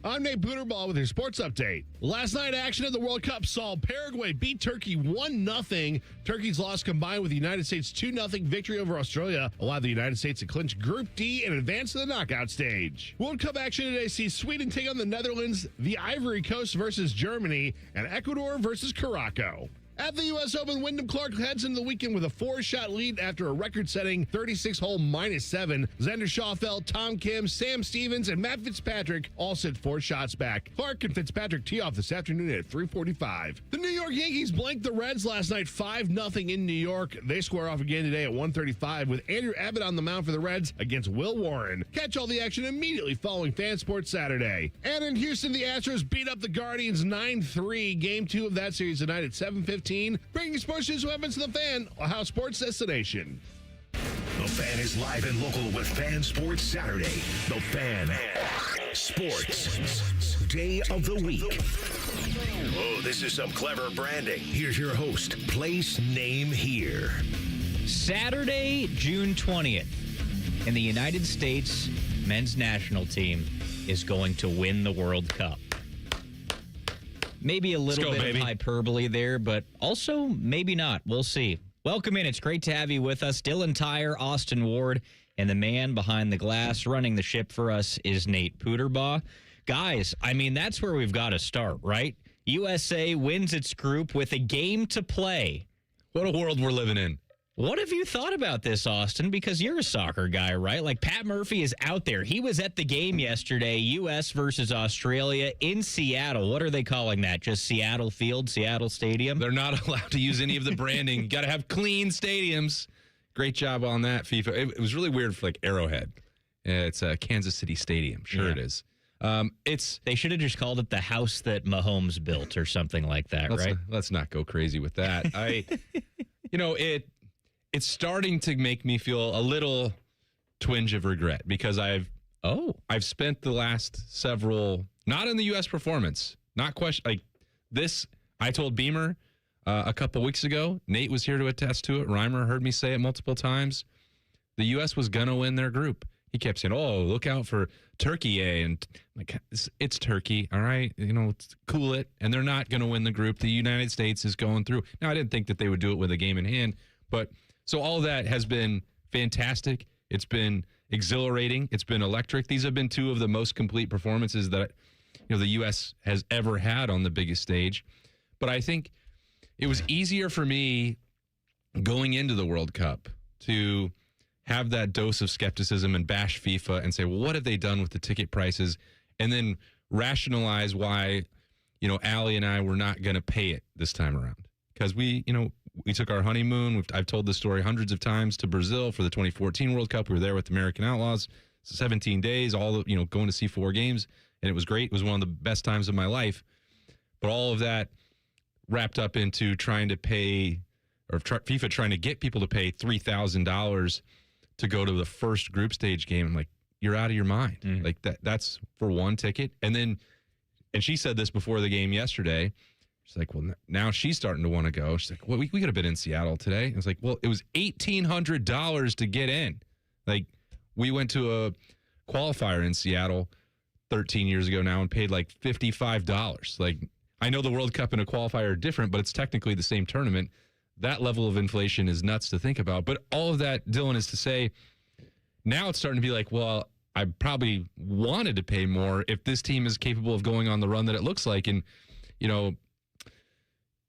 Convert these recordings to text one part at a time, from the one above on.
I'm Nate Booterball with your sports update. Last night, action at the World Cup saw Paraguay beat Turkey 1-0. Turkey's loss combined with the United States' 2-0 victory over Australia allowed the United States to clinch Group D and advance to the knockout stage. World Cup action today sees Sweden take on the Netherlands, the Ivory Coast versus Germany, and Ecuador versus Morocco. At the U.S. Open, Wyndham Clark heads into the weekend with a 4-shot lead after a record-setting 36-hole -7. Xander Schauffele, Tom Kim, Sam Stevens, and Matt Fitzpatrick all sit 4 shots back. Clark and Fitzpatrick tee off this afternoon at 3:45. The New York Yankees blanked the Reds last night 5-0 in New York. They square off again today at 1:35 with Andrew Abbott on the mound for the Reds against Will Warren. Catch all the action immediately following Fan Sports Saturday. And in Houston, the Astros beat up the Guardians 9-3. Game 2 of that series tonight at 7:15. Bringing sports news and weapons to the Fan, a House Sports destination. The Fan is live and local with Fan Sports Saturday. The Fan Sports Day of the Week. Oh, this is some clever branding. Here's your host. Place, name, here. Saturday, June 20th, and the United States men's national team is going to win the World Cup. Maybe a little bit of hyperbole there, but also maybe not. We'll see. Welcome in. It's great to have you with us. Dylan Tyrer, Austin Ward, and the man behind the glass running the ship for us is Nate Booterball. Guys, I mean, that's where we've got to start, right? USA wins its group with a game to play. What a world we're living in. What have you thought about this, Austin? Because you're a soccer guy, right? Like, Pat Murphy is out there. He was at the game yesterday, U.S. versus Australia in Seattle. What are they calling that? Just Seattle Field, Seattle Stadium? They're not allowed to use any of the branding. You got to have clean stadiums. Great job on that, FIFA. It was really weird for, like, Arrowhead. It's a Kansas City Stadium. Sure it is. They should have just called it the house that Mahomes built or something like that, right? Let's not go crazy with that. It's starting to make me feel a little twinge of regret because I've spent the last several, not in the U.S. performance, not question like this. I told Beamer a couple weeks ago. Nate was here to attest to it. Reimer heard me say it multiple times. The U.S. was gonna win their group. He kept saying, "Oh, look out for Turkey, and like it's Turkey, all right, cool it." And they're not gonna win the group. The United States is going through. Now, I didn't think that they would do it with a game in hand, but. So all of that has been fantastic. It's been exhilarating. It's been electric. These have been two of the most complete performances that the U.S. has ever had on the biggest stage. But I think it was easier for me going into the World Cup to have that dose of skepticism and bash FIFA and say, well, what have they done with the ticket prices? And then rationalize why, Allie and I were not going to pay it this time around. Because we took our honeymoon. I've told this story hundreds of times to Brazil for the 2014 World Cup. We were there with the American Outlaws, 17 days, going to see 4 games, and it was great. It was one of the best times of my life. But all of that wrapped up into trying to pay, or FIFA trying to get people to pay $3,000 to go to the first group stage game. I'm like, you're out of your mind. Mm. Like that's for one ticket. And she said this before the game yesterday. She's like, well, now she's starting to want to go. She's like, well, we could have been in Seattle today. I was like, well, it was $1,800 to get in. Like, we went to a qualifier in Seattle 13 years ago now and paid like $55. Like, I know the World Cup and a qualifier are different, but it's technically the same tournament. That level of inflation is nuts to think about. But all of that, Dylan, is to say, now it's starting to be like, well, I probably wanted to pay more if this team is capable of going on the run that it looks like. And,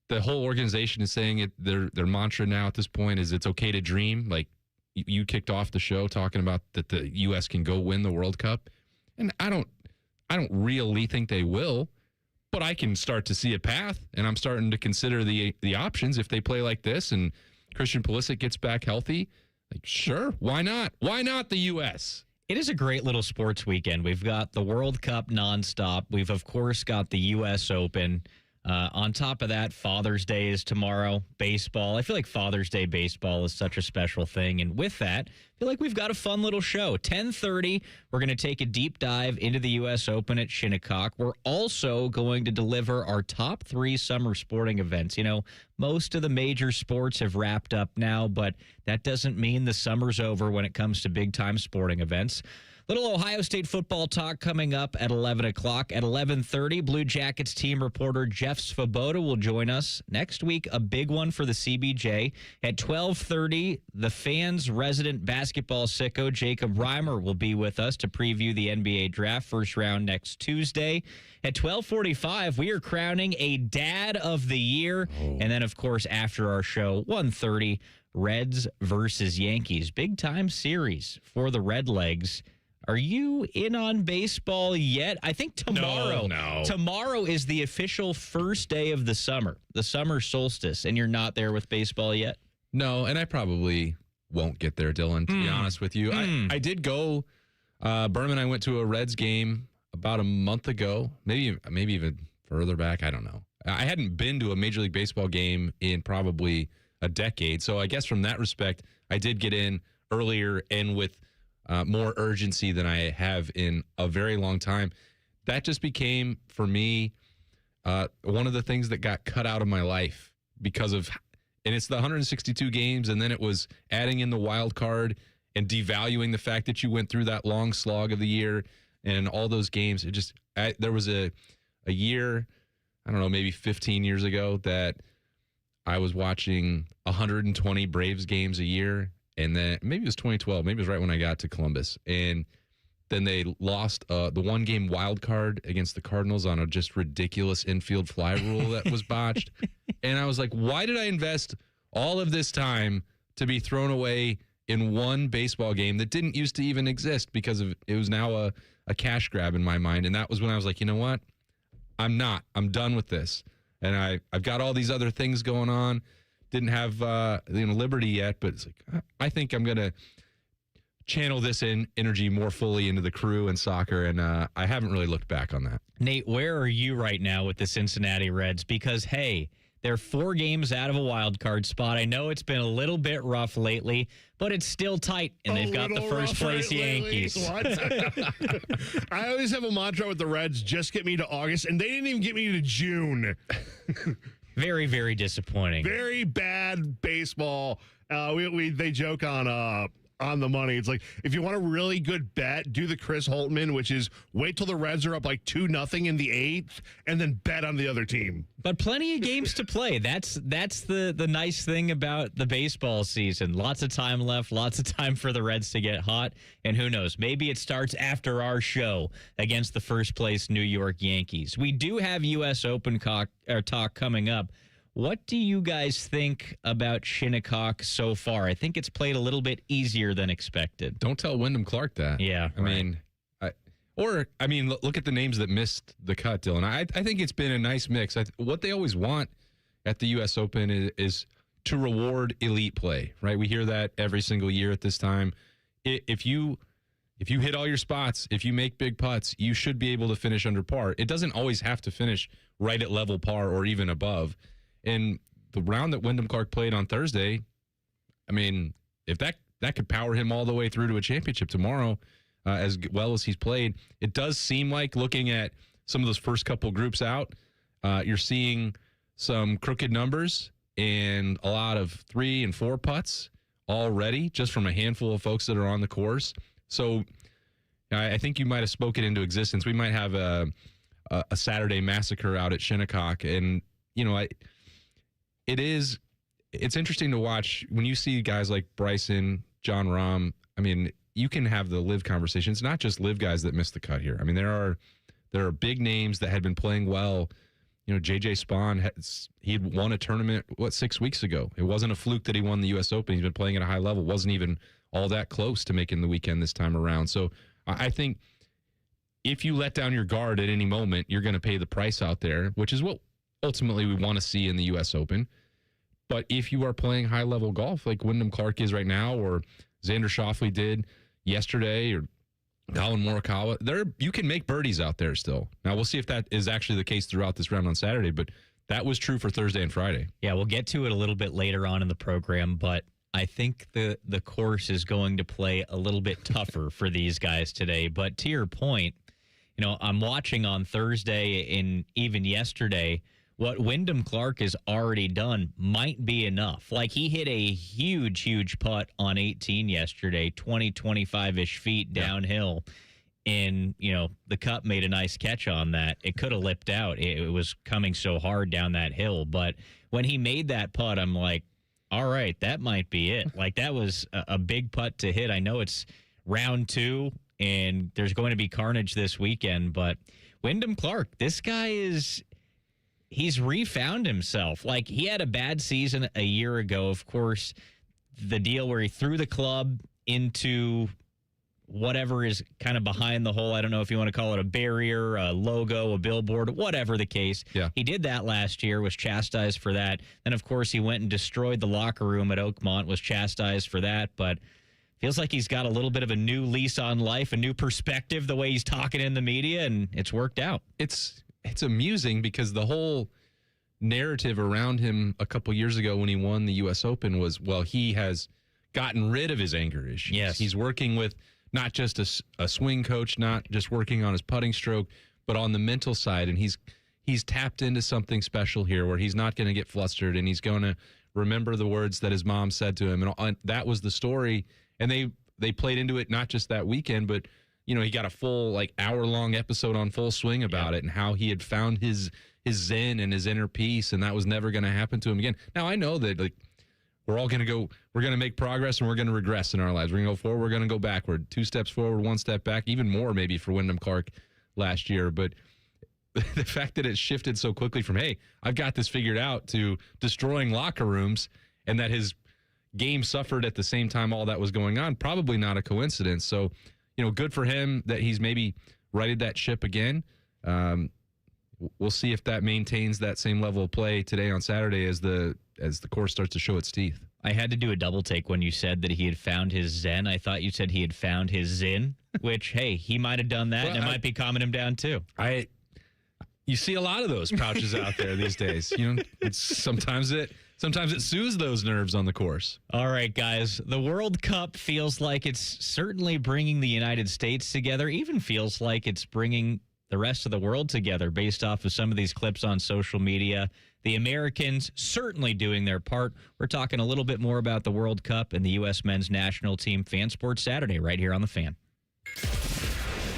the whole organization is saying it. Their mantra now at this point is it's okay to dream. Like you kicked off the show talking about that the U.S. can go win the World Cup, and I don't really think they will, but I can start to see a path, and I'm starting to consider the options if they play like this and Christian Pulisic gets back healthy. Like, sure, why not? Why not the U.S.? It is a great little sports weekend. We've got the World Cup nonstop. We've, of course, got the U.S. Open. On top of that, Father's Day is tomorrow. Baseball. I feel like Father's Day baseball is such a special thing. And with that, I feel like we've got a fun little show. 10:30, we're going to take a deep dive into the U.S. Open at Shinnecock. We're also going to deliver our top 3 summer sporting events. Most of the major sports have wrapped up now, but that doesn't mean the summer's over when it comes to big-time sporting events. Little Ohio State football talk coming up at 11 o'clock. At 11:30, Blue Jackets team reporter Jeff Svoboda will join us. Next week, a big one for the CBJ. At 12:30, the Fans' resident basketball sicko, Jacob Reimer, will be with us to preview the NBA draft first round next Tuesday. At 12:45, we are crowning a Dad of the Year. And then, of course, after our show, 1:30, Reds versus Yankees. Big-time series for the Redlegs. Are you in on baseball yet? I think tomorrow. No. Tomorrow is the official first day of the summer solstice, and you're not there with baseball yet? No, and I probably won't get there, Dylan, to be honest with you. I did go, Berman, I went to a Reds game about a month ago, maybe even further back. I don't know. I hadn't been to a Major League Baseball game in probably a decade. So I guess from that respect, I did get in earlier and with more urgency than I have in a very long time. That just became, for me, one of the things that got cut out of my life because of, and it's the 162 games, and then it was adding in the wild card and devaluing the fact that you went through that long slog of the year and all those games. It just, there was a year, I don't know, maybe 15 years ago that I was watching 120 Braves games a year. And then maybe it was 2012. Maybe it was right when I got to Columbus. And then they lost the one-game wild card against the Cardinals on a just ridiculous infield fly rule that was botched. And I was like, why did I invest all of this time to be thrown away in one baseball game that didn't used to even exist because of it was now a cash grab in my mind. And that was when I was like, you know what? I'm done with this. And I've got all these other things going on. Didn't have Liberty yet, but it's like I think I'm gonna channel this energy more fully into the Crew and soccer, and I haven't really looked back on that. Nate, where are you right now with the Cincinnati Reds? Because hey, they're 4 games out of a wild card spot. I know it's been a little bit rough lately, but it's still tight, and they've got the first place Yankees. What? I always have a mantra with the Reds: just get me to August, and they didn't even get me to June. Very, very disappointing. Very bad baseball. They joke on the money. It's like, if you want a really good bet, do the Chris Holtman, which is wait till the Reds are up like 2-0 in the 8th and then bet on the other team. But plenty of games to play. That's the nice thing about the baseball season. Lots of time left, lots of time for the Reds to get hot. And who knows, maybe it starts after our show against the first place New York Yankees. We do have U.S. Open talk coming up. What do you guys think about Shinnecock so far? I think it's played a little bit easier than expected. Don't tell Wyndham Clark that. Yeah, I mean, look at the names that missed the cut, Dylan. I think it's been a nice mix. What they always want at the U.S. Open is to reward elite play, right? We hear that every single year at this time. If you hit all your spots, if you make big putts, you should be able to finish under par. It doesn't always have to finish right at level par or even above. And the round that Wyndham Clark played on Thursday, I mean, if that could power him all the way through to a championship tomorrow, as well as he's played, it does seem like, looking at some of those first couple groups out, you're seeing some crooked numbers and a lot of 3 and 4 putts already, just from a handful of folks that are on the course. So I think you might have spoken into existence. We might have a Saturday massacre out at Shinnecock, and it's interesting to watch when you see guys like Bryson, John Rahm. I mean, you can have the live conversation. It's not just live guys that missed the cut here. I mean, there are big names that had been playing well. JJ Spawn, he had won a tournament, 6 weeks ago. It wasn't a fluke that he won the U.S. Open. He's been playing at a high level. Wasn't even all that close to making the weekend this time around. So I think if you let down your guard at any moment, you're going to pay the price out there, which is what ultimately we want to see in the U.S. Open. But if you are playing high-level golf like Wyndham Clark is right now, or Xander Schauffele did yesterday, or Colin Morikawa, you can make birdies out there still. Now, we'll see if that is actually the case throughout this round on Saturday, but that was true for Thursday and Friday. Yeah, we'll get to it a little bit later on in the program, but I think the course is going to play a little bit tougher for these guys today. But to your point, I'm watching on Thursday and even yesterday what Wyndham Clark has already done might be enough. Like, he hit a huge putt on 18 yesterday, 25-ish feet downhill. And, the Cup made a nice catch on that. It could have lipped out. It was coming so hard down that hill. But when he made that putt, I'm like, all right, that might be it. Like, that was a big putt to hit. I know it's round 2, and there's going to be carnage this weekend. But Wyndham Clark, this guy he's refound himself. Like, he had a bad season a year ago. Of course, the deal where he threw the club into whatever is kind of behind the hole. I don't know if you want to call it a barrier, a logo, a billboard, whatever the case. Yeah. He did that last year, was chastised for that. Then, of course, he went and destroyed the locker room at Oakmont, was chastised for that. But feels like he's got a little bit of a new lease on life, a new perspective, the way he's talking in the media, and it's worked out. It's amusing because the whole narrative around him a couple years ago when he won the U.S. Open was, well, he has gotten rid of his anger issues. Yes. He's working with not just a swing coach, not just working on his putting stroke, but on the mental side. And he's tapped into something special here where he's not going to get flustered and he's going to remember the words that his mom said to him. And that was the story. And they played into it not just that weekend, but he got a full hour-long episode on Full Swing about it and how he had found his zen and his inner peace, and that was never going to happen to him again. Now, I know that we're all going to we're going to make progress and we're going to regress in our lives. We're going to go forward, we're going to go backward. 2 steps forward, 1 step back, even more maybe for Wyndham Clark last year. But the fact that it shifted so quickly from, hey, I've got this figured out, to destroying locker rooms, and that his game suffered at the same time all that was going on, probably not a coincidence. So, good for him that he's maybe righted that ship again. We'll see if that maintains that same level of play today on Saturday as the course starts to show its teeth. I had to do a double take when you said that he had found his zen. I thought you said he had found his zin, which, hey, he might have done that, and it might be calming him down too. You see a lot of those pouches out there these days. Sometimes it soothes those nerves on the course. All right, guys. The World Cup feels like it's certainly bringing the United States together. Even feels like it's bringing the rest of the world together based off of some of these clips on social media. The Americans certainly doing their part. We're talking a little bit more about the World Cup and the U.S. men's national team. Fan Sports Saturday right here on The Fan.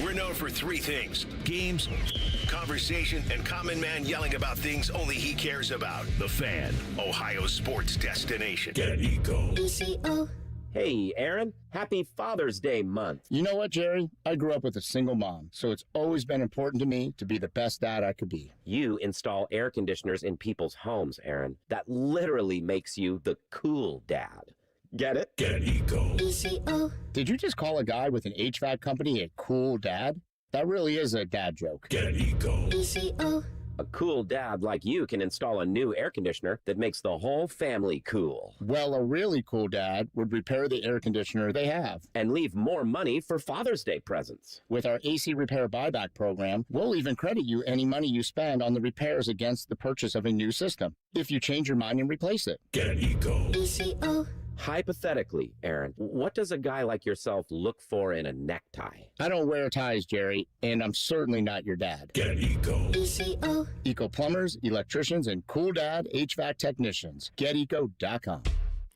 We're known for 3 things: games, conversation, and common man yelling about things only he cares about. The Fan, Ohio's sports destination. Get Eco. Hey, Aaron, happy Father's Day month. You know what, Jerry? I grew up with a single mom, so it's always been important to me to be the best dad I could be. You install air conditioners in people's homes, Aaron. That literally makes you the cool dad. Get it? Get Eco. Did you just call a guy with an HVAC company a cool dad? That really is a dad joke. Get Eco. A cool dad like you can install a new air conditioner that makes the whole family cool. Well, a really cool dad would repair the air conditioner they have. And leave more money for Father's Day presents. With our AC Repair Buyback program, we'll even credit you any money you spend on the repairs against the purchase of a new system, if you change your mind and replace it. Get Eco. Hypothetically, Aaron, what does a guy like yourself look for in a necktie? I don't wear ties, Jerry, and I'm certainly not your dad. Get Eco. Eco plumbers, electricians, and cool dad HVAC technicians. GetEco.com.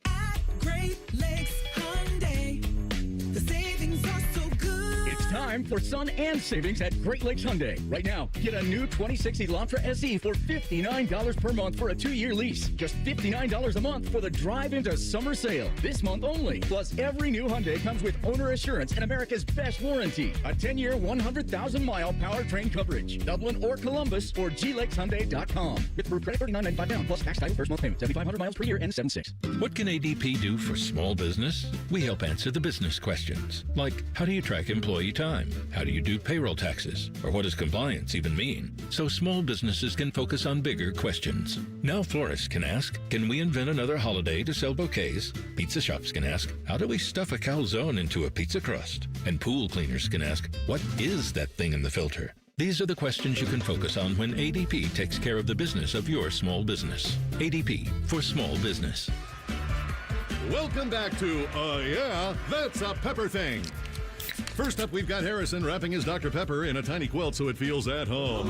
At Great Lakes Hyundai, the savings are so good. It's time for sun and savings at Great Lakes Hyundai. Right now, get a new 26 Elantra SE for $59 per month for a 2-year lease. Just $59 a month for the drive into summer sale. This month only. Plus, every new Hyundai comes with owner assurance and America's best warranty. A 10-year, 100,000-mile powertrain coverage. Dublin or Columbus or glakeshyundai.com. With approved credit $39.95 down plus tax title first month payment. 7,500 miles per year and 7.6. What can ADP do for small business? We help answer the business questions, like how do you track employee time? How do you do payroll taxes? Or what does compliance even mean? So small businesses can focus on bigger questions. Now florists can ask, can we invent another holiday to sell bouquets? Pizza shops can ask, how do we stuff a calzone into a pizza crust? And pool cleaners can ask, what is that thing in the filter? These are the questions you can focus on when ADP takes care of the business of your small business. ADP for small business. Welcome back to Yeah, That's a Pepper Thing. First up, we've got Harrison wrapping his Dr. Pepper in a tiny quilt so it feels at home.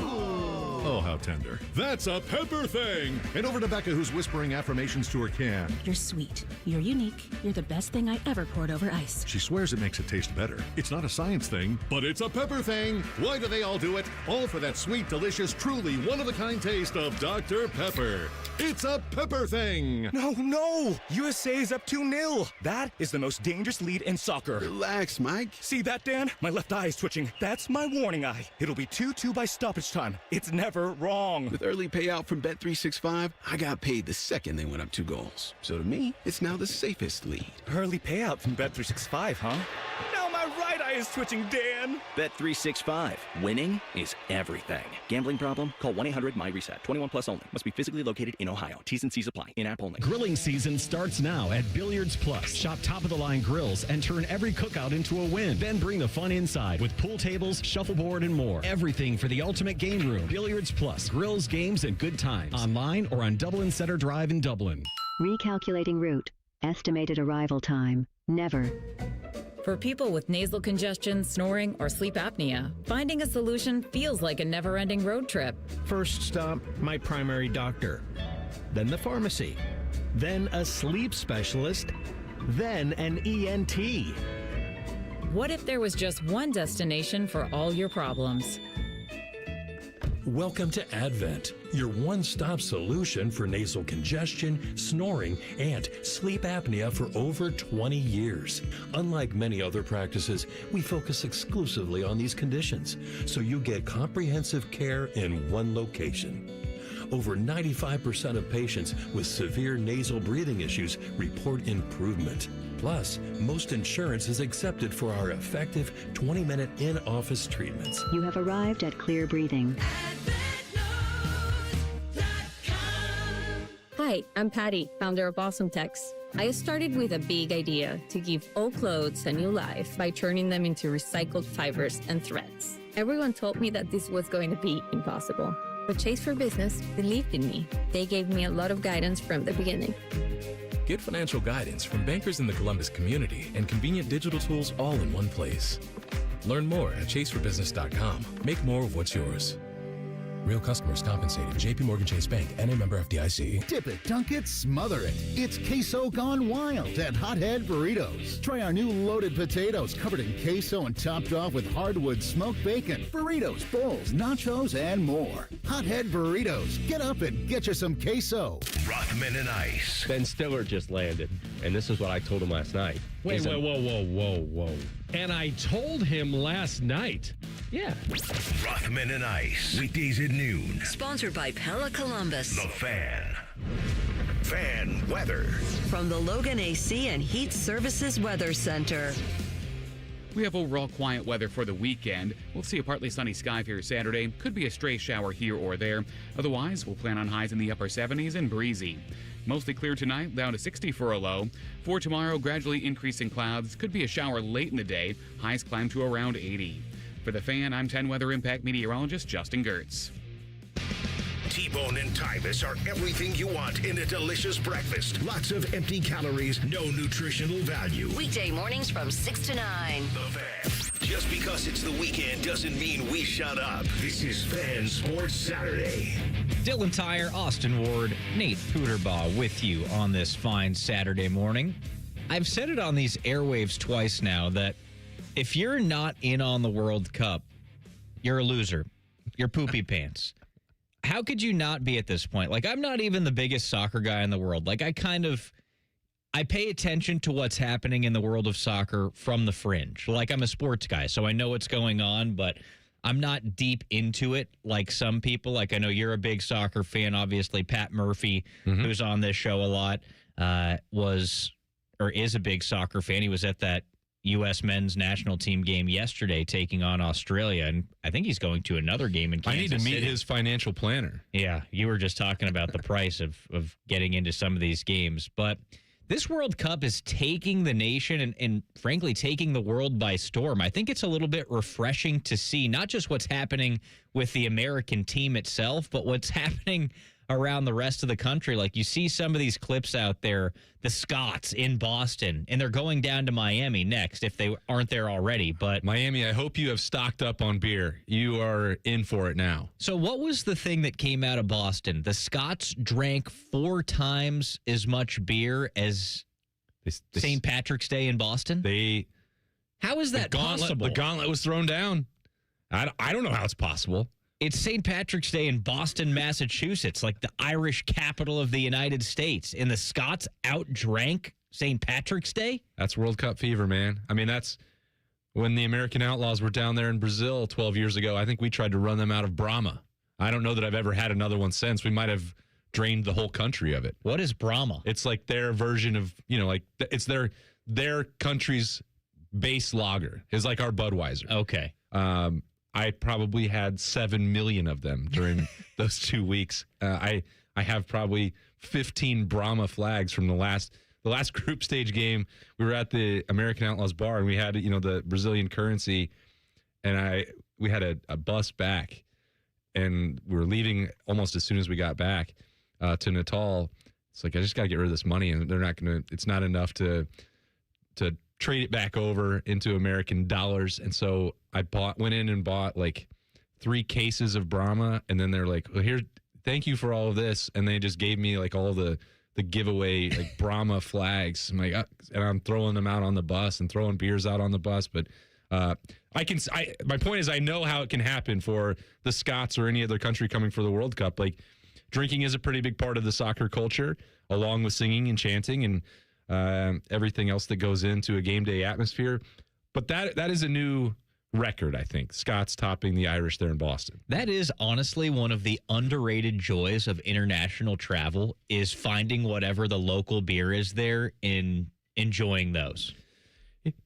Oh, how tender. That's a pepper thing. And over to Becca, who's whispering affirmations to her can. You're sweet. You're unique. You're the best thing I ever poured over ice. She swears it makes it taste better. It's not a science thing, but it's a pepper thing. Why do they all do it? All for that sweet, delicious, truly one-of-a-kind taste of Dr. Pepper. It's a pepper thing. No! USA is up 2-0. That is the most dangerous lead in soccer. Relax, Mike. See that, Dan? My left eye is twitching. That's my warning eye. It'll be 2-2 by stoppage time. It's never wrong. With early payout from Bet365, I got paid the second they went up 2 goals. So to me, it's now the safest lead. Early payout from Bet365, huh? Now my right eye is twitching, Dan. Bet365. Winning is everything. Gambling problem? Call 1-800-MY-RESET. 21 plus only. Must be physically located in Ohio. T's and C's apply. In-app only. Grilling season starts now at Billiards Plus. Shop top-of-the-line grills and turn every cookout into a win. Then bring the fun inside with pool tables, shuffleboard, and more. Everything for the ultimate game room. Billiards Plus. Grills, games, and good times. Online or on Dublin Center Drive in Dublin. Recalculating route. Estimated arrival time. Never. For people with nasal congestion, snoring, or sleep apnea, finding a solution feels like a never-ending road trip. First stop, my primary doctor. Then the pharmacy. Then a sleep specialist. Then an ENT. What if there was just one destination for all your problems? Welcome to Advent, your one-stop solution for nasal congestion, snoring, and sleep apnea for over 20 years. Unlike many other practices, we focus exclusively on these conditions, so you get comprehensive care in one location. Over 95% of patients with severe nasal breathing issues report improvement. Plus, most insurance is accepted for our effective 20-minute in-office treatments. You have arrived at Clear Breathing. Hi, I'm Patty, founder of Awesome Tex. I started with a big idea to give old clothes a new life by turning them into recycled fibers and threads. Everyone told me that this was going to be impossible. But Chase for Business believed in me. They gave me a lot of guidance from the beginning. Get financial guidance from bankers in the Columbus community and convenient digital tools all in one place. Learn more at chaseforbusiness.com. Make more of what's yours. Real customers compensated. JP Morgan Chase Bank and a member FDIC. Dip it, dunk it, smother it. It's queso gone wild at Hothead Burritos. Try our new loaded potatoes covered in queso and topped off with hardwood smoked bacon, burritos, bowls, nachos, and more. Hothead Burritos. Get up and get you some queso. Rothman and Ice. Ben Stiller just landed, and this is what I told him last night. Wait, whoa. And I told him last night. Yeah. Rothman and Ice. Weekdays at noon. Sponsored by Pella Columbus. The Fan. Fan weather. From the Logan AC and Heat Services Weather Center. We have overall quiet weather for the weekend. We'll see a partly sunny sky here Saturday. Could be a stray shower here or there. Otherwise, we'll plan on highs in the upper 70s and breezy. Mostly clear tonight, down to 60 for a low. For tomorrow, gradually increasing clouds. Could be a shower late in the day. Highs climb to around 80. For the Fan, I'm 10 Weather Impact meteorologist Justin Gertz. T-Bone and Tyvis are everything you want in a delicious breakfast. Lots of empty calories, no nutritional value. Weekday mornings from 6 to 9. The Fan. Just because it's the weekend doesn't mean we shut up. This is Fan Sports Saturday. Dylan Tyrer, Austin Ward, Nate Pooterbaugh with you on this fine Saturday morning. I've said it on these airwaves twice now that if you're not in on the World Cup, you're a loser. You're poopy pants. How could you not be at this point? Like, I'm not even the biggest soccer guy in the world. Like, I pay attention to what's happening in the world of soccer from the fringe. Like, I'm a sports guy, so I know what's going on, but I'm not deep into it like some people. Like, I know you're a big soccer fan, obviously. Pat Murphy, who's on this show a lot, is a big soccer fan. He was at that U.S. men's national team game yesterday taking on Australia, and I think he's going to another game in Kansas I need to meet City. his financial planner. Yeah, you were just talking about the price of getting into some of these games. But this World Cup is taking the nation and frankly, taking the world by storm. I think it's a little bit refreshing to see not just what's happening with the American team itself, but what's happening around the rest of the country. Like, you see some of these clips out there, the Scots in Boston, and they're going down to Miami next if they aren't there already. But Miami, I hope you have stocked up on beer. You are in for it now. So what was the thing that came out of Boston? The Scots drank 4 times as much beer as St. Patrick's Day in Boston? How is that possible? The gauntlet was thrown down. I don't know how it's possible. It's St. Patrick's Day in Boston, Massachusetts, like the Irish capital of the United States. And the Scots outdrank St. Patrick's Day? That's World Cup fever, man. I mean, that's when the American Outlaws were down there in Brazil 12 years ago. I think we tried to run them out of Brahma. I don't know that I've ever had another one since. We might have drained the whole country of it. What is Brahma? It's like their version of, like it's their country's base lager. It's like our Budweiser. Okay. I probably had 7 million of them during those 2 weeks. I have probably 15 Brahma flags from the last group stage game. We were at the American Outlaws bar, and we had the Brazilian currency, and we had a bus back, and we were leaving almost as soon as we got back to Natal. It's like, I just got to get rid of this money, and it's not enough to trade it back over into American dollars. And so I went in and bought like 3 cases of Brahma, and then they're like, well, here, thank you for all of this. And they just gave me like all the giveaway like Brahma flags. I'm like, and I'm throwing them out on the bus and throwing beers out on the bus. But my point is, I know how it can happen for the Scots or any other country coming for the World Cup. Like, drinking is a pretty big part of the soccer culture, along with singing and chanting and everything else that goes into a game day atmosphere. But that is a new record, I think. Scots topping the Irish there in Boston. That is honestly one of the underrated joys of international travel, is finding whatever the local beer is there and enjoying those.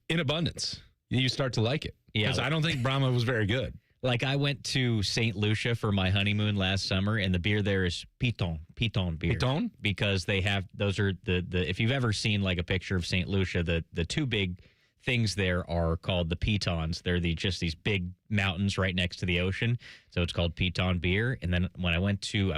In abundance. You start to like it. Yeah. Because I don't think Brahma was very good. Like, I went to St. Lucia for my honeymoon last summer, and the beer there is Piton beer. Piton? Because they have, those are the if you've ever seen like a picture of St. Lucia, the 2 big things there are called the pitons. They're just these big mountains right next to the ocean. So it's called Piton beer. And then when I went to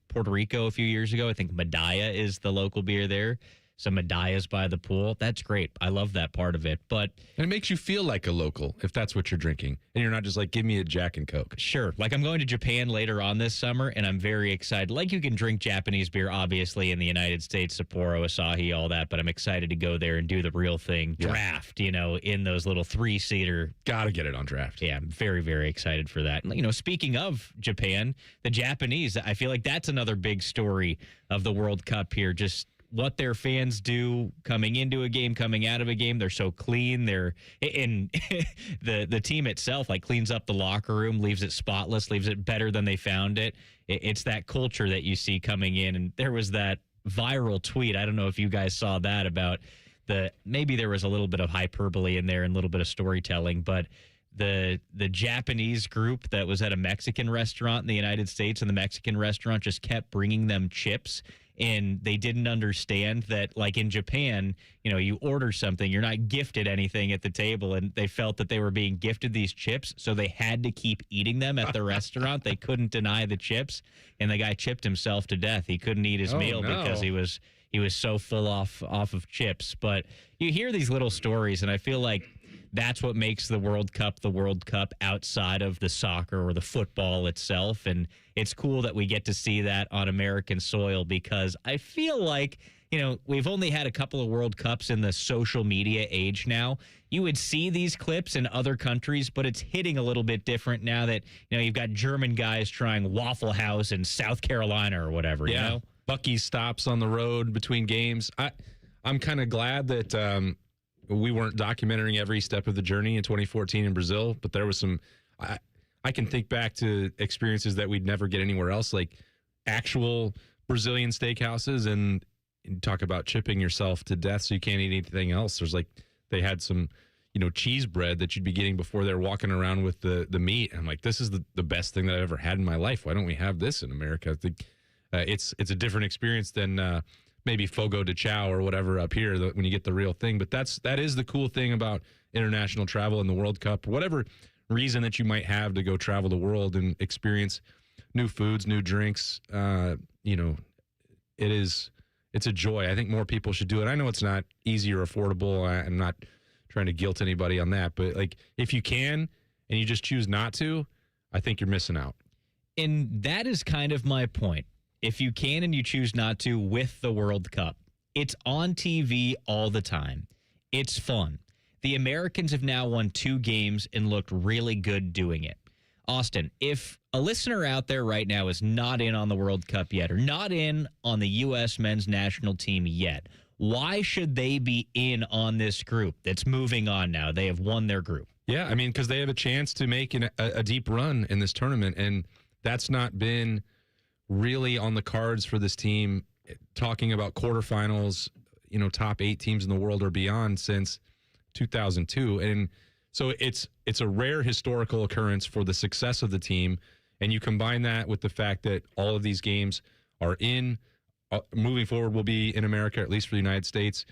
Puerto Rico a few years ago, I think Medalla is the local beer there. Some Medallas by the pool. That's great. I love that part of it. But it makes you feel like a local if that's what you're drinking. And you're not just like, give me a Jack and Coke. Sure. Like, I'm going to Japan later on this summer, and I'm very excited. Like, you can drink Japanese beer, obviously, in the United States, Sapporo, Asahi, all that. But I'm excited to go there and do the real thing. Draft, in those little 3-seater. Got to get it on draft. Yeah, I'm very, very excited for that. Speaking of Japan, the Japanese, I feel like that's another big story of the World Cup here. Just what their fans do coming into a game, coming out of a game. They're so clean. They're in the team itself, like, cleans up the locker room, leaves it spotless, leaves it better than they found it. It's that culture that you see coming in. And there was that viral tweet. I don't know if you guys saw that, about maybe there was a little bit of hyperbole in there and a little bit of storytelling, but the Japanese group that was at a Mexican restaurant in the United States, and the Mexican restaurant just kept bringing them chips. And they didn't understand that, like, in Japan, you order something, you're not gifted anything at the table, and they felt that they were being gifted these chips, so they had to keep eating them at the restaurant. They couldn't deny the chips, and the guy chipped himself to death. He couldn't eat his meal because he was so full off of chips. But you hear these little stories, and I feel like that's what makes the World Cup outside of the soccer or the football itself. And it's cool that we get to see that on American soil, because I feel like, we've only had a couple of World Cups in the social media age now. You would see these clips in other countries, but it's hitting a little bit different now that, you've got German guys trying Waffle House in South Carolina or whatever, Buc-ee's stops on the road between games. I'm kind of glad that we weren't documenting every step of the journey in 2014 in Brazil, but there was some. I can think back to experiences that we'd never get anywhere else, like actual Brazilian steakhouses, and talk about chipping yourself to death so you can't eat anything else. There's they had some, cheese bread that you'd be getting before they're walking around with the meat. I'm like, this is the best thing that I've ever had in my life. Why don't we have this in America? I think it's a different experience than maybe Fogo de Chao or whatever up here when you get the real thing. But that is the cool thing about international travel in the World Cup. Whatever reason that you might have to go travel the world and experience new foods, new drinks. It's a joy. I think more people should do it. I know it's not easy or affordable. I'm not trying to guilt anybody on that, but like if you can and you just choose not to, I think you're missing out. And that is kind of my point. If you can and you choose not to with the World Cup, it's on TV all the time. It's fun. The Americans have now won 2 games and looked really good doing it. Austin, if a listener out there right now is not in on the World Cup yet or not in on the U.S. men's national team yet, why should they be in on this group that's moving on now? They have won their group. Yeah, I mean, because they have a chance to make a deep run in this tournament, and that's not been really on the cards for this team. Talking about quarterfinals, top 8 teams in the world or beyond since 2002, and so it's a rare historical occurrence for the success of the team, and you combine that with the fact that all of these games are moving forward will be in America, at least for the United States.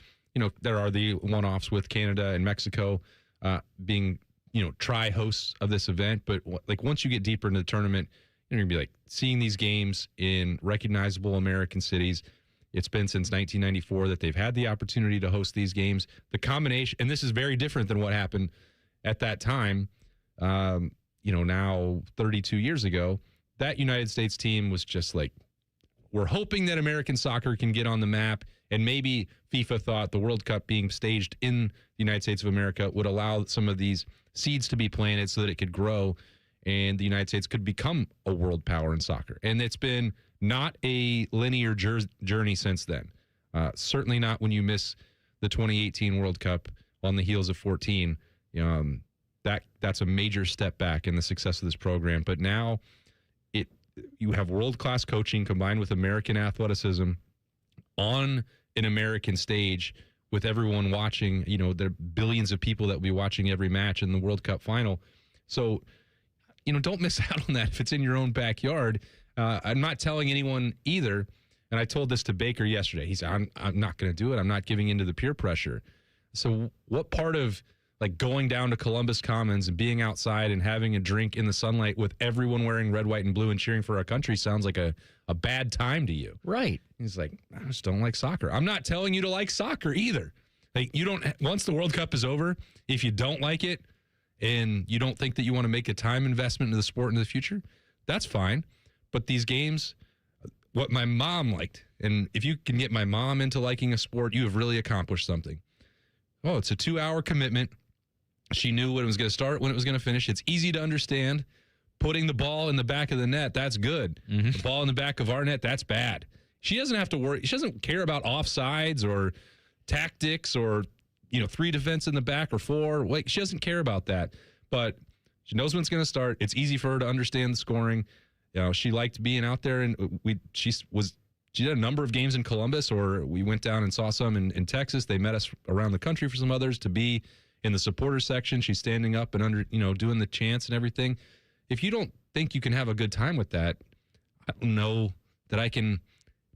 There are the one-offs with Canada and Mexico being tri-hosts of this event, but like once you get deeper into the tournament, you're gonna be like seeing these games in recognizable American cities. It's been since 1994 that they've had the opportunity to host these games. The combination, and this is very different than what happened at that time, now 32 years ago, that United States team was just like, we're hoping that American soccer can get on the map, and maybe FIFA thought the World Cup being staged in the United States of America would allow some of these seeds to be planted so that it could grow and the United States could become a world power in soccer. And it's been not a linear journey since then. Certainly not when you miss the 2018 World Cup on the heels of 14. That's a major step back in the success of this program. But now you have world-class coaching combined with American athleticism on an American stage with everyone watching. There are billions of people that will be watching every match in the World Cup final. So, don't miss out on that if it's in your own backyard. I'm not telling anyone either, and I told this to Baker yesterday. He said, I'm not going to do it. I'm not giving into the peer pressure. So what part of like going down to Columbus Commons and being outside and having a drink in the sunlight with everyone wearing red, white, and blue and cheering for our country sounds like a bad time to you? Right. He's like, I just don't like soccer. I'm not telling you to like soccer either. Like once the World Cup is over, if you don't like it and you don't think that you want to make a time investment into the sport in the future, that's fine. But these games, what my mom liked, and if you can get my mom into liking a sport, you have really accomplished something. Oh, it's a 2-hour commitment. She knew when it was going to start, when it was going to finish. It's easy to understand. Putting the ball in the back of the net, that's good. Mm-hmm. The ball in the back of our net, that's bad. She doesn't have to worry. She doesn't care about offsides or tactics or 3 defense in the back or 4. Like, she doesn't care about that. But she knows when it's going to start. It's easy for her to understand the scoring. She liked being out there, and she did a number of games in Columbus, or we went down and saw some in Texas. They met us around the country for some others to be in the supporter section. She's standing up and doing the chants and everything. If you don't think you can have a good time with that, I don't know that I can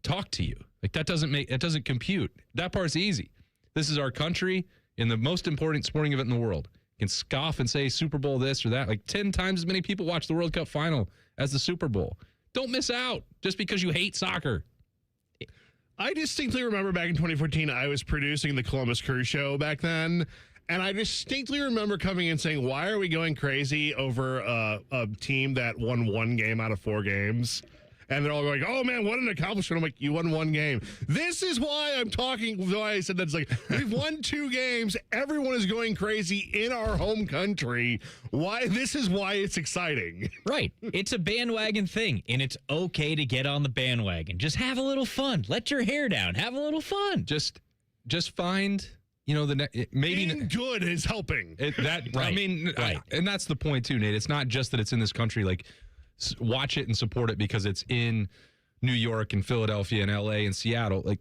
talk to you. Like that doesn't compute. That part's easy. This is our country in the most important sporting event in the world. You can scoff and say Super Bowl this or that. Like 10 times as many people watch the World Cup final as the Super Bowl. Don't miss out just because you hate soccer. I distinctly remember back in 2014, I was producing the Columbus Crew Show back then. And I distinctly remember coming in saying, why are we going crazy over a team that won 1 game out of 4 games? And they're all going, oh, man, what an accomplishment. I'm like, you won 1 game. This is why why I said that. It's like, we've won 2 games. Everyone is going crazy in our home country. This is why it's exciting. Right. It's a bandwagon thing, and it's okay to get on the bandwagon. Just have a little fun. Let your hair down. Have a little fun. Just find... being good is helping. Right. I mean, right. And that's the point too, Nate. It's not just that it's in this country. Like, watch it and support it because it's in New York and Philadelphia and LA and Seattle. Like,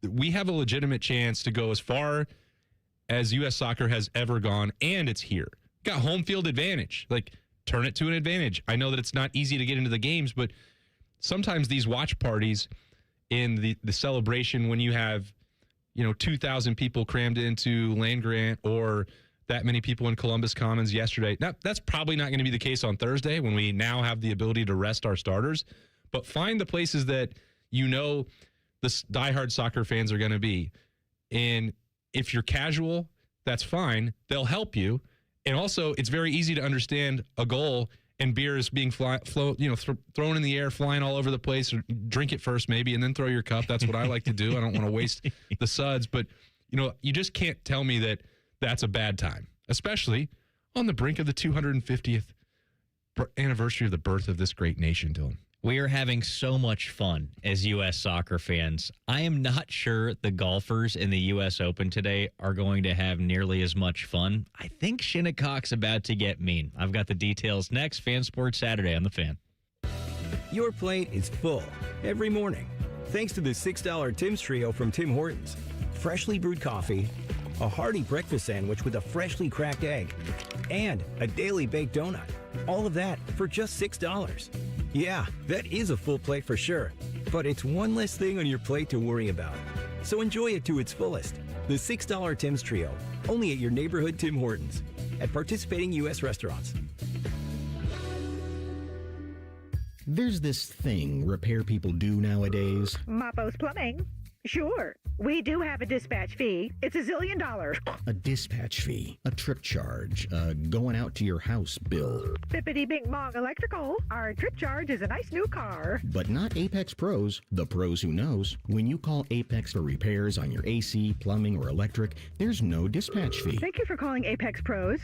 we have a legitimate chance to go as far as U.S. soccer has ever gone, and it's here. Got home field advantage. Like, turn it to an advantage. I know that it's not easy to get into the games, but sometimes these watch parties in the celebration when you have 2,000 people crammed into land grant, or that many people in Columbus Commons yesterday. Now, that's probably not going to be the case on Thursday when we now have the ability to rest our starters. But find the places that you know the diehard soccer fans are going to be. And if you're casual, that's fine. They'll help you. And also, it's very easy to understand a goal and beer is being thrown in the air, flying all over the place. Or drink it first, maybe, and then throw your cup. That's what I like to do. I don't want to waste the suds. But, you just can't tell me that that's a bad time, especially on the brink of the 250th anniversary of the birth of this great nation, Dylan. We are having so much fun as U.S. soccer fans. I am not sure the golfers in the U.S. Open today are going to have nearly as much fun. I think Shinnecock's about to get mean. I've got the details next. Fan Sports Saturday on The Fan. Your plate is full every morning thanks to the $6 Tim's Trio from Tim Hortons. Freshly brewed coffee, a hearty breakfast sandwich with a freshly cracked egg, and a daily baked donut. All of that for just $6. Yeah, that is a full plate for sure, but it's one less thing on your plate to worry about. So enjoy it to its fullest. The $6 Tim's Trio, only at your neighborhood Tim Hortons, at participating U.S. restaurants. There's this thing repair people do nowadays. Mappo's Plumbing. Sure, we do have a dispatch fee. It's $1 zillion. A dispatch fee, a trip charge, going out to your house bill. Bippity Bing Bong Electrical. Our trip charge is a nice new car. But not Apex Pros, the pros who knows. When you call Apex for repairs on your AC, plumbing, or electric, there's no dispatch fee. Thank you for calling Apex Pros.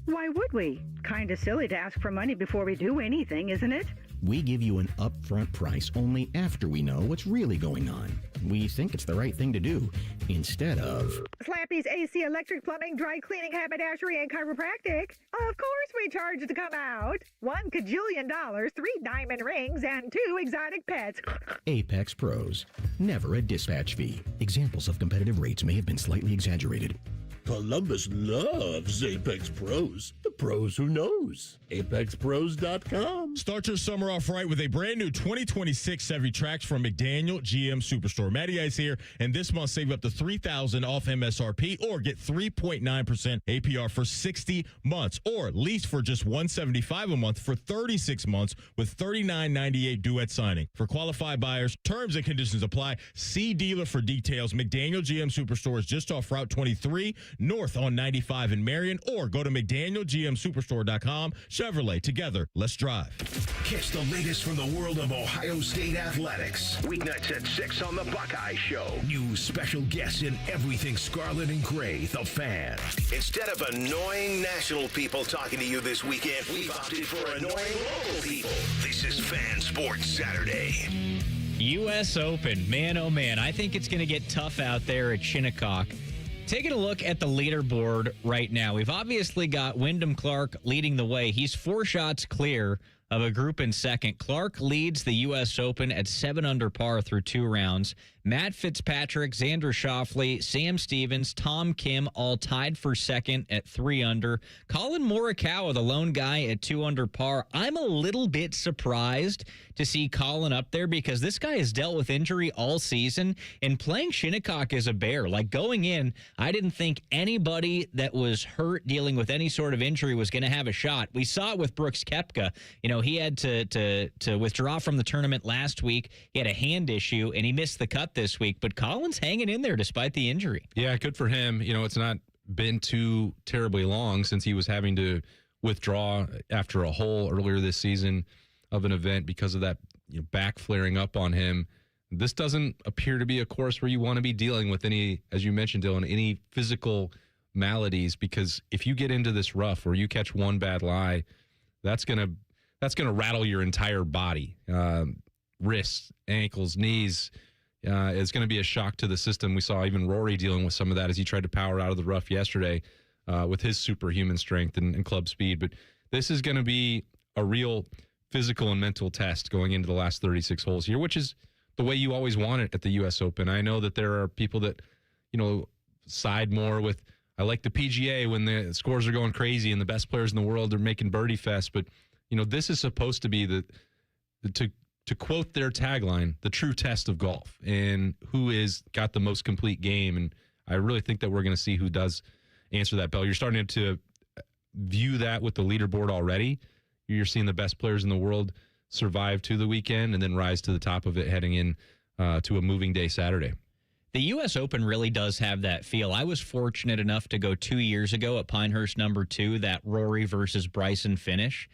Why would we? Kinda silly to ask for money before we do anything, isn't it? We give you an upfront price only after we know what's really going on. We think it's the right thing to do, instead of... Slappy's AC, electric, plumbing, dry cleaning, haberdashery, and chiropractic. Of course we charge to come out. $1 kajillion, 3 diamond rings, and 2 exotic pets. Apex Pros. Never a dispatch fee. Examples of competitive rates may have been slightly exaggerated. Columbus loves Apex Pros. The pros who knows. ApexPros.com. Start your summer off right with a brand new 2026 Chevy Trax from McDaniel GM Superstore. Matty Ice here, and this month save up to $3,000 off MSRP or get 3.9% APR for 60 months or lease for just $175 a month for 36 months with $39.98 due at signing. For qualified buyers, terms and conditions apply. See dealer for details. McDaniel GM Superstore is just off Route 23. North on 95 in Marion, or go to McDanielGMSuperstore.com. Chevrolet, together, let's drive. Catch the latest from the world of Ohio State athletics. Weeknights at 6 on the Buckeye Show. New special guests in everything scarlet and gray, The Fan. Instead of annoying national people talking to you this weekend, we've opted for annoying local people. This is Fan Sports Saturday. U.S. Open, man, oh man. I think it's going to get tough out there at Shinnecock. Taking a look at the leaderboard right now, we've obviously got Wyndham Clark leading the way. He's 4 shots clear of a group in second. Clark leads the U.S. Open at 7 under par through 2 rounds. Matt Fitzpatrick, Xander Schauffele, Sam Stevens, Tom Kim all tied for second at 3 under. Colin Morikawa, the lone guy, at 2 under par. I'm a little bit surprised to see Colin up there because this guy has dealt with injury all season and playing Shinnecock is a bear. Like going in, I didn't think anybody that was hurt dealing with any sort of injury was going to have a shot. We saw it with Brooks Koepka. You know, he had to withdraw from the tournament last week. He had a hand issue and he missed the cut this week, but Colin's hanging in there despite the injury. Yeah, good for him. You know, it's not been too terribly long since he was having to withdraw after a hole earlier this season of an event because of that back flaring up on him. This doesn't appear to be a course where you want to be dealing with any, as you mentioned, Dylan, any physical maladies, because if you get into this rough or you catch one bad lie, that's gonna rattle your entire body, wrists, ankles, knees. It's going to be a shock to the system. We saw even Rory dealing with some of that as he tried to power out of the rough yesterday with his superhuman strength and club speed. But this is going to be a real physical and mental test going into the last 36 holes here, which is the way you always want it at the U.S. Open. I know that there are people that, side more with, I like the PGA when the scores are going crazy and the best players in the world are making birdie fest. But, this is supposed to be to quote their tagline, the true test of golf and who is got the most complete game. And I really think that we're going to see who does answer that bell. You're starting to view that with the leaderboard already. You're seeing the best players in the world survive to the weekend and then rise to the top of it heading in to a moving day Saturday. The U.S. Open really does have that feel. I was fortunate enough to go 2 years ago at Pinehurst #2, that Rory versus Bryson finish.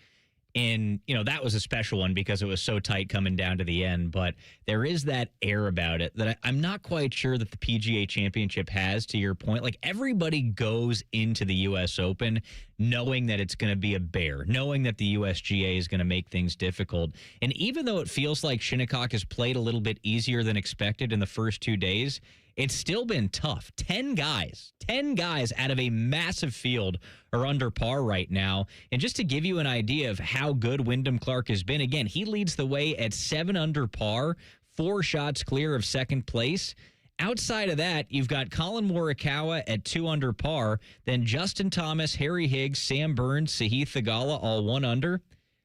And, that was a special one because it was so tight coming down to the end. But there is that air about it that I'm not quite sure that the PGA Championship has, to your point. Like, everybody goes into the U.S. Open knowing that it's going to be a bear, knowing that the USGA is going to make things difficult. And even though it feels like Shinnecock has played a little bit easier than expected in the first 2 days, it's still been tough. 10 guys out of a massive field are under par right now. And just to give you an idea of how good Wyndham Clark has been, again, he leads the way at 7 under par, 4 shots clear of second place. Outside of that, you've got Colin Morikawa at 2 under par, then Justin Thomas, Harry Higgs, Sam Burns, Sahith Theegala, all 1 under.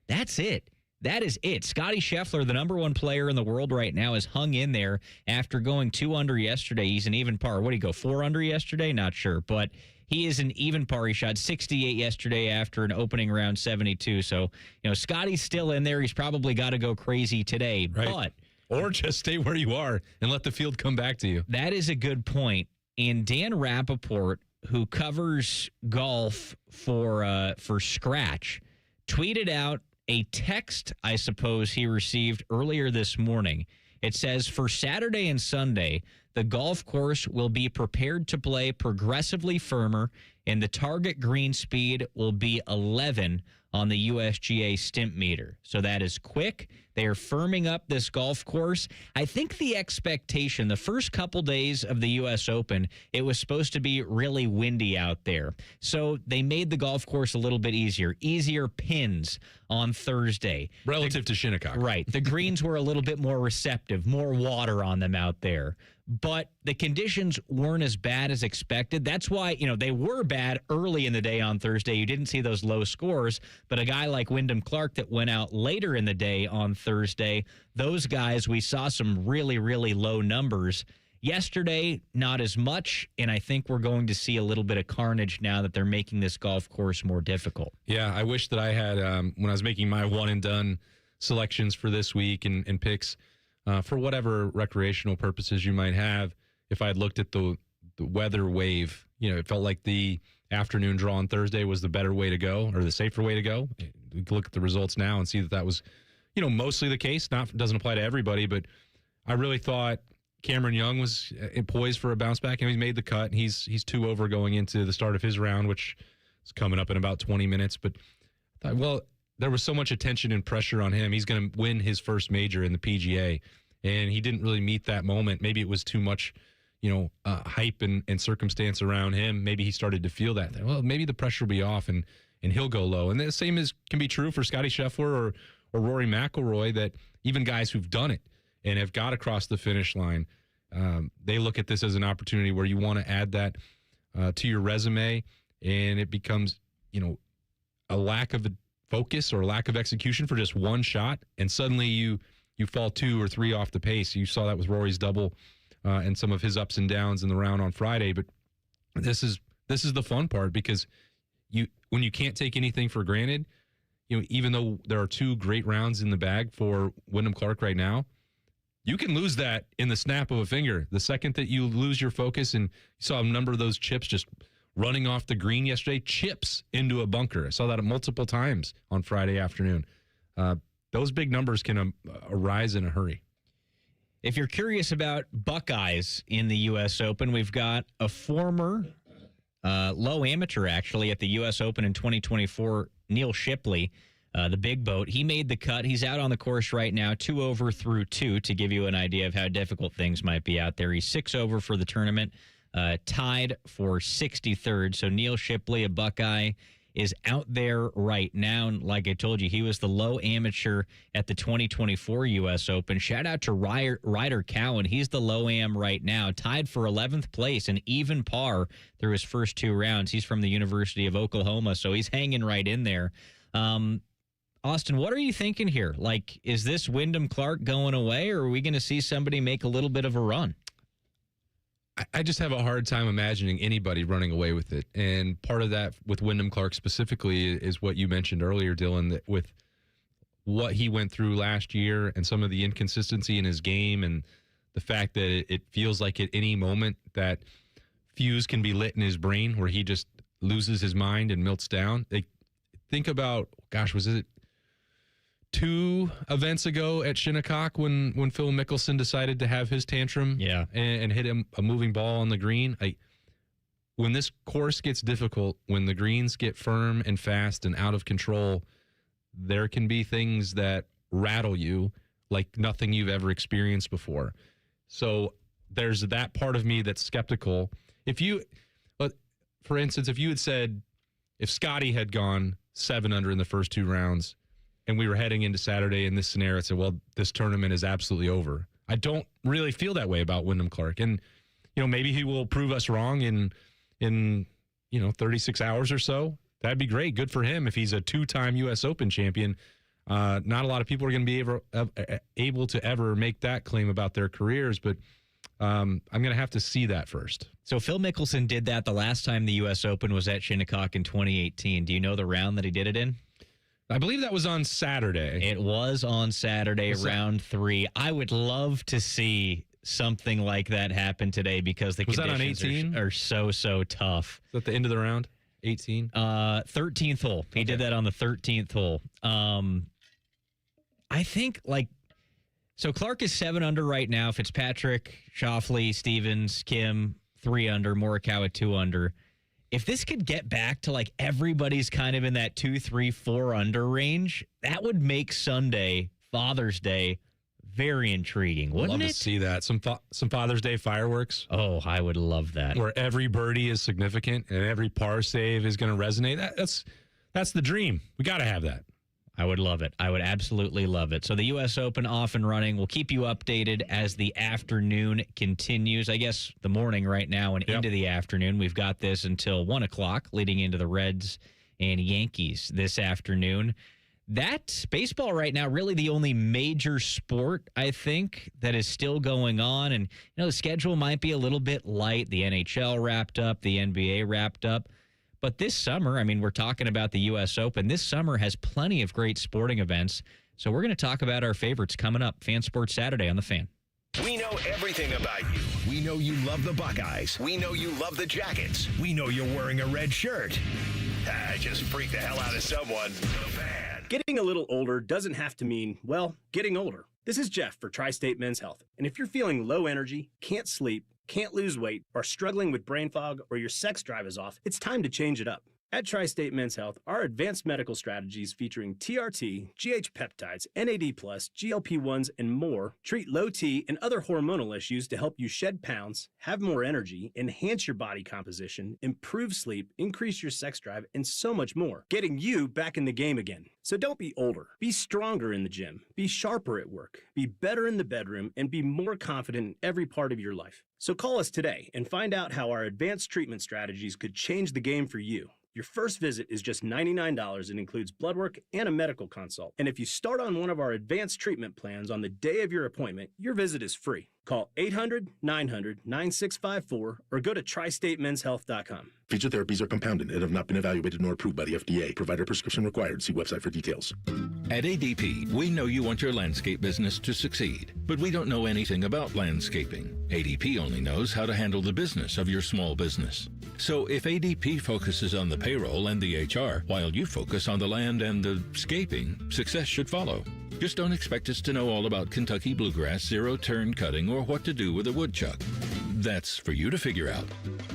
That's it. That is it. Scotty Scheffler, the number 1 player in the world right now, has hung in there after going 2 under yesterday. He's an even par. What did he go, 4 under yesterday? Not sure, but he is an even par. He shot 68 yesterday after an opening round 72. So, Scotty's still in there. He's probably got to go crazy today, right. Or just stay where you are and let the field come back to you. That is a good point. And Dan Rappaport, who covers golf for Scratch, tweeted out a text, I suppose, he received earlier this morning. It says, for Saturday and Sunday, the golf course will be prepared to play progressively firmer, and the target green speed will be 11 on the USGA stimp meter. So that is quick. They are firming up this golf course. I think the expectation, the first couple days of the U.S. Open, it was supposed to be really windy out there. So they made the golf course a little bit easier pins on Thursday. Relative to Shinnecock. Right. The greens were a little bit more receptive, more water on them out there. But the conditions weren't as bad as expected. That's why, they were bad early in the day on Thursday. You didn't see those low scores. But a guy like Wyndham Clark that went out later in the day on Thursday, those guys, we saw some really, really low numbers. Yesterday, not as much. And I think we're going to see a little bit of carnage now that they're making this golf course more difficult. Yeah, I wish that I had, when I was making my one and done selections for this week and picks, for whatever recreational purposes you might have, if I had looked at the weather wave, it felt like the afternoon draw on Thursday was the better way to go, or the safer way to go. We can look at the results now and see that was, mostly the case. Doesn't apply to everybody, but I really thought Cameron Young was poised for a bounce back, and he's made the cut. He's 2 over going into the start of his round, which is coming up in about 20 minutes. But I thought, there was so much attention and pressure on him. He's going to win his first major in the PGA, and he didn't really meet that moment. Maybe it was too much, hype and circumstance around him. Maybe he started to feel that. Well, maybe the pressure will be off, and he'll go low. And the same can be true for Scotty Scheffler or Rory McIlroy, that even guys who've done it and have got across the finish line, they look at this as an opportunity where you want to add that to your resume, and it becomes, a lack of focus or lack of execution for just one shot, and suddenly you fall 2 or 3 off the pace. You saw that with Rory's double and some of his ups and downs in the round on Friday. But this is the fun part, because when you can't take anything for granted, even though there are 2 great rounds in the bag for Wyndham Clark right now, you can lose that in the snap of a finger. The second that you lose your focus, and you saw a number of those chips just running off the green yesterday, chips into a bunker. I saw that multiple times on Friday afternoon. Those big numbers can arise in a hurry. If you're curious about Buckeyes in the U.S. Open, we've got a former low amateur, actually, at the U.S. Open in 2024, Neil Shipley, the big boat. He made the cut. He's out on the course right now, 2 over through 2, to give you an idea of how difficult things might be out there. He's 6 over for the tournament, tied for 63rd. So Neil Shipley, a Buckeye, is out there right now. And like I told you, he was the low amateur at the 2024 U.S. Open. Shout out to Ryder Cowan. He's the low am right now, tied for 11th place, an even par through his first 2 rounds. He's from the University of Oklahoma, so he's hanging right in there. Austin, what are you thinking here? Like, is this Wyndham Clark going away, or are we going to see somebody make a little bit of a run? I just have a hard time imagining anybody running away with it. And part of that with Wyndham Clark specifically is what you mentioned earlier, Dylan, that with what he went through last year and some of the inconsistency in his game and the fact that it feels like at any moment that fuse can be lit in his brain where he just loses his mind and melts down. Think about, gosh, was it 2 events ago at Shinnecock when Phil Mickelson decided to have his tantrum and hit him a moving ball on the green? When this course gets difficult, when the greens get firm and fast and out of control, there can be things that rattle you like nothing you've ever experienced before. So there's that part of me that's skeptical. For instance, if you had said, if Scotty had gone 7 under in the first 2 rounds, and we were heading into Saturday in this scenario, and said, well, this tournament is absolutely over. I don't really feel that way about Wyndham Clark. And, maybe he will prove us wrong in 36 hours or so. That'd be great. Good for him if he's a 2-time U.S. Open champion. Not a lot of people are going to be able to ever make that claim about their careers, but I'm going to have to see that first. So Phil Mickelson did that the last time the U.S. Open was at Shinnecock in 2018. Do you know the round that he did it in? I believe that was on Saturday. It was on Saturday, round 3. I would love to see something like that happen today because the conditions are so tough. Is that the end of the round? 18? 13th hole. He did that on the 13th hole. I think, so Clark is 7 under right now. Fitzpatrick, Schauffele, Stevens, Kim, 3 under. Morikawa, 2 under. If this could get back to everybody's kind of in that 2, 3, 4 under range, that would make Sunday, Father's Day, very intriguing, wouldn't it? Love to see that. Some Father's Day fireworks. Oh, I would love that. Where every birdie is significant and every par save is going to resonate. That's the dream. We got to have that. I would love it. I would absolutely love it. So the U.S. Open off and running. We'll keep you updated as the afternoon continues. I guess the morning right now and into the afternoon. We've got this until 1 o'clock leading into the Reds and Yankees this afternoon. That's baseball right now, really the only major sport, I think, that is still going on. And, the schedule might be a little bit light. The NHL wrapped up, the NBA wrapped up. But this summer, we're talking about the U.S. Open. This summer has plenty of great sporting events. So we're going to talk about our favorites coming up. Fan Sports Saturday on The Fan. We know everything about you. We know you love the Buckeyes. We know you love the Jackets. We know you're wearing a red shirt. Just freak the hell out of someone. The Fan. Getting a little older doesn't have to mean, getting older. This is Jeff for Tri-State Men's Health. And if you're feeling low energy, can't sleep, can't lose weight, are struggling with brain fog, or your sex drive is off, it's time to change it up. At Tri-State Men's Health, our advanced medical strategies featuring TRT, GH peptides, NAD+, GLP-1s, and more treat low T and other hormonal issues to help you shed pounds, have more energy, enhance your body composition, improve sleep, increase your sex drive, and so much more, getting you back in the game again. So don't be older. Be stronger in the gym. Be sharper at work. Be better in the bedroom, and be more confident in every part of your life. So call us today and find out how our advanced treatment strategies could change the game for you. Your first visit is just $99 and includes blood work and a medical consult. And if you start on one of our advanced treatment plans on the day of your appointment, your visit is free. Call 800-900-9654 or go to tristatemenshealth.com. Feature therapies are compounded and have not been evaluated nor approved by the FDA. Provider prescription required. See website for details. At ADP, we know you want your landscape business to succeed, but we don't know anything about landscaping. ADP only knows how to handle the business of your small business. So if ADP focuses on the payroll and the HR, while you focus on the land and the scaping, success should follow. Just don't expect us to know all about Kentucky bluegrass, zero-turn cutting, or what to do with a woodchuck. That's for you to figure out.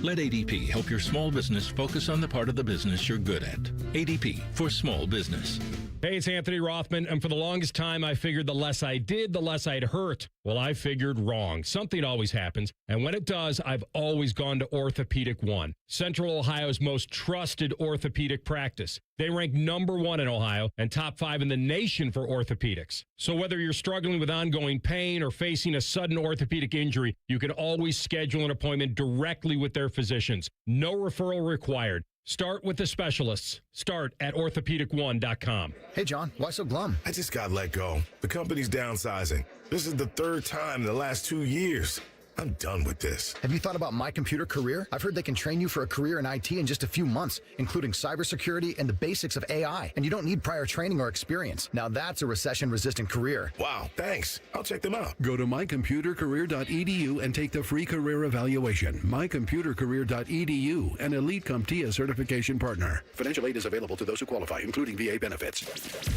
Let ADP help your small business focus on the part of the business you're good at. ADP for small business. Hey, it's Anthony Rothman, and for the longest time, I figured the less I did, the less I'd hurt. Well, I figured wrong. Something always happens, and when it does, I've always gone to Orthopedic One, Central Ohio's most trusted orthopedic practice. They rank #1 in Ohio and top 5 in the nation for orthopedics. So whether you're struggling with ongoing pain or facing a sudden orthopedic injury, you can always schedule an appointment directly with their physicians. No referral required. Start with the specialists. Start at orthopedic1.com. Hey, John, why so glum? I just got let go. The company's downsizing. This is the 3rd time in the last 2 years. I'm done with this. Have you thought about My Computer Career? I've heard they can train you for a career in IT in just a few months, including cybersecurity and the basics of AI. And you don't need prior training or experience. Now that's a recession-resistant career. Wow, thanks. I'll check them out. Go to mycomputercareer.edu and take the free career evaluation. mycomputercareer.edu, an Elite CompTIA certification partner. Financial aid is available to those who qualify, including VA benefits.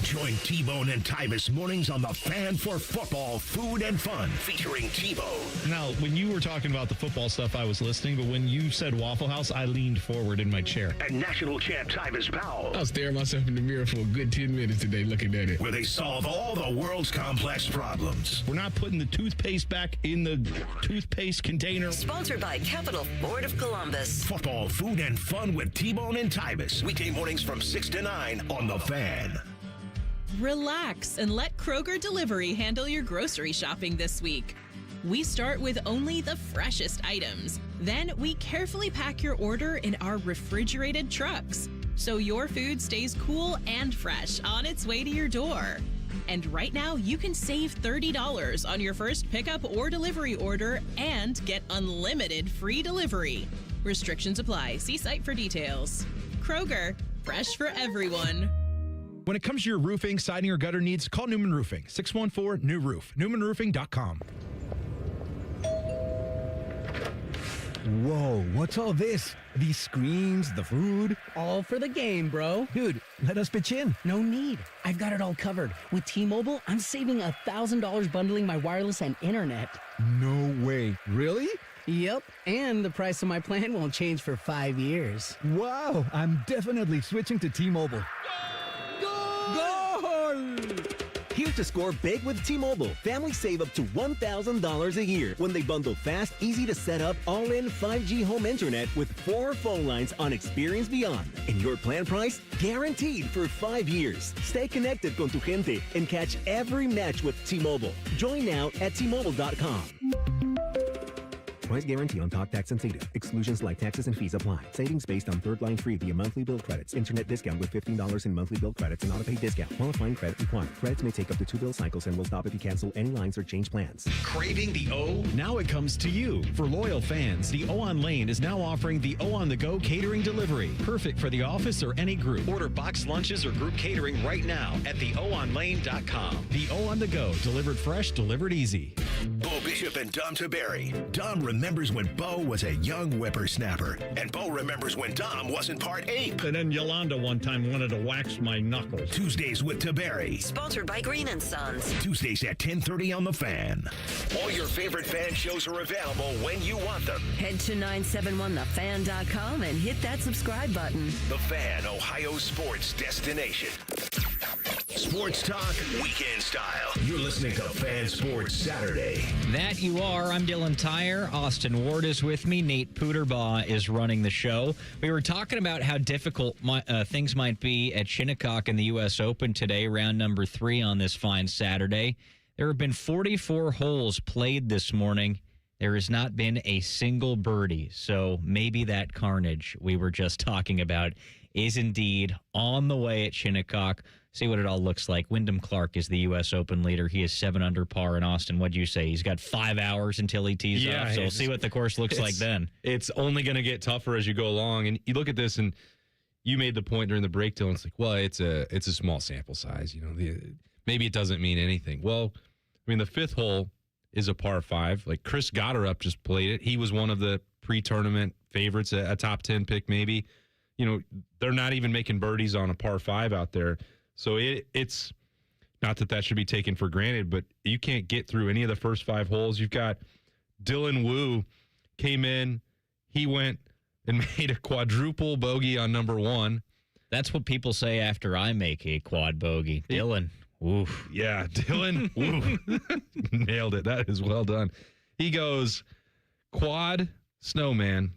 Join T-Bone and Tyvis mornings on the Fan for Football, Food and Fun, featuring T-Bone. Now, when you were talking about the football stuff, I was listening, but when you said Waffle House, I leaned forward in my chair. And national champ Tyvis Powell. I was staring myself in the mirror for a good 10 minutes today looking at it. Where they solve all the world's complex problems. We're not putting the toothpaste back in the toothpaste container. Sponsored by Capital Ford of Columbus. Football, Food and Fun with T-Bone and Tyvis. Weekday mornings from 6 to 9 on The Fan. Relax and let Kroger Delivery handle your grocery shopping this week. We start with only the freshest items. Then we carefully pack your order in our refrigerated trucks, so your food stays cool and fresh on its way to your door. And right now, you can save $30 on your first pickup or delivery order and get unlimited free delivery. Restrictions apply. See site for details. Kroger, fresh for everyone. When it comes to your roofing, siding, or gutter needs, call Newman Roofing. 614-NEW-ROOF. NewmanRoofing.com. Whoa, what's all this? These screens, the food? All for the game, bro. Dude, let us pitch in. No need. I've got it all covered. With T-Mobile, I'm saving $1,000 bundling my wireless and internet. No way. Really? Yep, and the price of my plan won't change for 5 years. Wow, I'm definitely switching to T-Mobile. Goal! Here to score big with T-Mobile. Families save up to $1,000 a year when they bundle fast, easy to set up, all-in 5G home internet with 4 phone lines on Experience Beyond. And your plan price? Guaranteed for 5 years. Stay connected con tu gente and catch every match with T-Mobile. Join now at T-Mobile.com. Price guarantee on talk, tax, and data. Exclusions like taxes and fees apply. Savings based on third line free via monthly bill credits. Internet discount with $15 in monthly bill credits and auto-pay discount. Qualifying credit required. Credits may take up to 2 bill cycles and will stop if you cancel any lines or change plans. Craving the O? Now it comes to you. For loyal fans, the O on Lane is now offering the O on the Go catering delivery. Perfect for the office or any group. Order boxed lunches or group catering right now at theoonlane.com. The O on the Go, delivered fresh, delivered easy. Bo Bishop and Dom Taberry. Dom remembers when Bo was a young whippersnapper, and Bo remembers when Dom wasn't part ape. And then Yolanda one time wanted to wax my knuckles. Tuesdays with Taberry. Sponsored by Green & Sons. Tuesdays at 10:30 on The Fan. All your favorite fan shows are available when you want them. Head to 971thefan.com and hit that subscribe button. The Fan, Ohio sports destination. Sports talk, weekend style. You're listening to Fan Sports Saturday. That you are. I'm Dylan Tyrer. Austin Ward is with me. Nate Puderbaugh is running the show. We were talking about how difficult things might be at Shinnecock in the U.S. Open today, round number 3 on this fine Saturday. There have been 44 holes played this morning. There has not been a single birdie. So maybe that carnage we were just talking about is indeed on the way at Shinnecock. See what it all looks like. Wyndham Clark is the U.S. Open leader. He is 7 under par. And Austin, what'd you say? He's got 5 hours until he tees off. So we'll see what the course looks like then. It's only going to get tougher as you go along. And you look at this, and you made the point during the break, Dylan. It's like, well, it's a small sample size. You know, maybe it doesn't mean anything. Well, I mean, the 5th hole is a par 5. Like Chris Gotterup just played it. He was one of the pre-tournament favorites, a top 10 pick maybe. You know, they're not even making birdies on a par 5 out there. So it's not that should be taken for granted, but you can't get through any of the first 5 holes. You've got Dylan Wu came in. He went and made a quadruple bogey on number 1. That's what people say after I make a quad bogey. Dylan, oof. Yeah, Dylan, woo. Nailed it. That is well done. He goes quad, snowman,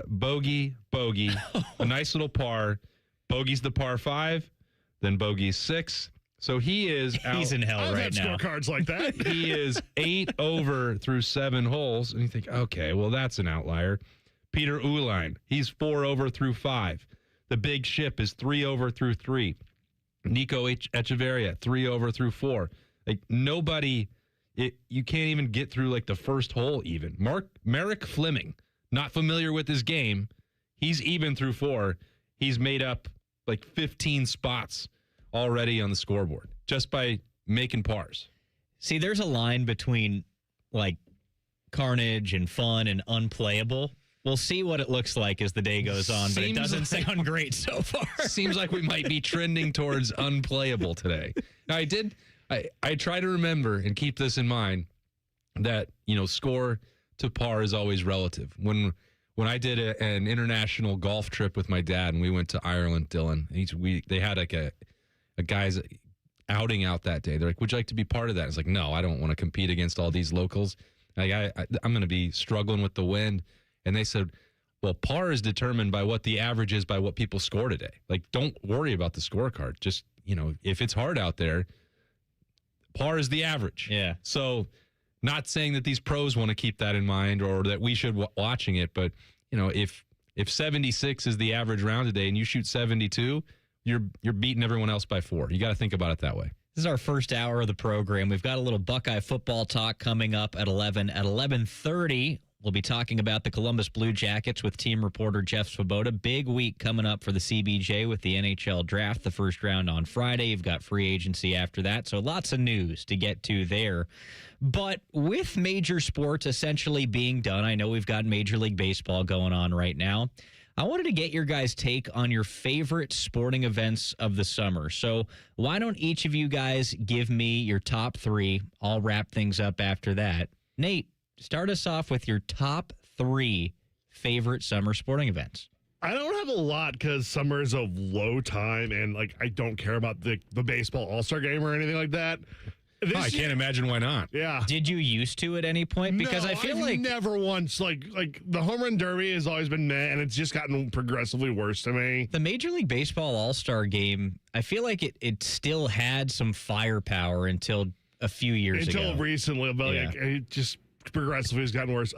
bogey, a nice little par. Bogey's the par 5. Then bogey's 6. So he is out. He's in hell right now. Scorecards like that. He is 8 over through 7 holes. And you think, okay, well, that's an outlier. Peter Uihlein, he's 4 over through 5. The big ship is 3 over through 3. Nico Echeverria, 3 over through 4. Like nobody you can't even get through like the first hole even. Merrick Fleming, not familiar with his game. He's even through 4. He's made up like 15 spots already on the scoreboard just by making pars. See, there's a line between like carnage and fun and unplayable. We'll see what it looks like as the day goes on, but it doesn't sound great so far. Seems like we might be trending towards unplayable today. Now, I try to remember and keep this in mind that, score to par is always relative. When I did an international golf trip with my dad and we went to Ireland, Dylan, they had like a guy's outing out that day. They're like, would you like to be part of that? It's like, no, I don't want to compete against all these locals. Like, I'm going to be struggling with the wind. And they said, well, par is determined by what the average is by what people score today. Like, don't worry about the scorecard. Just, if it's hard out there, par is the average. Yeah. So not saying that these pros want to keep that in mind or that we should watching it. But, if 76 is the average round today and you shoot 72, you're beating everyone else by 4. You got to think about it that way. This is our first hour of the program. We've got a little Buckeye football talk coming up at 11. At 11:30, we'll be talking about the Columbus Blue Jackets with team reporter Jeff Svoboda. Big week coming up for the CBJ with the NHL draft, the first round on Friday. You've got free agency after that, so lots of news to get to there. But with major sports essentially being done, I know we've got Major League Baseball going on right now. I wanted to get your guys' take on your favorite sporting events of the summer. So why don't each of you guys give me your top 3? I'll wrap things up after that. Nate, start us off with your top 3 favorite summer sporting events. I don't have a lot because summer is a low time, and I don't care about the baseball All-Star game or anything like that. I can't imagine why not. Yeah. Did you used to at any point? Because No, I feel I've like never once like the home run derby has always been meh, and it's just gotten progressively worse to me. the Major League Baseball All-Star game, I feel like it still had some firepower until a few years ago. Until recently, but it just progressively has gotten worse.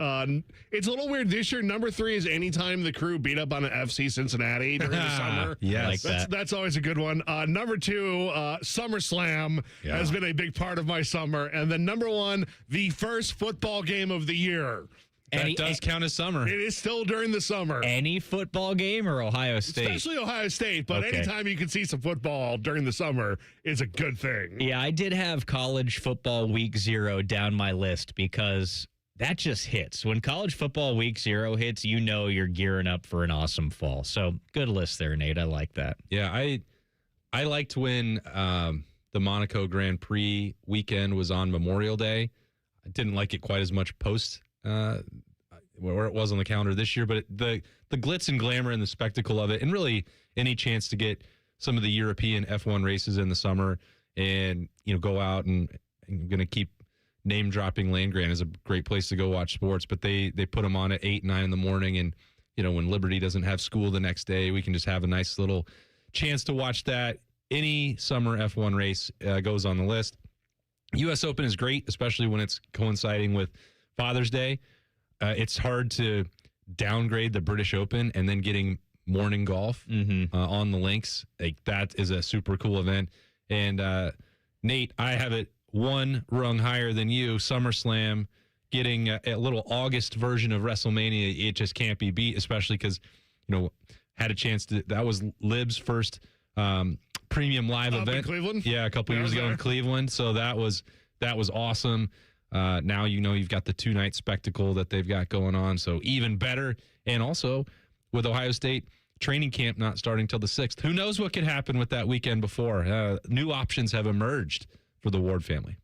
It's a little weird this year. Number 3 is anytime the Crew beat up on an FC Cincinnati during the summer. Yes. That's always a good one. Number 2, SummerSlam has been a big part of my summer. And then number 1, the first football game of the year. That does count as summer. It is still during the summer. Any football game or Ohio State? Especially Ohio State, but anytime you can see some football during the summer is a good thing. Yeah, I did have college football week 0 down my list because that just hits. When college football week 0 hits, you're gearing up for an awesome fall. So good list there, Nate. I like that. Yeah, I liked when the Monaco Grand Prix weekend was on Memorial Day. I didn't like it quite as much post where it was on the calendar this year, but the glitz and glamour and the spectacle of it, and really any chance to get some of the European F1 races in the summer and go out and I'm going to keep name dropping Land Grant is a great place to go watch sports, but they put them on at 8, 9 in the morning, and when Liberty doesn't have school the next day, we can just have a nice little chance to watch that. Any summer F1 race goes on the list. U.S. Open is great, especially when it's coinciding with Father's Day. It's hard to downgrade the British Open and then getting morning golf on the links. Like, that is a super cool event. And Nate, I have it one rung higher than you. SummerSlam, getting a little August version of WrestleMania. It just can't be beat, especially because, had a chance to. That was Lib's first premium live event in Cleveland. Yeah, a couple years ago in Cleveland. So that was awesome. Now you've got the 2-night spectacle that they've got going on, so even better. And also with Ohio State training camp not starting till the 6th, who knows what could happen with that weekend before. New options have emerged for the Ward family.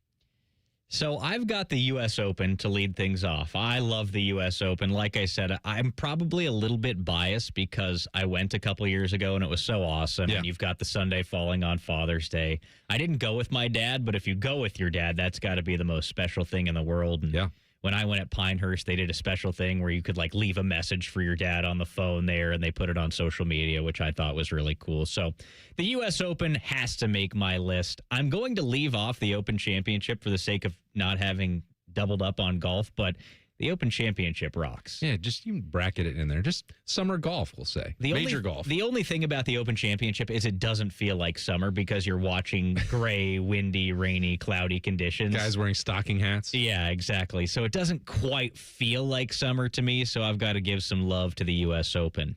So I've got the U.S. Open to lead things off. I love the U.S. Open. Like I said, I'm probably a little bit biased because I went a couple years ago and it was so awesome. Yeah. And you've got the Sunday falling on Father's Day. I didn't go with my dad, but if you go with your dad, that's got to be the most special thing in the world. And when I went at Pinehurst, they did a special thing where you could leave a message for your dad on the phone there, and they put it on social media, which I thought was really cool. So the U.S. Open has to make my list. I'm going to leave off the Open Championship for the sake of not having doubled up on golf, but the Open Championship rocks. Yeah, just you bracket it in there. Just summer golf, we'll say. Major golf. The only thing about the Open Championship is it doesn't feel like summer because you're watching gray, windy, rainy, cloudy conditions. Guys wearing stocking hats. Yeah, exactly. So it doesn't quite feel like summer to me, so I've got to give some love to the U.S. Open.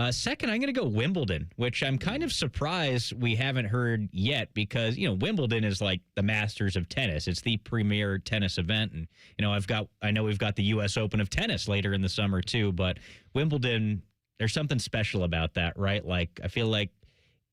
Second, I'm going to go Wimbledon, which I'm kind of surprised we haven't heard yet because, Wimbledon is like the Masters of tennis. It's the premier tennis event. And, I know we've got the U.S. Open of tennis later in the summer too, but Wimbledon, there's something special about that, right? Like, I feel like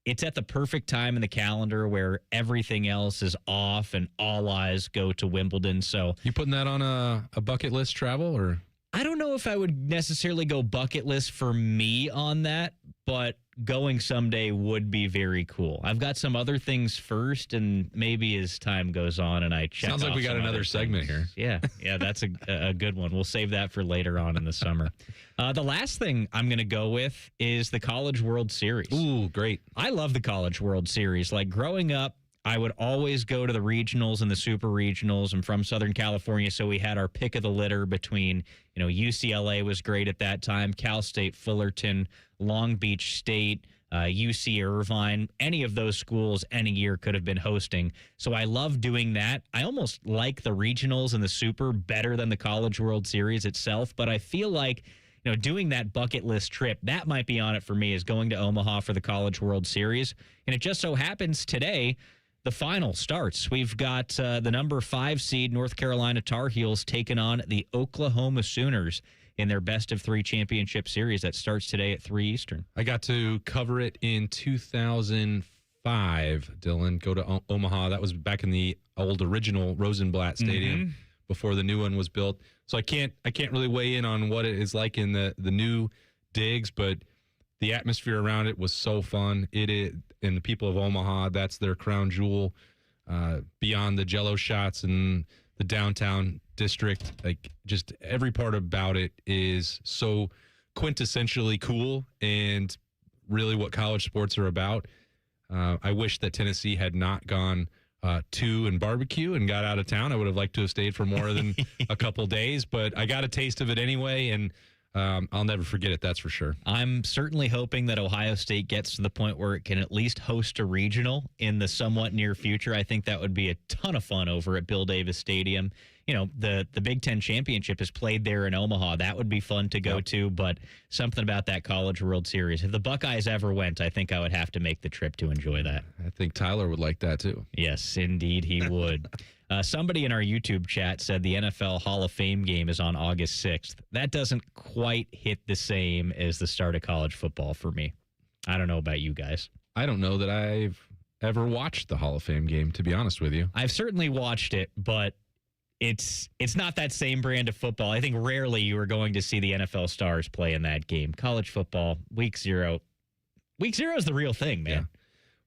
it's at the perfect time in the calendar where everything else is off and all eyes go to Wimbledon. So you putting that on a bucket list travel or? I don't know if I would necessarily go bucket list for me on that, but going someday would be very cool. I've got some other things first, and maybe as time goes on and I check. Sounds like we got another segment here. Yeah, that's a good one. We'll save that for later on in the summer. The last thing I'm going to go with is the College World Series. Ooh, great. I love the College World Series. Like growing up, I would always go to the regionals and the super regionals. I'm from Southern California, so we had our pick of the litter between, UCLA was great at that time, Cal State, Fullerton, Long Beach State, UC Irvine. Any of those schools any year could have been hosting. So I love doing that. I almost like the regionals and the super better than the College World Series itself, but I feel like doing that bucket list trip, that might be on it for me, is going to Omaha for the College World Series. And it just so happens today, the final starts. We've got the number 5 seed North Carolina Tar Heels taking on the Oklahoma Sooners in their best of 3 championship series that starts today at 3 Eastern. I got to cover it in 2005, Dylan. Go to Omaha. That was back in the old original Rosenblatt Stadium before the new one was built. So I can't really weigh in on what it is like in the new digs, but the atmosphere around it was so fun. It is, and the people of Omaha, that's their crown jewel. Beyond the Jello shots and the downtown district, like just every part about it is so quintessentially cool and really what college sports are about. I wish that Tennessee had not gone to and barbecue and got out of town. I would have liked to have stayed for more than a couple days, but I got a taste of it anyway, and I'll never forget it, that's for sure. I'm certainly hoping that Ohio State gets to the point where it can at least host a regional in the somewhat near future. I think that would be a ton of fun over at Bill Davis Stadium. The Big Ten Championship is played there in Omaha. That would be fun to go to, but something about that College World Series. If the Buckeyes ever went, I think I would have to make the trip to enjoy that. I think Tyler would like that too. Yes, indeed he would. Somebody in our YouTube chat said the NFL Hall of Fame game is on August 6th. That doesn't quite hit the same as the start of college football for me. I don't know about you guys. I don't know that I've ever watched the Hall of Fame game, to be honest with you. I've certainly watched it, but it's not that same brand of football. I think rarely you are going to see the NFL stars play in that game. College football, week 0. Week 0 is the real thing, man. Yeah.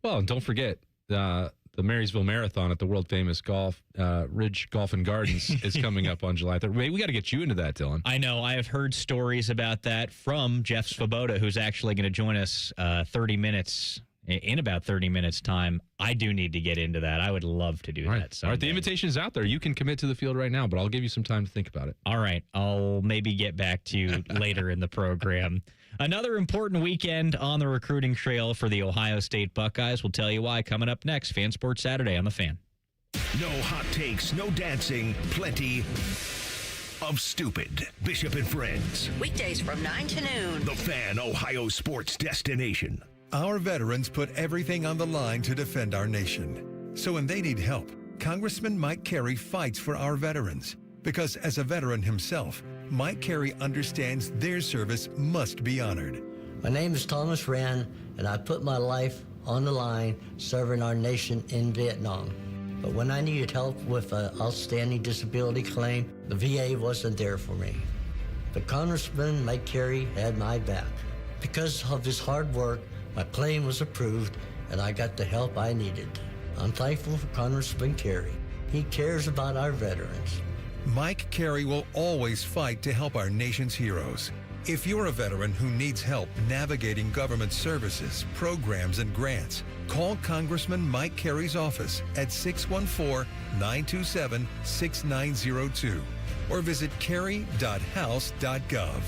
Well, and don't forget, the Marysville Marathon at the world-famous Ridge Golf and Gardens is coming up on July 3rd. We got to get you into that, Dylan. I know. I have heard stories about that from Jeff Svoboda, who's actually going to join us in about 30 minutes time. I do need to get into that. I would love to do that someday. All right, the invitation is out there. You can commit to the field right now, but I'll give you some time to think about it. All right. I'll maybe get back to you later in the program. Another important weekend on the recruiting trail for the Ohio State Buckeyes. We'll tell you why coming up next. Fan Sports Saturday on The Fan. No hot takes, no dancing, plenty of stupid. Bishop and Friends. Weekdays from 9 to noon. The Fan, Ohio sports destination. Our veterans put everything on the line to defend our nation. So when they need help, Congressman Mike Carey fights for our veterans. Because as a veteran himself, Mike Carey understands their service must be honored. My name is Thomas Rand, and I put my life on the line serving our nation in Vietnam. But when I needed help with an outstanding disability claim, the VA wasn't there for me. But Congressman Mike Carey had my back. Because of his hard work, my claim was approved, and I got the help I needed. I'm thankful for Congressman Carey. He cares about our veterans. Mike Carey will always fight to help our nation's heroes. If you're a veteran who needs help navigating government services, programs, and grants, call Congressman Mike Carey's office at 614-927-6902. or visit carey.house.gov.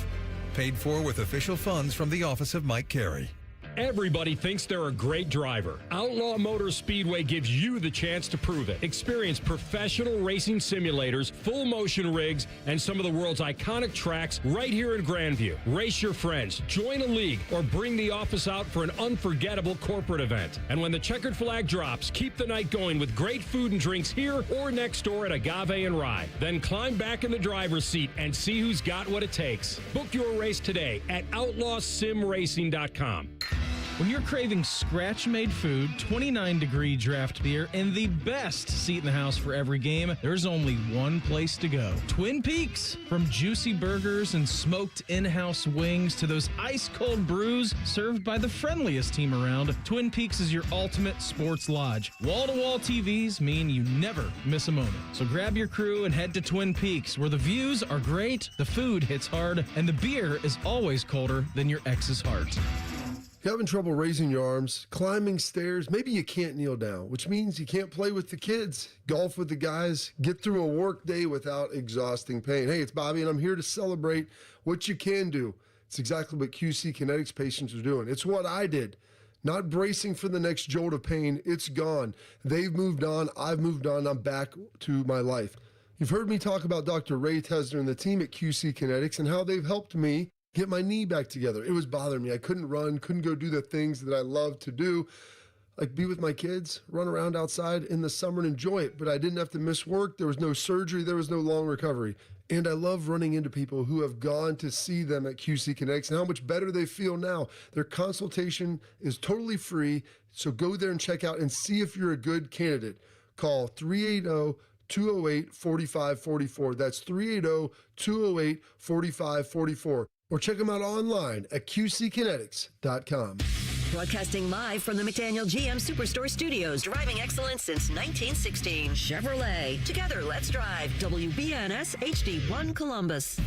Paid for with official funds from the Office of Mike Carey. Everybody thinks they're a great driver. Outlaw Motor Speedway gives you the chance to prove it. Experience professional racing simulators, full motion rigs, and some of the world's iconic tracks right here in Grandview. Race your friends, join a league, or bring the office out for an unforgettable corporate event. And when the checkered flag drops, keep the night going with great food and drinks here or next door at Agave and Rye. Then climb back in the driver's seat and see who's got what it takes. Book your race today at outlawsimracing.com. When you're craving scratch-made food, 29-degree draft beer, and the best seat in the house for every game, there's only one place to go. Twin Peaks. From juicy burgers and smoked in-house wings to those ice-cold brews served by the friendliest team around, Twin Peaks is your ultimate sports lodge. Wall-to-wall TVs mean you never miss a moment. So grab your crew and head to Twin Peaks, where the views are great, the food hits hard, and the beer is always colder than your ex's heart. You're having trouble raising your arms, climbing stairs, maybe you can't kneel down, which means you can't play with the kids, golf with the guys, get through a work day without exhausting pain. Hey, it's Bobby, and I'm here to celebrate what you can do. It's exactly what QC Kinetics patients are doing. It's what I did. Not bracing for the next jolt of pain. It's gone. They've moved on. I've moved on. I'm back to my life. You've heard me talk about Dr. Ray Tesner and the team at QC Kinetics and how they've helped me get my knee back together. It was bothering me. I couldn't run, couldn't go do the things that I love to do, like be with my kids, run around outside in the summer and enjoy it. But I didn't have to miss work. There was no surgery. There was no long recovery. And I love running into people who have gone to see them at QC Kinetics and how much better they feel now. Their consultation is totally free. So go there and check out and see if you're a good candidate. Call 380-208-4544. That's 380-208-4544. Or check them out online at qckinetics.com. Broadcasting live from the McDaniel GM Superstore Studios. Driving excellence since 1916. Chevrolet. Together, let's drive. WBNS HD1 Columbus.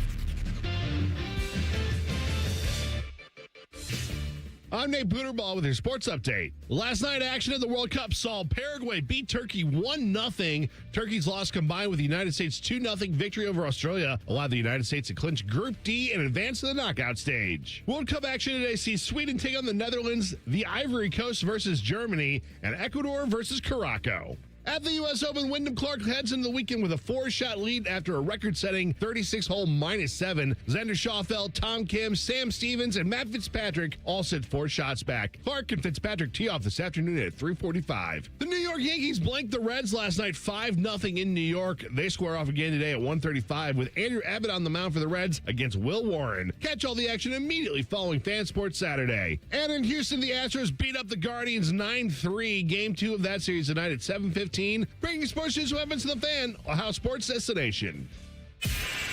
I'm Nate Booterball with your sports update. Last night, action at the World Cup saw Paraguay beat Turkey 1-0. Turkey's loss combined with the United States' 2-0 victory over Australia allowed the United States to clinch Group D and advance to the knockout stage. World Cup action today sees Sweden take on the Netherlands, the Ivory Coast versus Germany, and Ecuador versus Morocco. At the U.S. Open, Wyndham Clark heads into the weekend with a 4-shot lead after a record-setting 36-hole -7. Xander Schauffele, Tom Kim, Sam Stevens, and Matt Fitzpatrick all sit 4 shots back. Clark and Fitzpatrick tee off this afternoon at 3:45. The New York Yankees blanked the Reds last night 5-0 in New York. They square off again today at 1:35 with Andrew Abbott on the mound for the Reds against Will Warren. Catch all the action immediately following Fan Sports Saturday. And in Houston, the Astros beat up the Guardians 9-3. Game 2 of that series tonight at 7:15. Bringing sports news weapons to the Fan, a House Sports destination.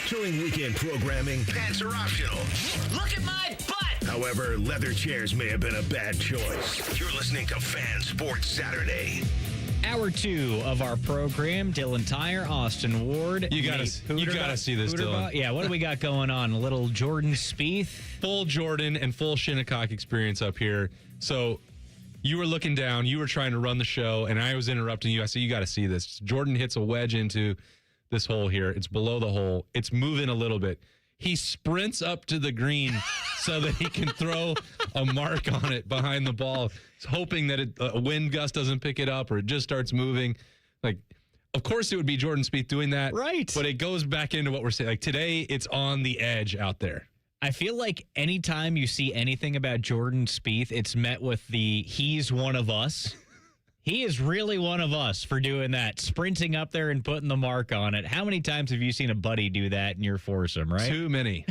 During weekend programming, pants are optional. Look at my butt! However, leather chairs may have been a bad choice. You're listening to Fan Sports Saturday. Hour 2 of our program, Dylan Tyrer, Austin Ward. You gotta see this, Dylan. Yeah, what do we got going on? A little Jordan Spieth? Full Jordan and full Shinnecock experience up here. So you were looking down, you were trying to run the show, and I was interrupting you. I said, you got to see this. Jordan hits a wedge into this hole here. It's below the hole. It's moving a little bit. He sprints up to the green so that he can throw a mark on it behind the ball. He's hoping that a wind gust doesn't pick it up or it just starts moving. Like, of course it would be Jordan Spieth doing that. Right. But it goes back into what we're saying. Like, today, it's on the edge out there. I feel like anytime you see anything about Jordan Spieth, it's met with the he's one of us. He is really one of us for doing that, sprinting up there and putting the mark on it. How many times have you seen a buddy do that in your foursome, right? Too many.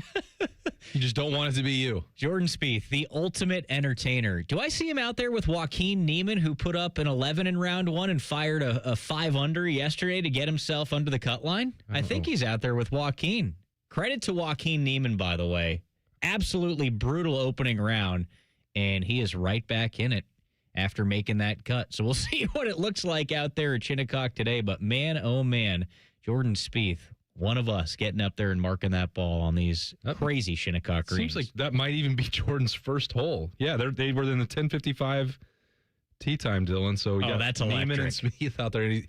You just don't want it to be you. Jordan Spieth, the ultimate entertainer. Do I see him out there with Joaquin Niemann, who put up an 11 in round 1 and fired a 5 under yesterday to get himself under the cut line? I think he's out there with Joaquin. Credit to Joaquin Niemann, by the way. Absolutely brutal opening round, and he is right back in it after making that cut. So we'll see what it looks like out there at Shinnecock today. But man, oh man, Jordan Spieth, one of us, getting up there and marking that ball on these crazy Shinnecock greens. Seems like that might even be Jordan's first hole. Yeah, they were in the 10:55 tee time, Dylan. So yeah, that's Neiman electric. and Spieth out there. And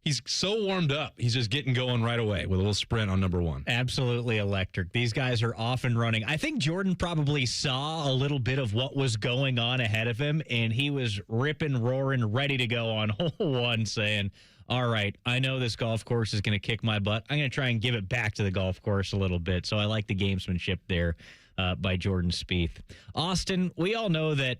he's so warmed up. He's just getting going right away with a little sprint on number 1. Absolutely electric. These guys are off and running. I think Jordan probably saw a little bit of what was going on ahead of him, and he was ripping, roaring, ready to go on hole 1, saying, all right, I know this golf course is going to kick my butt. I'm going to try and give it back to the golf course a little bit. So I like the gamesmanship there by Jordan Spieth. Austin, we all know that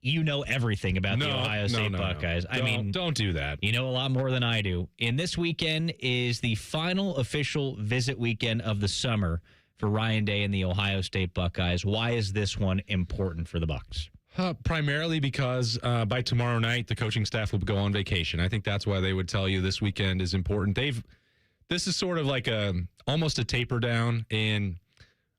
you know everything about the Ohio State Buckeyes. I mean, don't do that. You know a lot more than I do. And this weekend is the final official visit weekend of the summer for Ryan Day and the Ohio State Buckeyes. Why is this one important for the Bucs? Primarily because by tomorrow night, the coaching staff will go on vacation. I think that's why they would tell you this weekend is important. This is sort of like almost a taper down, and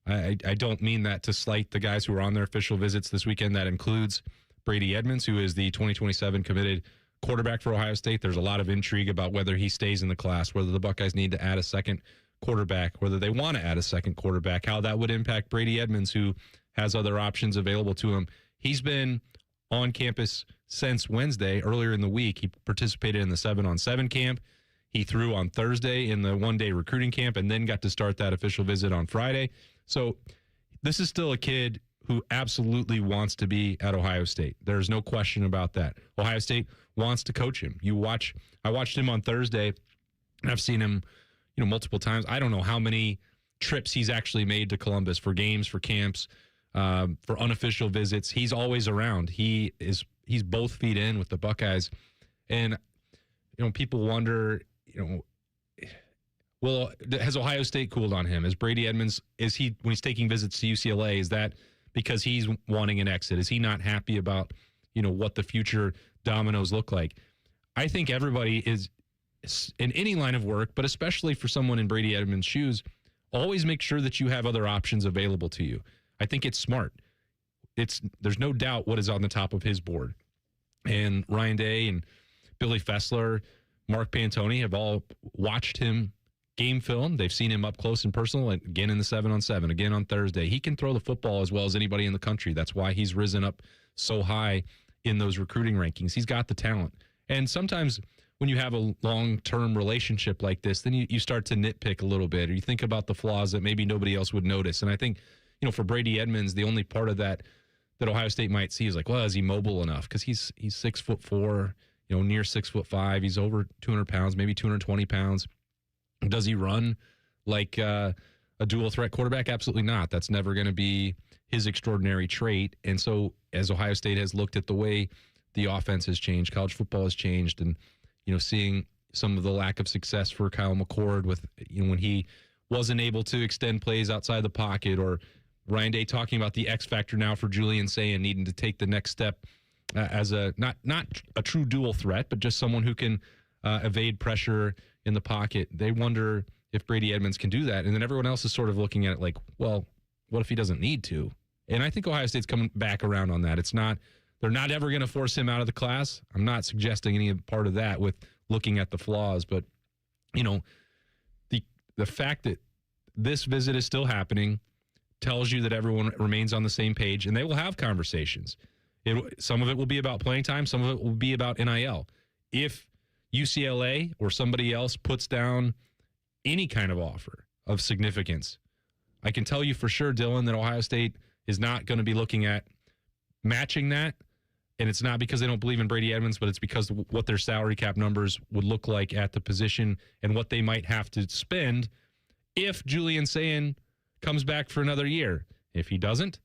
I don't mean that to slight the guys who are on their official visits this weekend. That includes Brady Edmonds, who is the 2027 committed quarterback for Ohio State. There's a lot of intrigue about whether he stays in the class, whether the Buckeyes need to add a second quarterback, whether they want to add a second quarterback, how that would impact Brady Edmonds, who has other options available to him. He's been on campus since Wednesday. Earlier in the week, he participated in the 7-on-7 camp. He threw on Thursday in the one-day recruiting camp and then got to start that official visit on Friday. So this is still a kid who absolutely wants to be at Ohio State. There's no question about that. Ohio State wants to coach him. I watched him on Thursday, and I've seen him, multiple times. I don't know how many trips he's actually made to Columbus for games, for camps, for unofficial visits. He's always around. He's both feet in with the Buckeyes. And, people wonder, well, has Ohio State cooled on him? Is Brady Edmonds, when he's taking visits to UCLA, is that because he's wanting an exit? Is he not happy about, what the future dominoes look like? I think everybody is in any line of work, but especially for someone in Brady Edmonds' shoes, always make sure that you have other options available to you. I think it's smart. There's no doubt what is on the top of his board. And Ryan Day and Billy Fessler, Mark Pantoni have all watched him game film. They've seen him up close and personal, again in the 7-on-7, again on Thursday. He can throw the football as well as anybody in the country. That's why he's risen up so high in those recruiting rankings. He's got the talent. And sometimes when you have a long-term relationship like this, then you start to nitpick a little bit, or you think about the flaws that maybe nobody else would notice. And I think, for Brady Edmonds, the only part of that Ohio State might see is like, well, is he mobile enough? Because he's 6'4", near 6'5". He's over 200 pounds, maybe 220 pounds. Does he run like a dual threat quarterback? Absolutely not. That's never going to be his extraordinary trait. And so as Ohio State has looked at the way the offense has changed, college football has changed, and, seeing some of the lack of success for Kyle McCord with, when he wasn't able to extend plays outside the pocket, or Ryan Day talking about the X factor now for Julian Sayin needing to take the next step as a not a true dual threat, but just someone who can evade pressure in the pocket. They wonder if Brady Edmonds can do that. And then everyone else is sort of looking at it like, well, what if he doesn't need to? And I think Ohio State's coming back around on that. They're not ever going to force him out of the class. I'm not suggesting any part of that with looking at the flaws, but the fact that this visit is still happening tells you that everyone remains on the same page, and they will have conversations. Some of it will be about playing time. Some of it will be about NIL. If UCLA or somebody else puts down any kind of offer of significance, I can tell you for sure, Dylan, that Ohio State is not going to be looking at matching that. And it's not because they don't believe in Brady Edmonds, but it's because of what their salary cap numbers would look like at the position and what they might have to spend if Julian Sayin comes back for another year. If he doesn't,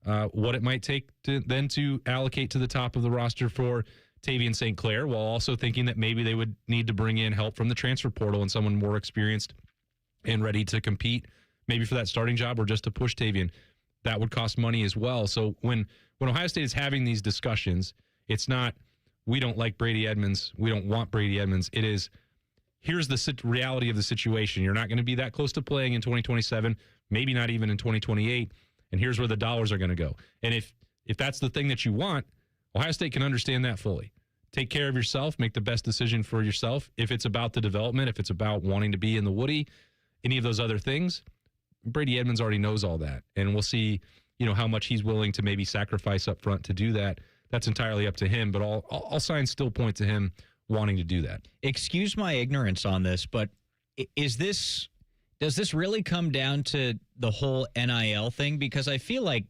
what it might take to allocate to the top of the roster for Tavian St. Clair, while also thinking that maybe they would need to bring in help from the transfer portal and someone more experienced and ready to compete, maybe for that starting job or just to push Tavian. That would cost money as well. So when Ohio State is having these discussions, it's not, we don't like Brady Edmonds, we don't want Brady Edmonds. It is, here's the reality of the situation. You're not going to be that close to playing in 2027, maybe not even in 2028, and here's where the dollars are going to go. And if that's the thing that you want, Ohio State can understand that fully. Take care of yourself, make the best decision for yourself. If it's about the development, if it's about wanting to be in the Woody, any of those other things, Brady Edmonds already knows all that. And we'll see, how much he's willing to maybe sacrifice up front to do that. That's entirely up to him, but all signs still point to him wanting to do that. Excuse my ignorance on this, but does this really come down to the whole NIL thing? Because I feel like,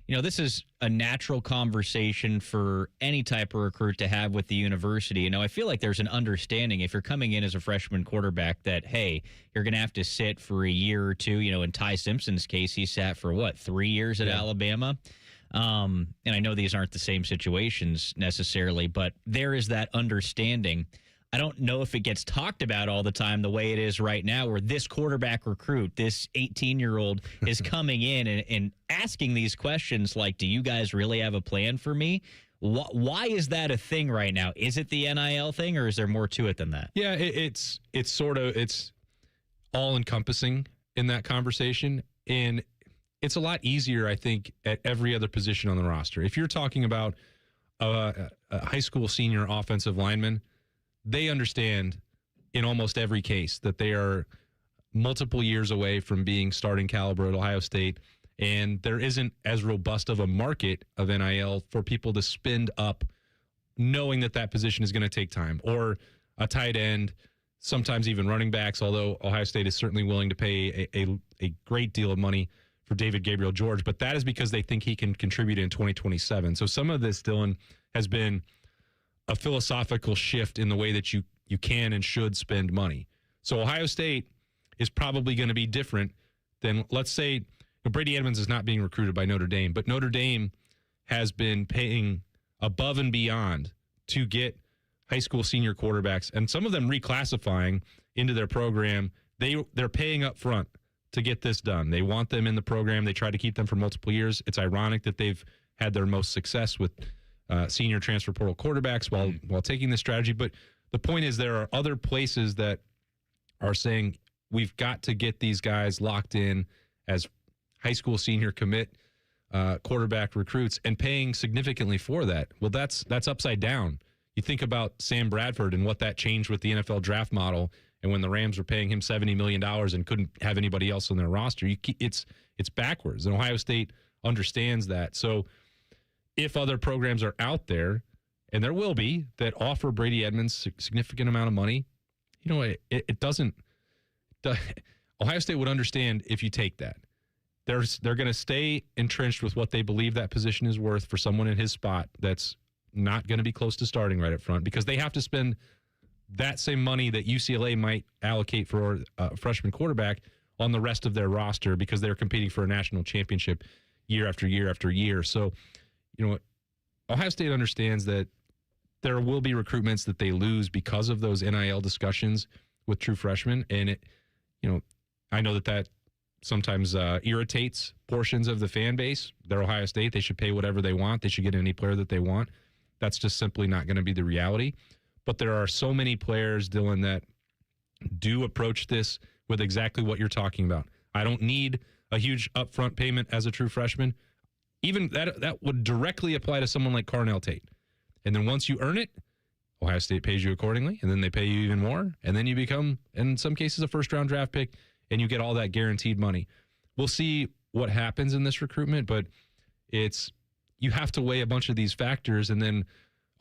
this is a natural conversation for any type of recruit to have with the university. I feel like there's an understanding if you're coming in as a freshman quarterback that, hey, you're going to have to sit for a year or two. In Ty Simpson's case, he sat for 3 years at Alabama. And I know these aren't the same situations necessarily, but there is that understanding. I don't know if it gets talked about all the time the way it is right now, where this quarterback recruit, this 18-year-old is coming in and asking these questions like, do you guys really have a plan for me? Why is that a thing right now? Is it the NIL thing, or is there more to it than that? Yeah, it's all-encompassing in that conversation, and it's a lot easier, I think, at every other position on the roster. If you're talking about a high school senior offensive lineman, they understand in almost every case that they are multiple years away from being starting caliber at Ohio State, and there isn't as robust of a market of NIL for people to spend up knowing that position is going to take time, or a tight end, sometimes even running backs, although Ohio State is certainly willing to pay a great deal of money for David Gabriel George, but that is because they think he can contribute in 2027. So some of this, Dylan, has been a philosophical shift in the way that you can and should spend money. So Ohio State is probably going to be different than, let's say, Brady Edmonds is not being recruited by Notre Dame, but Notre Dame has been paying above and beyond to get high school senior quarterbacks, and some of them reclassifying into their program. They're paying up front to get this done. They want them in the program. They try to keep them for multiple years. It's ironic that they've had their most success with senior transfer portal quarterbacks while taking this strategy. But the point is, there are other places that are saying we've got to get these guys locked in as high school senior commit quarterback recruits and paying significantly for that. Well, that's upside down. You think about Sam Bradford and what that changed with the NFL draft model, and when the Rams were paying him $70 million and couldn't have anybody else on their roster, it's backwards. And Ohio State understands that. So if other programs are out there, and there will be, that offer Brady Edmonds a significant amount of money, it doesn't. Ohio State would understand if you take that. They're going to stay entrenched with what they believe that position is worth for someone in his spot that's not going to be close to starting right up front, because they have to spend that same money that UCLA might allocate for a freshman quarterback on the rest of their roster, because they're competing for a national championship year after year after year. So, Ohio State understands that there will be recruitments that they lose because of those NIL discussions with true freshmen. And I know that sometimes irritates portions of the fan base. They're Ohio State. They should pay whatever they want. They should get any player that they want. That's just simply not going to be the reality. But there are so many players, Dylan, that do approach this with exactly what you're talking about. I don't need a huge upfront payment as a true freshman. Even that would directly apply to someone like Carnell Tate. And then once you earn it, Ohio State pays you accordingly, and then they pay you even more, and then you become, in some cases, a first-round draft pick, and you get all that guaranteed money. We'll see what happens in this recruitment, but you have to weigh a bunch of these factors, and then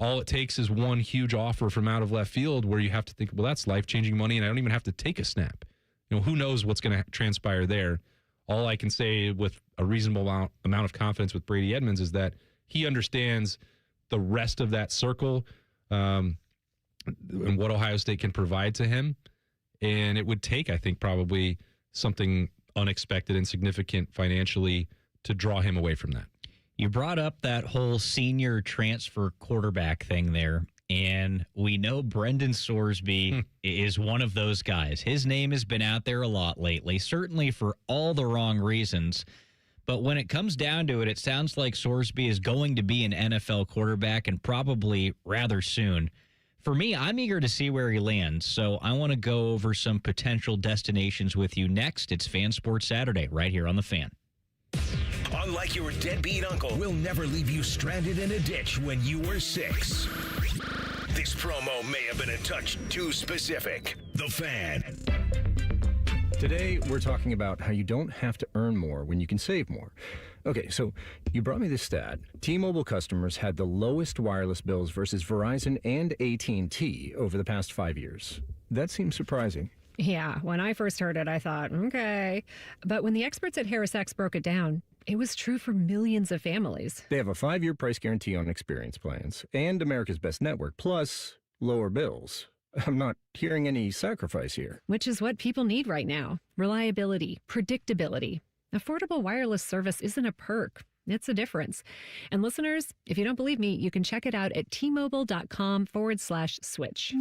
all it takes is one huge offer from out of left field where you have to think, well, that's life-changing money, and I don't even have to take a snap. Who knows what's going to transpire there? All I can say with a reasonable amount of confidence with Brady Edmonds is that he understands the rest of that circle and what Ohio State can provide to him. And it would take, I think, probably something unexpected and significant financially to draw him away from that. You brought up that whole senior transfer quarterback thing there, and we know Brendan Sorsby is one of those guys. His name has been out there a lot lately, certainly for all the wrong reasons. But when it comes down to it, it sounds like Sorsby is going to be an NFL quarterback, and probably rather soon. For me, I'm eager to see where he lands, so I want to go over some potential destinations with you next. It's Fan Sports Saturday right here on The Fan. Unlike your deadbeat uncle, we'll never leave you stranded in a ditch when you were 6. This promo may have been a touch too specific. The Fan. Today, we're talking about how you don't have to earn more when you can save more. Okay, so you brought me this stat. T-Mobile customers had the lowest wireless bills versus Verizon and AT&T over the past 5 years. That seems surprising. Yeah, when I first heard it, I thought, okay. But when the experts at HarrisX broke it down, it was true for millions of families. They have a 5-year price guarantee on experience plans and America's Best network, plus lower bills. I'm not hearing any sacrifice here. Which is what people need right now. Reliability, predictability. Affordable wireless service isn't a perk. It's a difference. And listeners, if you don't believe me, you can check it out at tmobile.com/switch.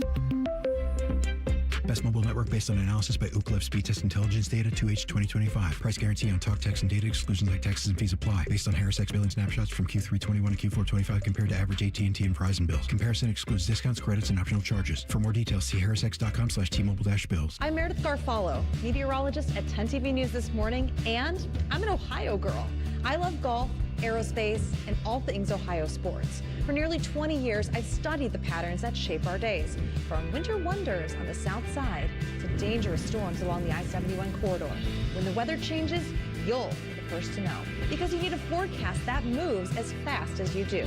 Best mobile network based on analysis by Ookla of Speed Test Intelligence data 2H 2025. Price guarantee on talk, text, and data. Exclusions like taxes and fees apply. Based on HarrisX billing snapshots from Q3 21 to Q4 25 compared to average AT&T and Verizon bills. Comparison excludes discounts, credits, and optional charges. For more details, see harrisx.com/T-Mobile-bills. I'm Meredith Garfalo, meteorologist at 10 TV News This Morning, and I'm an Ohio girl. I love golf, aerospace, and all things Ohio sports. For nearly 20 years, I've studied the patterns that shape our days, from winter wonders on the south side to dangerous storms along the I-71 corridor. When the weather changes, you'll be the first to know, because you need a forecast that moves as fast as you do.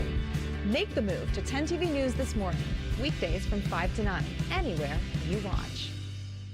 Make the move to 10 TV News This Morning, weekdays from 5 to 9, anywhere you watch.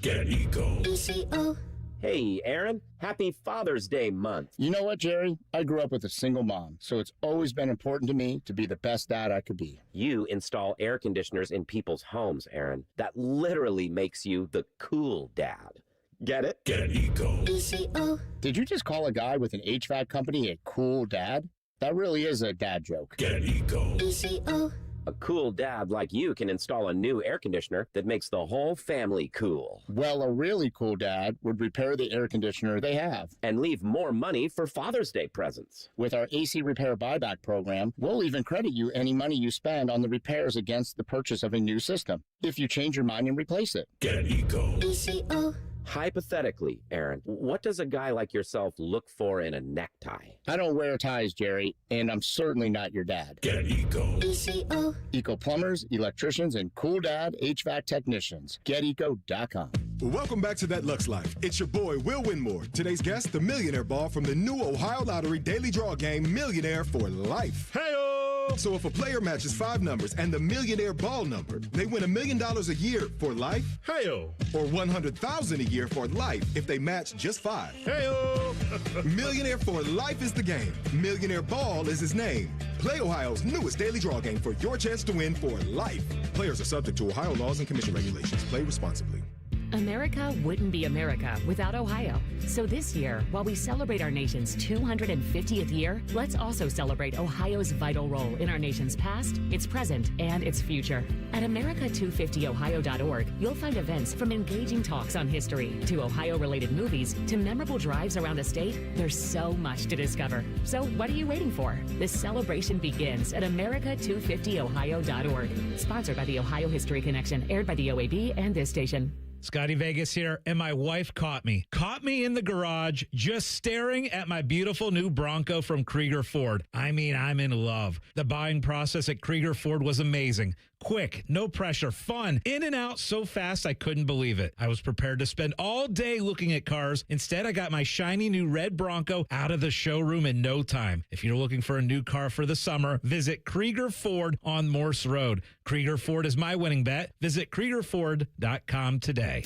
Get Eco. ECO. Hey, Aaron, happy Father's Day month. You know what, Jerry? I grew up with a single mom, so it's always been important to me to be the best dad I could be. You install air conditioners in people's homes, Aaron. That literally makes you the cool dad. Get it? Get Eco. ECO. Did you just call a guy with an HVAC company a cool dad? That really is a dad joke. Get Eco. ECO. A cool dad like you can install a new air conditioner that makes the whole family cool. Well, a really cool dad would repair the air conditioner they have. And leave more money for Father's Day presents. With our AC Repair Buyback program, we'll even credit you any money you spend on the repairs against the purchase of a new system, if you change your mind and replace it. Get Eco. ECO. Hypothetically, Aaron, what does a guy like yourself look for in a necktie? I don't wear ties, Jerry, and I'm certainly not your dad. Get Eco. ECO. Eco plumbers, electricians, and cool dad HVAC technicians. GetEco.com. Welcome back to That Lux Life. It's your boy, Will Winmore. Today's guest, the millionaire ball from the new Ohio Lottery Daily Draw game, Millionaire for Life. Hey-o! So if a player matches 5 numbers and the millionaire ball number, they win $1 million a year for life. Hey-o! Or $100,000 a year for life if they match just 5. Hey-o! Millionaire for Life is the game. Millionaire Ball is his name. Play Ohio's newest daily draw game for your chance to win for life. Players are subject to Ohio laws and commission regulations. Play responsibly. America wouldn't be America without Ohio. So this year, while we celebrate our nation's 250th year, let's also celebrate Ohio's vital role in our nation's past, its present, and its future. At America250ohio.org, you'll find events from engaging talks on history to Ohio-related movies to memorable drives around the state. There's so much to discover. So what are you waiting for? This celebration begins at America250ohio.org. Sponsored by the Ohio History Connection, aired by the OAB and this station. Scotty Vegas here, and my wife caught me in the garage just staring at my beautiful new Bronco from Krieger Ford. I mean, I'm in love. The buying process at Krieger Ford was amazing. Quick, no pressure, fun, in and out so fast I couldn't believe it. I was prepared to spend all day looking at cars. Instead, I got my shiny new red Bronco out of the showroom in no time. If you're looking for a new car for the summer, visit Krieger Ford on Morse Road. Krieger Ford is my winning bet. Visit KriegerFord.com today.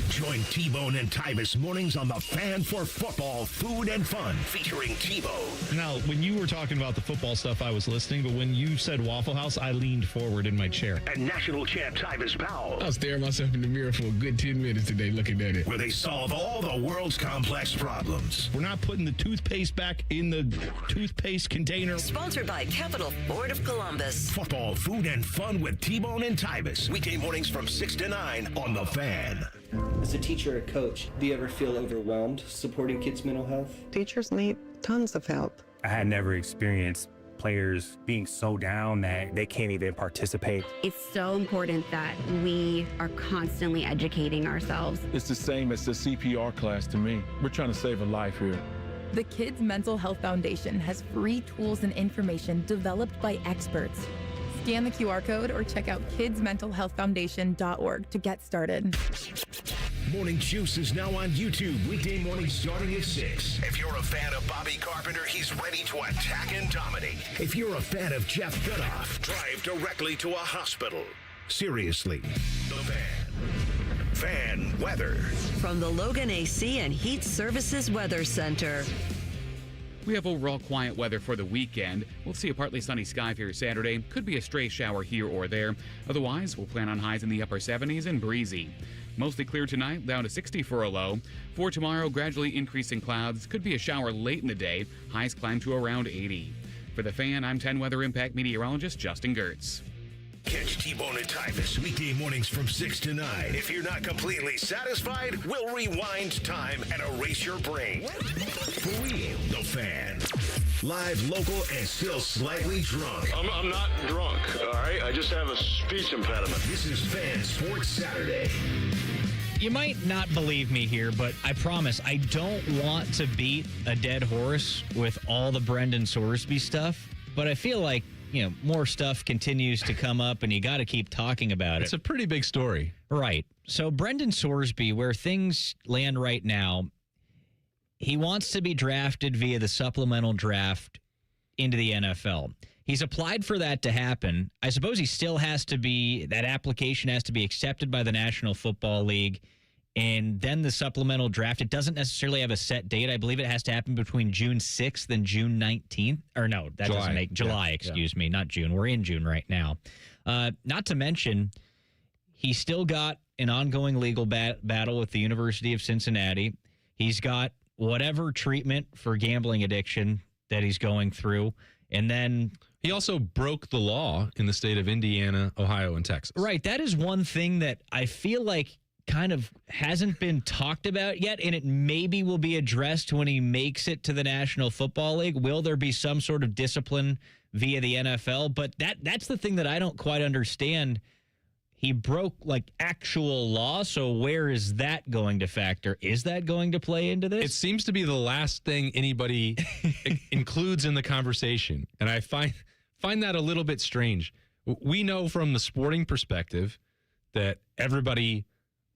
Join T-Bone and Tyvis mornings on the Fan for Football, Food, and Fun, featuring T-Bone. Now, when you were talking about the football stuff, I was listening, but when you said Waffle House, I leaned forward in my chair. And national champ Tyvis Powell. I was staring myself in the mirror for a good 10 minutes today looking at it. Where they solve all the world's complex problems. We're not putting the toothpaste back in the toothpaste container. Sponsored by Capital Ford of Columbus. Football, Food, and Fun with T-Bone and Tyvis. Weekday mornings from 6 to 9 on The Fan. As a teacher or coach, do you ever feel overwhelmed supporting kids' mental health? Teachers need tons of help. I had never experienced players being so down that they can't even participate. It's so important that we are constantly educating ourselves. It's the same as the CPR class to me. We're trying to save a life here. The Kids Mental Health Foundation has free tools and information developed by experts. Scan the QR code or check out kidsmentalhealthfoundation.org to get started. Morning Juice is now on YouTube weekday mornings starting at 6. If you're a fan of Bobby Carpenter, he's ready to attack and dominate. If you're a fan of Jeff Goodhoff, drive directly to a hospital. Seriously, the Fan. Fan weather. From the Logan AC and Heat Services Weather Center. We have overall quiet weather for the weekend. We'll see a partly sunny sky for Saturday. Could be a stray shower here or there. Otherwise, we'll plan on highs in the upper 70s and breezy. Mostly clear tonight, down to 60 for a low. For tomorrow, gradually increasing clouds. Could be a shower late in the day. Highs climb to around 80. For the Fan, I'm 10 Weather Impact meteorologist Justin Gertz. Catch T-Bone and Tyvis weekday mornings from 6 to 9. If you're not completely satisfied, we'll rewind time and erase your brain. For real, the Fan. Live, local, and still slightly drunk. I'm not drunk, all right? I just have a speech impediment. This is Fan Sports Saturday. You might not believe me here, but I promise I don't want to beat a dead horse with all the Brendan Sorsby stuff, but I feel like more stuff continues to come up, and you got to keep talking about it. It's a pretty big story. Right. So Brendan Sorsby, where things land right now, he wants to be drafted via the supplemental draft into the NFL. He's applied for that to happen. I suppose he still has to be, that application has to be accepted by the National Football League. And then the supplemental draft, it doesn't necessarily have a set date. I believe it has to happen between June 6th and June 19th. Or no, that July. doesn't make July, excuse me, not June. We're in June right now. Not to mention, he's still got an ongoing legal battle with the University of Cincinnati. He's got whatever treatment for gambling addiction that he's going through. And then he also broke the law in the state of Indiana, Ohio, and Texas. Right. That is one thing that I feel like kind of hasn't been talked about yet, and it maybe will be addressed when he makes it to the National Football League. Will there be some sort of discipline via the NFL? But that's the thing that I don't quite understand. He broke actual law, so where is that going to factor? Is that going to play into this? It seems to be the last thing anybody includes in the conversation, and I find that a little bit strange. We know from the sporting perspective that everybody,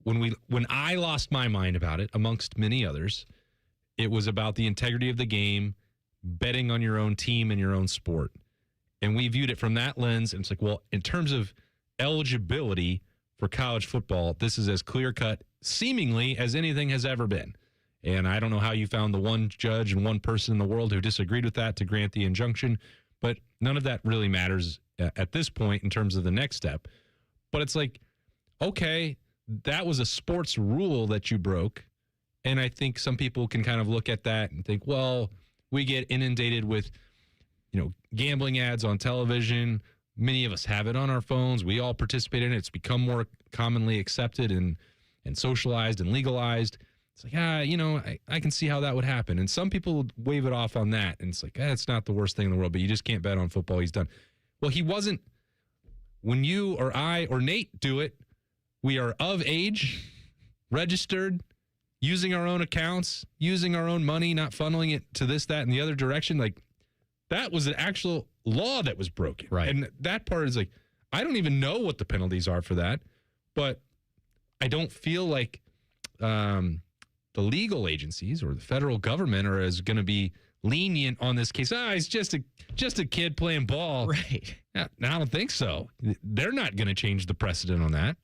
when I lost my mind about it, amongst many others, it was about the integrity of the game, betting on your own team and your own sport. And we viewed it from that lens, and it's like, well, in terms of eligibility for college football, this is as clear-cut, seemingly, as anything has ever been. And I don't know how you found the one judge and one person in the world who disagreed with that to grant the injunction, but none of that really matters at this point in terms of the next step. But it's like, okay, that was a sports rule that you broke, and I think some people can kind of look at that and think, well, we get inundated with, gambling ads on television. Many of us have it on our phones. We all participate in it. It's become more commonly accepted and socialized and legalized. It's like, I can see how that would happen. And some people wave it off on that, and it's like, it's not the worst thing in the world, but you just can't bet on football. He's done. Well, he wasn't. When you or I or Nate do it, we are of age, registered, using our own accounts, using our own money, not funneling it to this, that, and the other direction. Like, that was an actual law that was broken. Right. And that part is like, I don't even know what the penalties are for that, but I don't feel like the legal agencies or the federal government are as going to be lenient on this case. He's just a kid playing ball. Right. I don't think so. They're not going to change the precedent on that.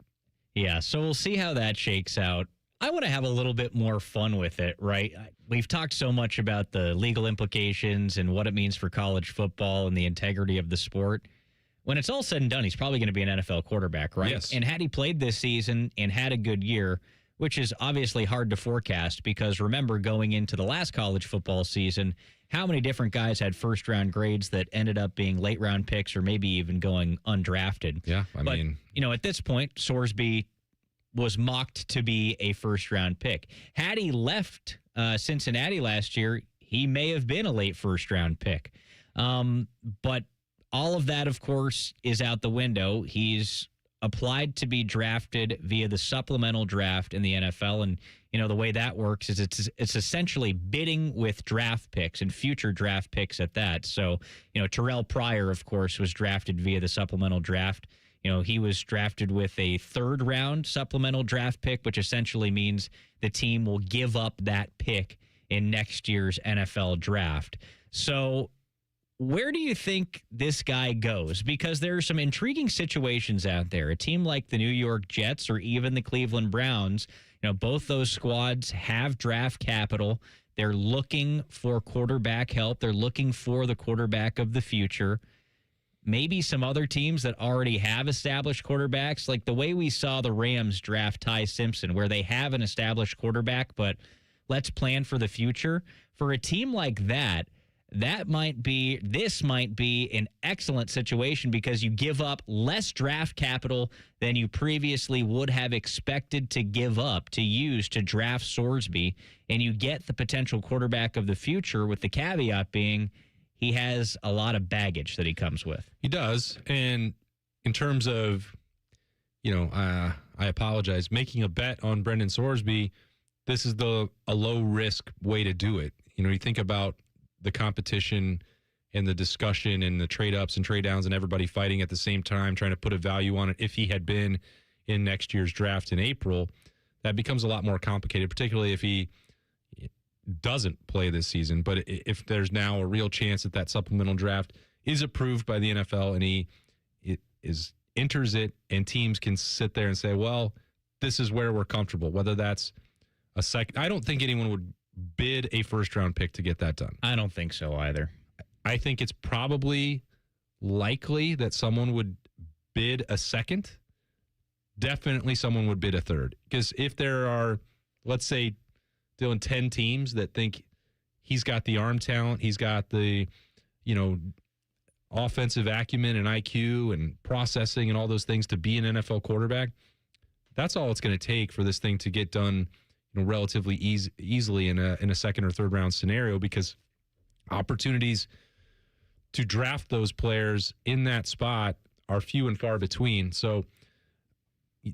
Yeah, so we'll see how that shakes out. I want to have a little bit more fun with it, right? We've talked so much about the legal implications and what it means for college football and the integrity of the sport. When it's all said and done, he's probably going to be an NFL quarterback, right? Yes. And had he played this season and had a good year, which is obviously hard to forecast because remember going into the last college football season, how many different guys had first-round grades that ended up being late-round picks or maybe even going undrafted? Yeah, I mean, at this point, Sorsby was mocked to be a first-round pick. Had he left Cincinnati last year, he may have been a late first-round pick. But all of that, of course, is out the window. He's applied to be drafted via the supplemental draft in the NFL. And, the way that works is it's essentially bidding with draft picks and future draft picks at that. So, Terrell Pryor, of course, was drafted via the supplemental draft. He was drafted with a third-round supplemental draft pick, which essentially means the team will give up that pick in next year's NFL draft. So where do you think this guy goes? Because there are some intriguing situations out there. A team like the New York Jets or even the Cleveland Browns, both those squads have draft capital. They're looking for quarterback help. They're looking for the quarterback of the future. Maybe some other teams that already have established quarterbacks, like the way we saw the Rams draft Ty Simpson, where they have an established quarterback, but let's plan for the future. For a team like that, this might be an excellent situation because you give up less draft capital than you previously would have expected to give up to use to draft Sorsby, and you get the potential quarterback of the future, with the caveat being he has a lot of baggage that he comes with. He does. And in terms of, I apologize, making a bet on Brendan Sorsby, this is a low-risk way to do it. You think about the competition and the discussion and the trade-ups and trade-downs and everybody fighting at the same time, trying to put a value on it. If he had been in next year's draft in April, that becomes a lot more complicated, particularly if he doesn't play this season. But if there's now a real chance that supplemental draft is approved by the NFL and he enters it, and teams can sit there and say, well, this is where we're comfortable, whether that's a second. I don't think anyone would bid a first-round pick to get that done. I don't think so either. I think it's probably likely that someone would bid a second. Definitely someone would bid a third. Because if there are, let's say, Dylan, 10 teams that think he's got the arm talent, he's got the, offensive acumen and IQ and processing and all those things to be an NFL quarterback, that's all it's going to take for this thing to get done relatively easily in a second or third round scenario, because opportunities to draft those players in that spot are few and far between. So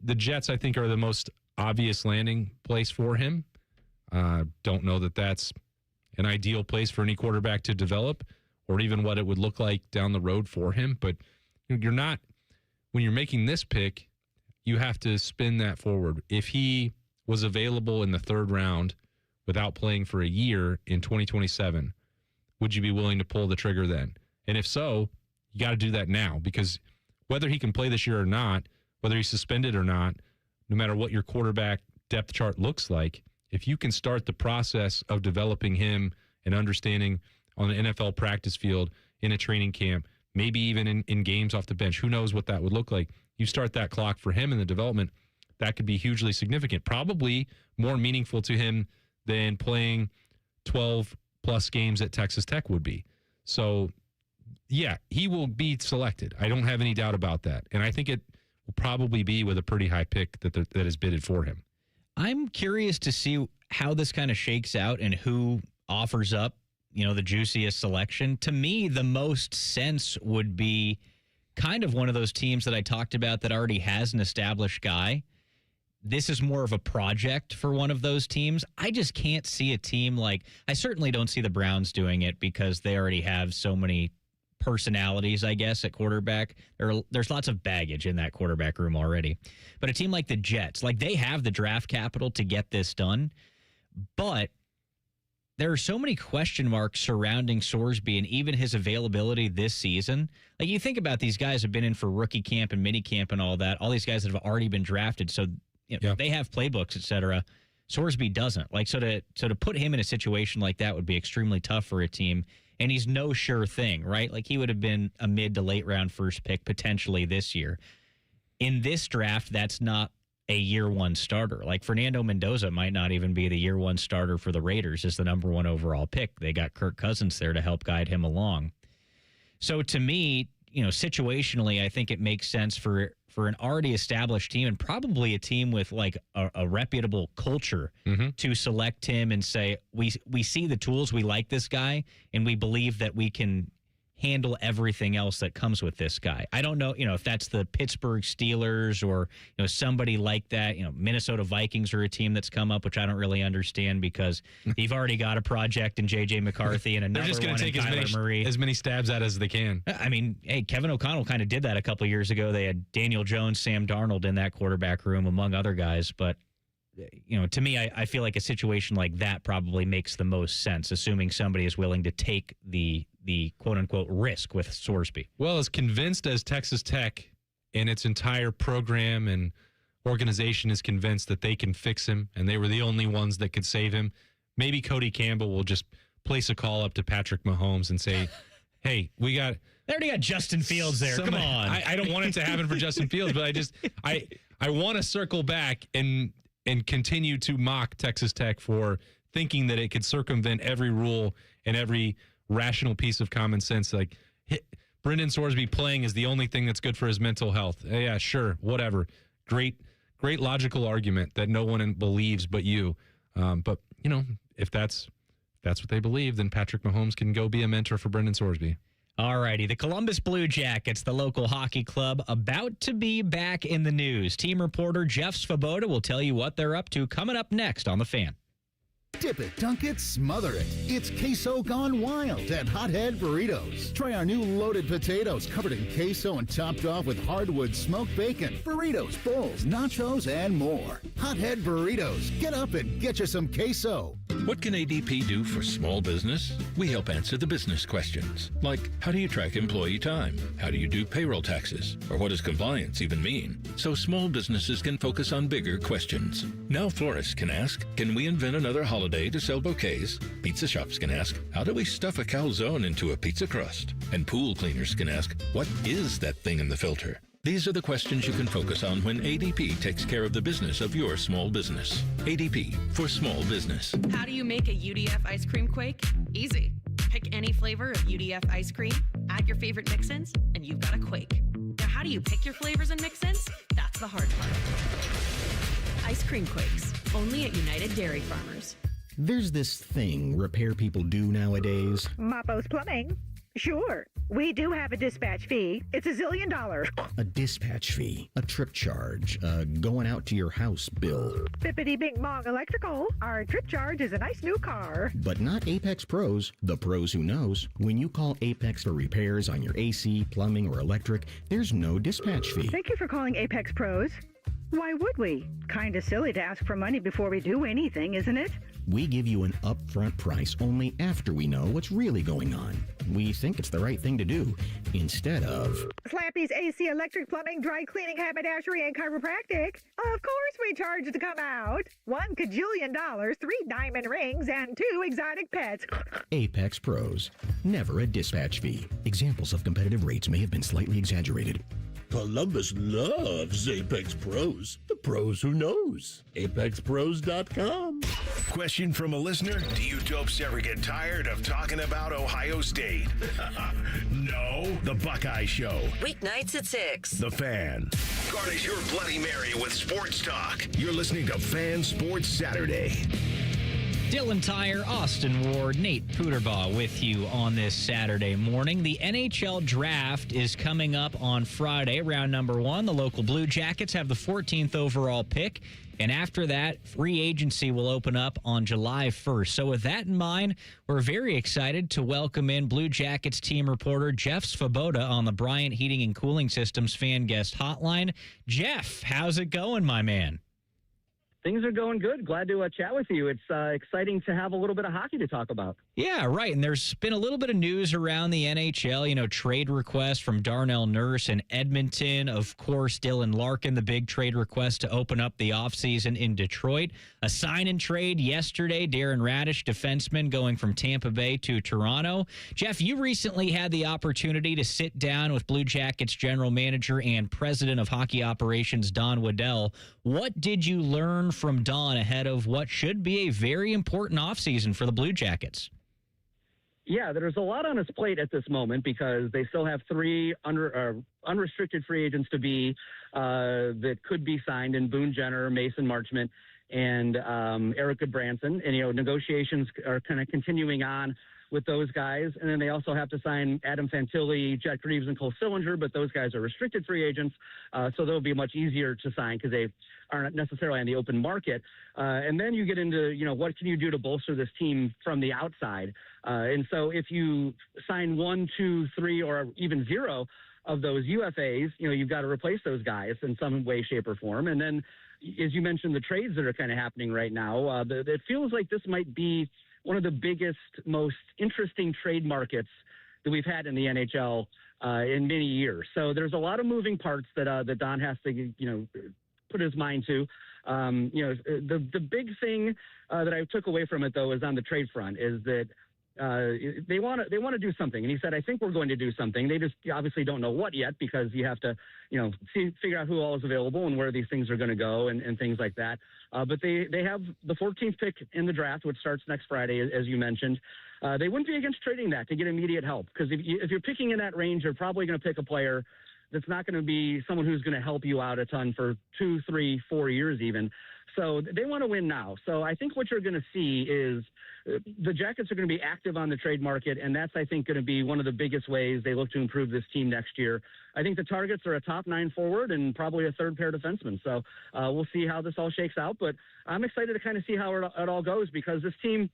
the Jets, I think, are the most obvious landing place for him. Don't know that that's an ideal place for any quarterback to develop, or even what it would look like down the road for him. But you're not, when you're making this pick, you have to spin that forward. If he was available in the third round without playing for a year in 2027, would you be willing to pull the trigger then? And if so, you got to do that now, because whether he can play this year or not, whether he's suspended or not, no matter what your quarterback depth chart looks like, if you can start the process of developing him and understanding on an NFL practice field, in a training camp, maybe even in games off the bench, who knows what that would look like. You start that clock for him in the development, that could be hugely significant, probably more meaningful to him than playing 12-plus games at Texas Tech would be. So, yeah, he will be selected. I don't have any doubt about that. And I think it will probably be with a pretty high pick that is bidded for him. I'm curious to see how this kind of shakes out and who offers up, the juiciest selection. To me, the most sense would be kind of one of those teams that I talked about that already has an established guy. This is more of a project for one of those teams. I just can't see a team I certainly don't see the Browns doing it, because they already have so many personalities, I guess, at quarterback. There's lots of baggage in that quarterback room already. But a team like the Jets, they have the draft capital to get this done, but there are so many question marks surrounding Sorsby and even his availability this season. You think about, these guys have been in for rookie camp and mini camp and all that. All these guys that have already been drafted, so they have playbooks, etc. Sorsby doesn't. So to put him in a situation like that would be extremely tough for a team. And he's no sure thing, right? He would have been a mid to late round first pick potentially this year. In this draft, that's not a year one starter. Fernando Mendoza might not even be the year one starter for the Raiders as the number one overall pick. They got Kirk Cousins there to help guide him along. So to me, situationally, I think it makes sense for an already established team, and probably a team with a reputable culture, to select him and say, we see the tools, we like this guy, and we believe that handle everything else that comes with this guy. I don't know, if that's the Pittsburgh Steelers or, somebody like that. Minnesota Vikings are a team that's come up, which I don't really understand because you've already got a project in J.J. McCarthy and another They're just one going to in take Kyler Murray. as many stabs at it as they can. I mean, hey, Kevin O'Connell kind of did that a couple of years ago. They had Daniel Jones, Sam Darnold in that quarterback room, among other guys. But, to me, I feel like a situation like that probably makes the most sense, assuming somebody is willing to take the quote-unquote risk with Sorsby. Well, as convinced as Texas Tech and its entire program and organization is convinced that they can fix him and they were the only ones that could save him, maybe Cody Campbell will just place a call up to Patrick Mahomes and say, hey, they already got Justin Fields there. Come on. I don't want it to happen for Justin Fields, but I want to circle back and continue to mock Texas Tech for thinking that it could circumvent every rule and every rational piece of common sense. Like Brendan Sorsby playing is the only thing that's good for his mental health. Yeah, sure, whatever. Great logical argument that no one believes but you. But if that's what they believe, then Patrick Mahomes can go be a mentor for Brendan Sorsby. All righty. The Columbus Blue Jackets, the local hockey club, about to be back in the news. Team reporter Jeff Svoboda will tell you what they're up to coming up next on The Fan. Dip it, dunk it, smother it. It's queso gone wild at Hothead Burritos. Try our new loaded potatoes covered in queso and topped off with hardwood smoked bacon, burritos, bowls, nachos, and more. Hothead Burritos. Get up and get you some queso. What can ADP do for small business? We help answer the business questions, like how do you track employee time? How do you do payroll taxes? Or what does compliance even mean? So small businesses can focus on bigger questions. Now florists can ask, can we invent another holiday to sell bouquets? Pizza shops can ask, how do we stuff a calzone into a pizza crust? And pool cleaners can ask, what is that thing in the filter? These are the questions you can focus on when ADP takes care of the business of your small business. ADP for small business. How do you make a UDF ice cream quake? Easy. Pick any flavor of UDF ice cream, add your favorite mix-ins, and you've got a quake. Now, how do you pick your flavors and mix-ins? That's the hard part. Ice cream quakes, only at United Dairy Farmers. There's this thing repair people do nowadays. Mapo's Plumbing. Sure, we do have a dispatch fee. It's $1 zillion. A dispatch fee, a trip charge, going out to your house bill. Bippity Bing Bong Electrical. Our trip charge is a nice new car. But not Apex Pros, the pros who knows. When you call Apex for repairs on your AC, plumbing, or electric, there's no dispatch fee. Thank you for calling Apex Pros. Why would we? Kinda silly to ask for money before we do anything, isn't it? We give you an upfront price only after we know what's really going on. We think it's the right thing to do, instead of... Slappy's AC, electric, plumbing, dry cleaning, haberdashery, and chiropractic. Of course we charge to come out. $1 kajillion, 3 diamond rings, and 2 exotic pets. Apex Pros. Never a dispatch fee. Examples of competitive rates may have been slightly exaggerated. Columbus loves Apex Pros. The pros who knows. ApexPros.com. Question from a listener. Do you dopes ever get tired of talking about Ohio State? No. The Buckeye Show. Weeknights at 6. The Fan. Garnish your Bloody Mary with sports talk. You're listening to Fan Sports Saturday. Dylan Tyrer, Austin Ward, Nate Puderbaugh with you on this Saturday morning. The NHL draft is coming up on Friday, round number 1. The local Blue Jackets have the 14th overall pick. And after that, free agency will open up on July 1st. So with that in mind, we're very excited to welcome in Blue Jackets team reporter Jeff Svoboda on the Bryant Heating and Cooling Systems fan guest hotline. Jeff, how's it going, my man? Things are going good. Glad to chat with you. It's exciting to have a little bit of hockey to talk about. Yeah, right. And there's been a little bit of news around the NHL, trade requests from Darnell Nurse in Edmonton. Of course, Dylan Larkin, the big trade request to open up the offseason in Detroit. A sign and trade yesterday, Darren Radish, defenseman, going from Tampa Bay to Toronto. Jeff, you recently had the opportunity to sit down with Blue Jackets general manager and president of hockey operations, Don Waddell. What did you learn from Don ahead of what should be a very important offseason for the Blue Jackets? Yeah, there's a lot on his plate at this moment because they still have 3 unrestricted free agents to be that could be signed in Boone Jenner, Mason Marchment, and Eric Goodbranson. And, negotiations are kind of continuing on with those guys. And then they also have to sign Adam Fantilli, Jet Greaves, and Cole Sillinger, but those guys are restricted free agents, so they'll be much easier to sign because they aren't necessarily on the open market. And then you get into, what can you do to bolster this team from the outside? And so if you sign 1, 2, 3, or even 0 of those UFAs, you've got to replace those guys in some way, shape, or form. And then, as you mentioned, the trades that are kind of happening right now, it feels like this might be one of the biggest, most interesting trade markets that we've had in the NHL in many years. So there's a lot of moving parts that Don has to, put his mind to. The big thing that I took away from it, though, is on the trade front is that they want to do something. And he said, I think we're going to do something. They just obviously don't know what yet because you have to, figure out who all is available and where these things are going to go and things like that. But they have the 14th pick in the draft, which starts next Friday, as you mentioned. They wouldn't be against trading that to get immediate help because if you're picking in that range, you're probably going to pick a player that's not going to be someone who's going to help you out a ton for 2, 3, 4 years even. So they want to win now. So I think what you're going to see is the Jackets are going to be active on the trade market, and that's, I think, going to be one of the biggest ways they look to improve this team next year. I think the targets are a top 9 forward and probably a third pair defenseman. So we'll see how this all shakes out. But I'm excited to kind of see how it all goes because this team,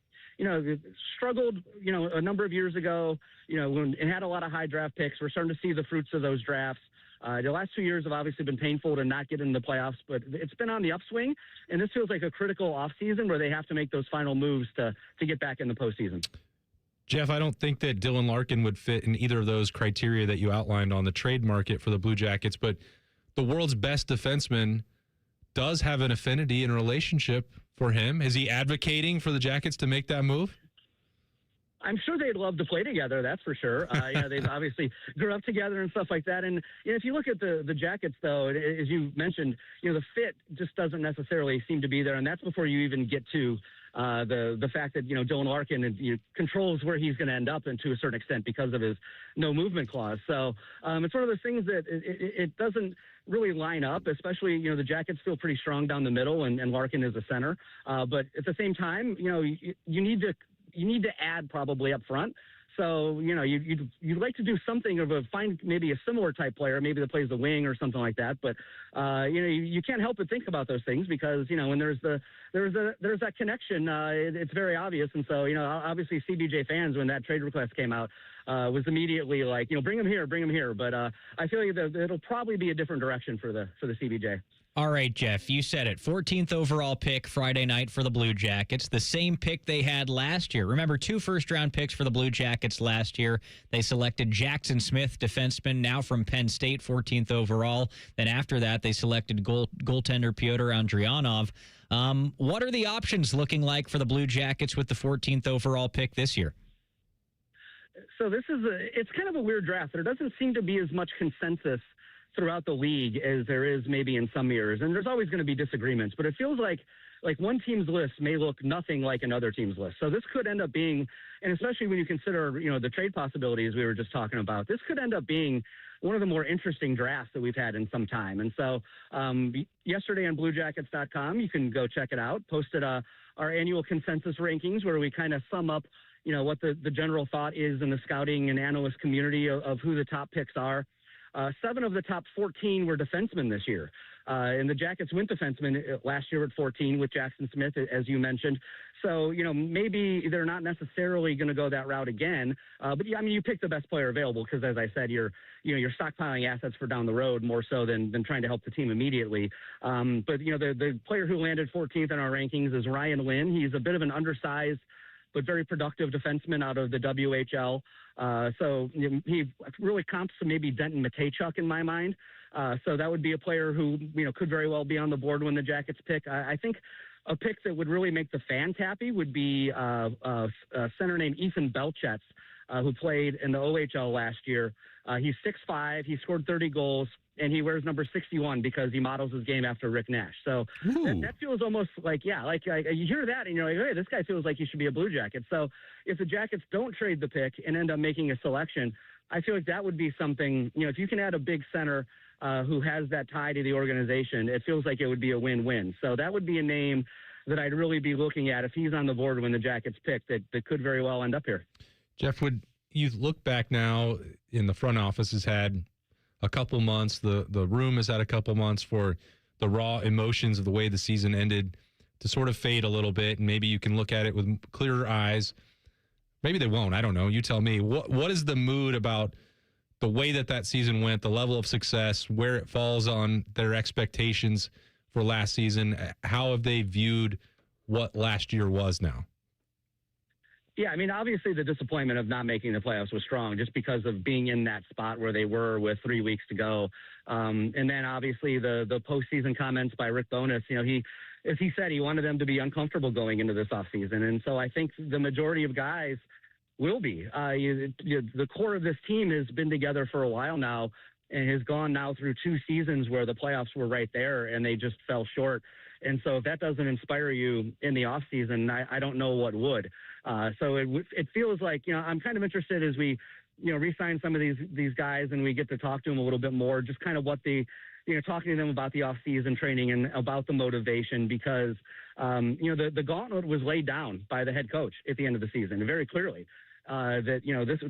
struggled, a number of years ago, when it had a lot of high draft picks. We're starting to see the fruits of those drafts. The last 2 years have obviously been painful to not get in the playoffs, but it's been on the upswing, and this feels like a critical offseason where they have to make those final moves to get back in the postseason. Jeff, I don't think that Dylan Larkin would fit in either of those criteria that you outlined on the trade market for the Blue Jackets, but the world's best defenseman does have an affinity and relationship for him. Is he advocating for the Jackets to make that move? I'm sure they'd love to play together, that's for sure. They've obviously grew up together and stuff like that. And if you look at the Jackets, though, as you mentioned, the fit just doesn't necessarily seem to be there. And that's before you even get to the fact that, Dylan Larkin controls where he's going to end up and to a certain extent because of his no movement clause. So it's one of those things that it doesn't really line up, especially, the Jackets feel pretty strong down the middle and Larkin is a center. But at the same time, you need to add probably up front. So, you'd like to do something find maybe a similar type player, maybe that plays the wing or something like that. But, you can't help but think about those things because, when there's that connection, it's very obvious. And so, obviously CBJ fans, when that trade request came out, was immediately like, bring him here. But I feel like it'll probably be a different direction for the CBJ. All right, Jeff, you said it. 14th overall pick Friday night for the Blue Jackets. The same pick they had last year. Remember, 2 first-round picks for the Blue Jackets last year. They selected Jackson Smith, defenseman, now from Penn State, 14th overall. Then after that, they selected goaltender Pyotr Andrianov. What are the options looking like for the Blue Jackets with the 14th overall pick this year? So it's kind of a weird draft. There doesn't seem to be as much consensus throughout the league as there is maybe in some years. And there's always going to be disagreements, but it feels like one team's list may look nothing like another team's list. So this could end up being, and especially when you consider, the trade possibilities we were just talking about, this could end up being one of the more interesting drafts that we've had in some time. And so yesterday on BlueJackets.com, you can go check it out, posted our annual consensus rankings where we kind of sum up, what the general thought is in the scouting and analyst community of who the top picks are. 7 of the top 14 were defensemen this year. And the Jackets went defensemen last year at 14 with Jackson Smith, as you mentioned. So, maybe they're not necessarily going to go that route again. But, you pick the best player available because, as I said, you're stockpiling assets for down the road more so than trying to help the team immediately. But, the player who landed 14th in our rankings is Ryan Lynn. He's a bit of an undersized but very productive defenseman out of the WHL. So he really comps to maybe Denton Matejchuk in my mind. So that would be a player who, could very well be on the board when the Jackets pick. I think a pick that would really make the fans happy would be a center named Ethan Belchetz, who played in the OHL last year. He's 6'5". He scored 30 goals. and he wears number 61 because he models his game after Rick Nash. So that feels almost like, you hear that and you're like, hey, this guy feels like he should be a Blue Jacket. So if the Jackets don't trade the pick and end up making a selection, I feel like that would be something, if you can add a big center who has that tie to the organization, it feels like it would be a win-win. So that would be a name that I'd really be looking at if he's on the board when the Jackets pick that could very well end up here. Jeff, would you look back now in the front office has had a couple months, the room has had a couple months for the raw emotions of the way the season ended to sort of fade a little bit, and maybe you can look at it with clearer eyes. Maybe they won't. I don't know. You tell me. What is the mood about the way that season went, the level of success, where it falls on their expectations for last season? How have they viewed what last year was now? Yeah, I mean, obviously the disappointment of not making the playoffs was strong just because of being in that spot where they were with 3 weeks to go. And then obviously the postseason comments by Rick Bowness, he said he wanted them to be uncomfortable going into this offseason. And so I think the majority of guys will be. The core of this team has been together for a while now and has gone now through 2 seasons where the playoffs were right there and they just fell short. And so if that doesn't inspire you in the offseason, I don't know what would. So it feels like, I'm kind of interested as we, re-sign some of these guys and we get to talk to them a little bit more, just kind of what talking to them about the offseason training and about the motivation because, the gauntlet was laid down by the head coach at the end of the season very clearly. That,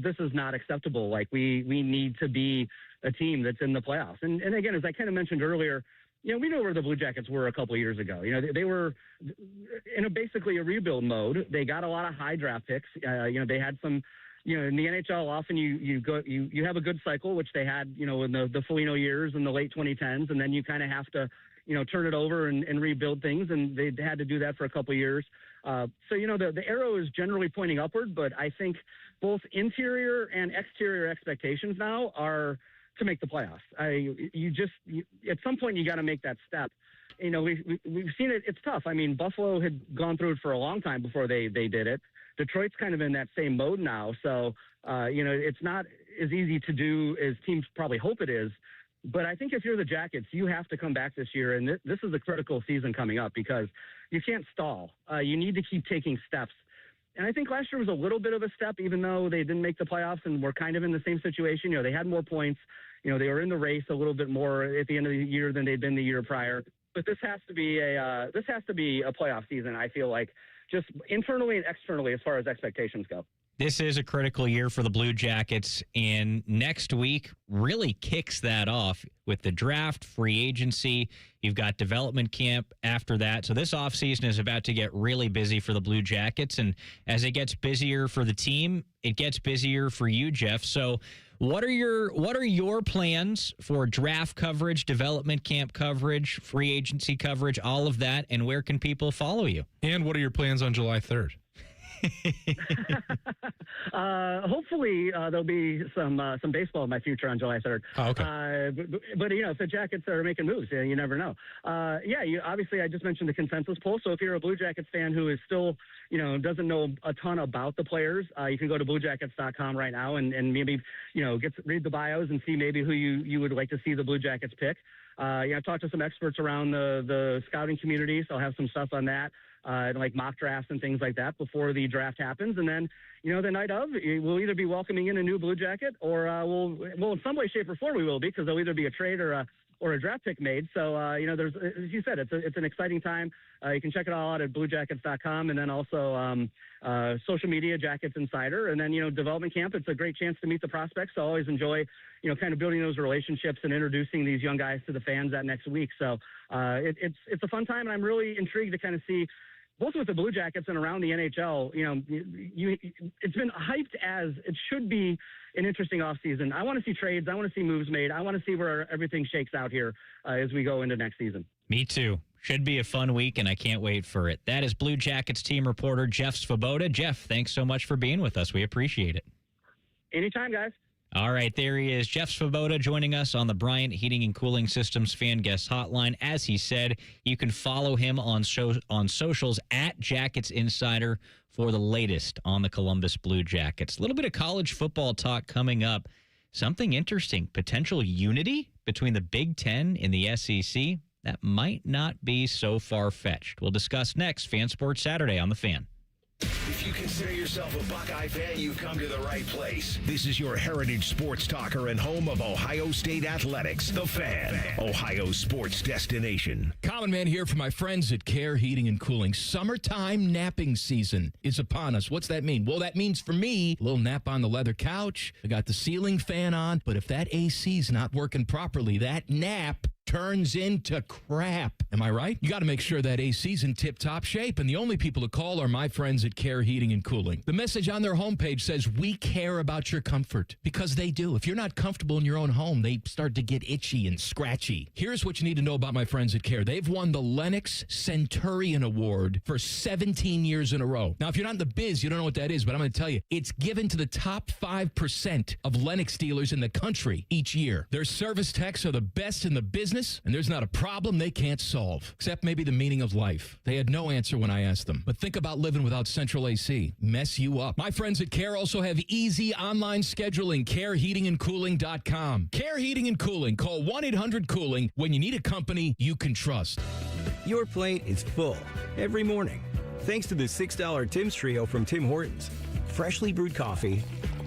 this is not acceptable. Like we need to be a team that's in the playoffs. And again, as I kind of mentioned earlier, we know where the Blue Jackets were a couple of years ago. They were in basically a rebuild mode. They got a lot of high draft picks. They had some, in the NHL often you have a good cycle, which they had, in the Foligno years in the late 2010s. And then you kind of have to, turn it over and rebuild things. And they had to do that for a couple of years. So, the arrow is generally pointing upward, but I think both interior and exterior expectations now are to make the playoffs. At some point you got to make that step. We've seen it. It's tough. I mean, Buffalo had gone through it for a long time before they did it. Detroit's kind of in that same mode now. So, it's not as easy to do as teams probably hope it is. But I think if you're the Jackets, you have to come back this year. And this is a critical season coming up because you can't stall. You need to keep taking steps. And I think last year was a little bit of a step, even though they didn't make the playoffs and were kind of in the same situation. They had more points. They were in the race a little bit more at the end of the year than they'd been the year prior. But this has to be a playoff season, I feel like, just internally and externally as far as expectations go. This is a critical year for the Blue Jackets, and next week really kicks that off with the draft, free agency. You've got development camp after that. So this offseason is about to get really busy for the Blue Jackets, and as it gets busier for the team, it gets busier for you, Jeff. So what are your plans for draft coverage, development camp coverage, free agency coverage, all of that, and where can people follow you? And what are your plans on July 3rd? Hopefully there'll be some baseball in my future on July 3rd. Oh, okay. But if the Jackets are making moves, you never know. Obviously I just mentioned the consensus poll. So if you're a Blue Jackets fan who is still, doesn't know a ton about the players, you can go to bluejackets.com right now and maybe, read the bios and see maybe who you would like to see the Blue Jackets pick. I've talked to some experts around the scouting community, so I'll have some stuff on that. Like mock drafts and things like that before the draft happens. And then, the night of, we'll either be welcoming in a new Blue Jacket or we'll in some way, shape, or form we will be, because there'll either be a trade or a draft pick made. So, there's, as you said, it's an exciting time. You can check it all out at bluejackets.com, and then also social media, Jackets Insider, and then, development camp. It's a great chance to meet the prospects. So I always enjoy, kind of building those relationships and introducing these young guys to the fans that next week. So it's a fun time, and I'm really intrigued to kind of see, both with the Blue Jackets and around the NHL, it's been hyped as it should be an interesting offseason. I want to see trades. I want to see moves made. I want to see where everything shakes out here as we go into next season. Me too. Should be a fun week, and I can't wait for it. That is Blue Jackets team reporter Jeff Svoboda. Jeff, thanks so much for being with us. We appreciate it. Anytime, guys. All right, there he is, Jeff Svoboda, joining us on the Bryant Heating and Cooling Systems Fan Guest Hotline. As he said, you can follow him on socials at Jackets Insider for the latest on the Columbus Blue Jackets. A little bit of college football talk coming up. Something interesting, potential unity between the Big Ten and the SEC, that might not be so far-fetched. We'll discuss next. Fan Sports Saturday on The Fan. If you consider yourself a Buckeye fan, you've come to the right place. This is your heritage sports talker and home of Ohio State Athletics, The Fan, Ohio's sports destination. Common Man here for my friends at Care Heating and Cooling. Summertime napping season is upon us. What's that mean? Well, that means for me, a little nap on the leather couch. I got the ceiling fan on, but if that AC's not working properly, that nap turns into crap. Am I right? You got to make sure that AC's in tip-top shape, and the only people to call are my friends at Care Heating and Cooling. The message on their homepage says, we care about your comfort, because they do. If you're not comfortable in your own home, they start to get itchy and scratchy. Here's what you need to know about my friends at Care. They've won the Lennox Centurion Award for 17 years in a row. Now, if you're not in the biz, you don't know what that is, but I'm going to tell you, it's given to the top 5% of Lennox dealers in the country each year. Their service techs are the best in the business, and there's not a problem they can't solve, except maybe the meaning of life. They had no answer when I asked them. But think about living without central AC. Mess you up. My friends at Care also have easy online scheduling. CareHeatingandCooling.com. Care Heating and Cooling. Call 1-800-COOLING when you need a company you can trust. Your plate is full every morning, thanks to the $6 Tim's Trio from Tim Hortons. Freshly brewed coffee,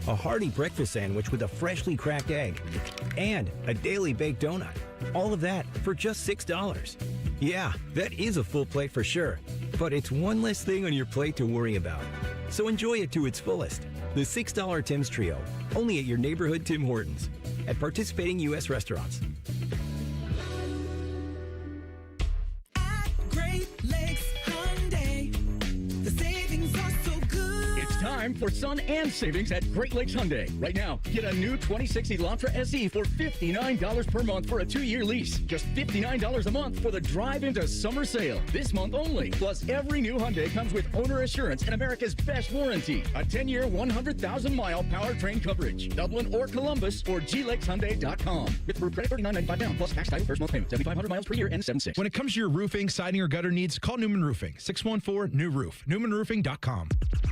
a hearty breakfast sandwich with a freshly cracked egg, and a daily baked donut. All of that for just $6. Yeah, that is a full plate for sure, but it's one less thing on your plate to worry about. So enjoy it to its fullest. The $6 Tim's Trio, only at your neighborhood Tim Hortons, at participating U.S. restaurants. At Great Lakes Hyundai, the savings are so good. It's time for sun and savings at Great Lakes Hyundai. Right now, get a new 2060 Elantra SE for $59 per month for a 2-year lease. Just $59 a month for the drive into summer sale. This month only. Plus, every new Hyundai comes with owner assurance and America's best warranty. A 10-year, 100,000-mile powertrain coverage. Dublin or Columbus or glakeshyundai.com. With approved credit $39.95 down plus tax title first month payment. 7,500 miles per year and 7.6. When it comes to your roofing, siding, or gutter needs, call Newman Roofing. 614-NEW-ROOF. NewmanRoofing.com.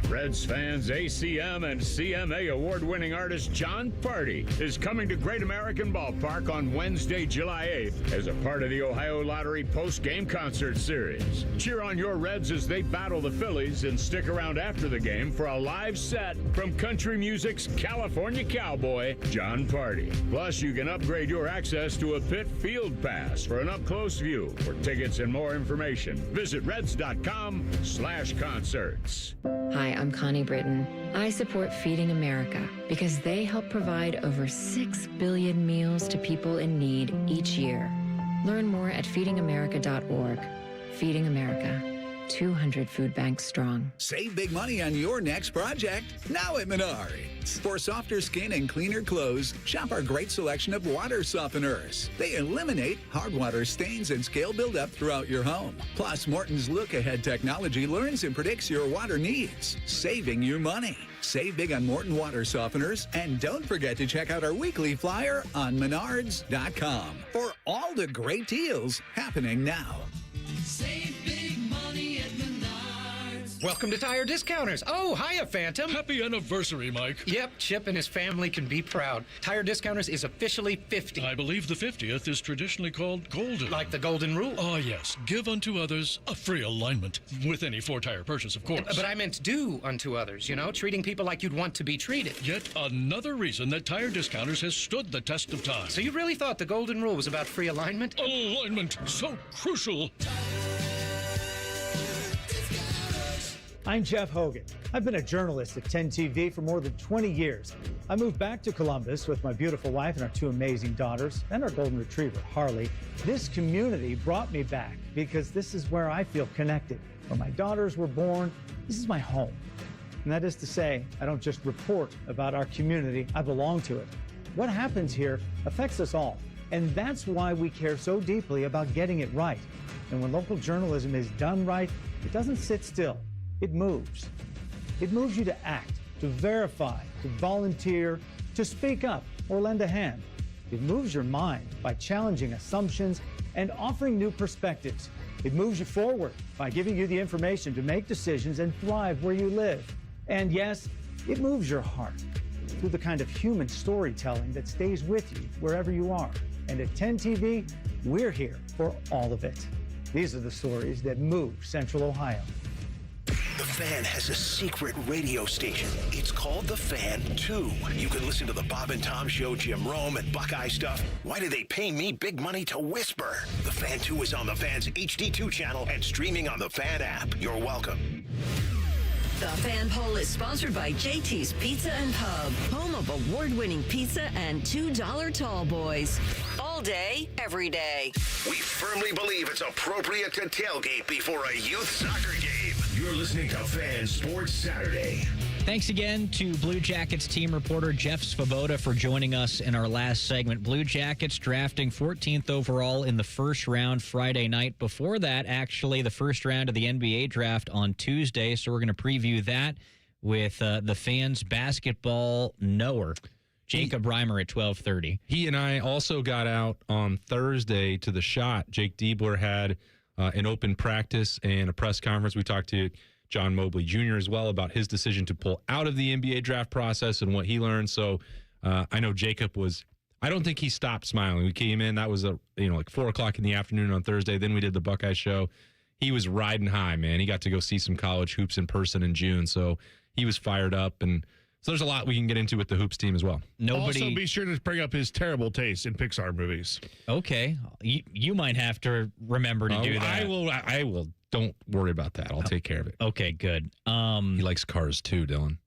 Reds fans, ACM and CMA award-winning artist John Party is coming to Great American Ballpark on Wednesday, July 8th as a part of the Ohio Lottery post-game concert series. Cheer on your Reds as they battle the Phillies and stick around after the game for a live set from country music's California cowboy, John Party. Plus, you can upgrade your access to a pit field pass for an up-close view. For tickets and more information, visit reds.com/concerts. Hi, I'm Connie Britton. I support Feeding America because they help provide over 6 billion meals to people in need each year. Learn more at feedingamerica.org. Feeding America, 200 food banks strong. Save big money on your next project now at Menards. For softer skin and cleaner clothes, shop our great selection of water softeners. They eliminate hard water stains and scale buildup throughout your home. Plus, Morton's look-ahead technology learns and predicts your water needs, saving you money. Save big on Morton water softeners, and don't forget to check out our weekly flyer on menards.com for all the great deals happening now. Save big money at Menards. Welcome to Tire Discounters. Oh, hiya, Phantom. Happy anniversary, Mike. Yep, Chip and his family can be proud. Tire Discounters is officially 50. I believe the 50th is traditionally called golden. Like the golden rule. Oh, yes. Give unto others a free alignment. With any 4-tire purchase, of course. But I meant do unto others, treating people like you'd want to be treated. Yet another reason that Tire Discounters has stood the test of time. So you really thought the golden rule was about free alignment? Alignment, so crucial. I'm Jeff Hogan. I've been a journalist at 10 TV for more than 20 years. I moved back to Columbus with my beautiful wife and our 2 amazing daughters and our golden retriever, Harley. This community brought me back because this is where I feel connected. Where my daughters were born, this is my home. And that is to say, I don't just report about our community, I belong to it. What happens here affects us all. And that's why we care so deeply about getting it right. And when local journalism is done right, it doesn't sit still. It moves. It moves you to act, to verify, to volunteer, to speak up or lend a hand. It moves your mind by challenging assumptions and offering new perspectives. It moves you forward by giving you the information to make decisions and thrive where you live. And yes, it moves your heart through the kind of human storytelling that stays with you wherever you are. And at 10 TV, we're here for all of it. These are the stories that move Central Ohio. The Fan has a secret radio station. It's called The Fan 2. You can listen to the Bob and Tom Show, Jim Rome, and Buckeye stuff. Why do they pay me big money to whisper? The Fan 2 is on the Fan's HD2 channel and streaming on the Fan app. You're welcome. The Fan Poll is sponsored by JT's Pizza and Pub, home of award-winning pizza and $2 tall boys. All day, every day. We firmly believe it's appropriate to tailgate before a youth soccer game. You're listening to Fan Sports Saturday. Thanks again to Blue Jackets team reporter Jeff Svoboda for joining us in our last segment. Blue Jackets drafting 14th overall in the first round Friday night. Before that, actually, the first round of the NBA draft on Tuesday. So we're going to preview that with the Fans basketball knower, Jacob Reimer at 12:30. He and I also got out on Thursday to the shot. Jake Diebler had an open practice and a press conference. We talked to John Mobley Jr. as well about his decision to pull out of the NBA draft process and what he learned. So I know Jacob I don't think he stopped smiling. We came in, that was like 4:00 in the afternoon on Thursday. Then we did the Buckeye show. He was riding high, man. He got to go see some college hoops in person in June. So he was fired up. And so there's a lot we can get into with the hoops team as well. Also, be sure to bring up his terrible taste in Pixar movies. Okay. You might have to remember to do that. I will. Don't worry about that. I'll take care of it. Okay, good. He likes Cars too, Dylan.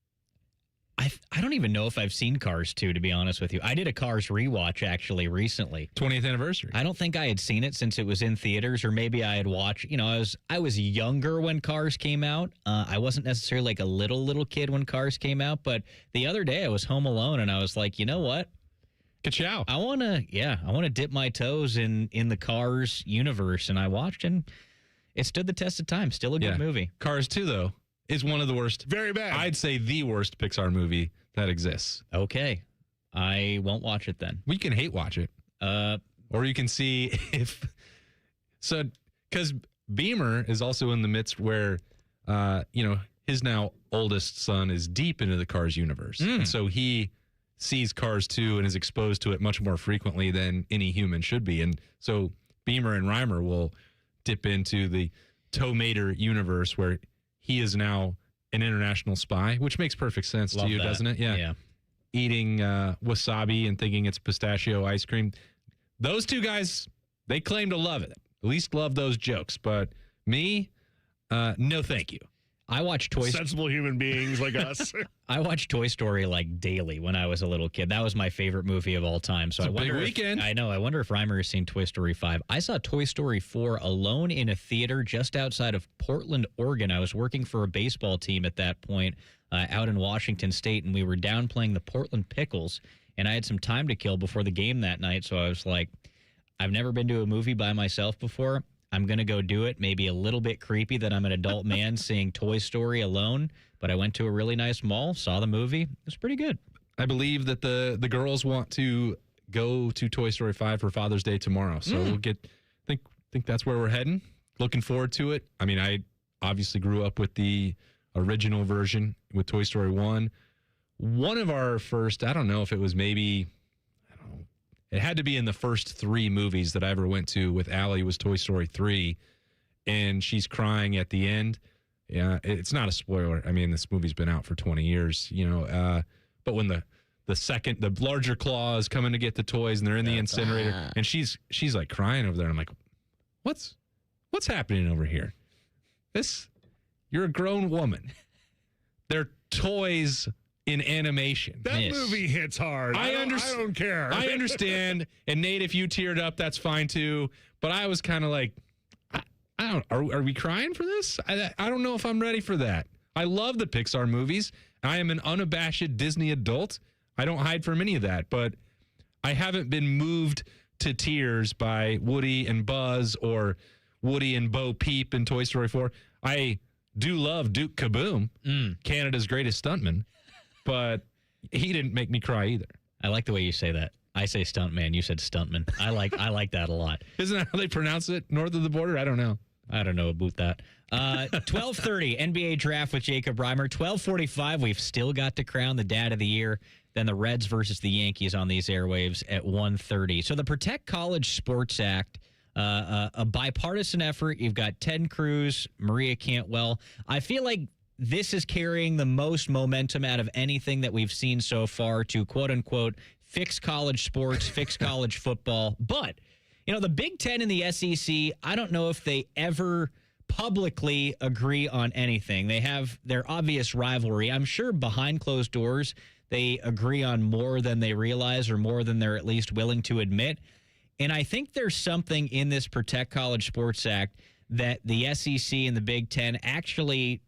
I don't even know if I've seen Cars 2, to be honest with you. I did a Cars rewatch, actually, recently. 20th anniversary. I don't think I had seen it since it was in theaters, or maybe I had watched, I was younger when Cars came out. I wasn't necessarily like a little kid when Cars came out, but the other day I was home alone and I was like, you know what? Ka-chow. I want to dip my toes in the Cars universe, and I watched, and it stood the test of time. Still a good movie. Cars 2, though, is one of the worst. Very bad. I'd say the worst Pixar movie that exists. Okay. I won't watch it then. We can hate watch it. Or you can see if... So, because Beamer is also in the midst where, his now oldest son is deep into the Cars universe. And so he sees Cars 2 and is exposed to it much more frequently than any human should be. And so Beamer and Reimer will dip into the Tomater universe where he is now an international spy, which makes perfect sense to you, doesn't it? Yeah. Eating wasabi and thinking it's pistachio ice cream. Those two guys, they claim to love it. At least love those jokes. But me, no thank you. I watch sensible human beings like us. I watched Toy Story like daily when I was a little kid. That was my favorite movie of all time. So it's a big weekend. I know. I wonder if Reimer has seen Toy Story 5. I saw Toy Story 4 alone in a theater just outside of Portland, Oregon. I was working for a baseball team at that point out in Washington State, and we were down playing the Portland Pickles, and I had some time to kill before the game that night. So I was like, I've never been to a movie by myself before. I'm going to go do it. Maybe a little bit creepy that I'm an adult man seeing Toy Story alone, but I went to a really nice mall, saw the movie. It was pretty good. I believe that the girls want to go to Toy Story 5 for Father's Day tomorrow. So we'll think that's where we're heading. Looking forward to it. I mean, I obviously grew up with the original version with Toy Story 1. One of our first, I don't know if it was it had to be in the first 3 movies that I ever went to with Allie was Toy Story 3, and she's crying at the end. Yeah, it's not a spoiler. I mean, this movie's been out for 20 years, but when the larger claw is coming to get the toys and they're in the incinerator, and she's like crying over there. And I'm like, what's happening over here? You're a grown woman. They're toys in animation. That movie hits hard. I don't care. I understand. And Nate, if you teared up, that's fine too. But I was kind of like, are we crying for this? I don't know if I'm ready for that. I love the Pixar movies. I am an unabashed Disney adult. I don't hide from any of that. But I haven't been moved to tears by Woody and Buzz or Woody and Bo Peep in Toy Story 4. I do love Duke Kaboom, Canada's greatest stuntman. But he didn't make me cry either. I like the way you say that. I say stuntman. You said stuntman. I like that a lot. Isn't that how they pronounce it north of the border? I don't know. I don't know about that. 12:30 NBA draft with Jacob Reimer. 12:45. We've still got to crown the Dad of the Year. then the Reds versus the Yankees on these airwaves at 1:30. So the Protect College Sports Act, a bipartisan effort. You've got Ted Cruz, Maria Cantwell. I feel like this is carrying the most momentum out of anything that we've seen so far to, quote unquote, fix college sports, fix college football. But, the Big Ten and the SEC, I don't know if they ever publicly agree on anything. They have their obvious rivalry. I'm sure behind closed doors, they agree on more than they realize or more than they're at least willing to admit. And I think there's something in this Protect College Sports Act that the SEC and the Big Ten actually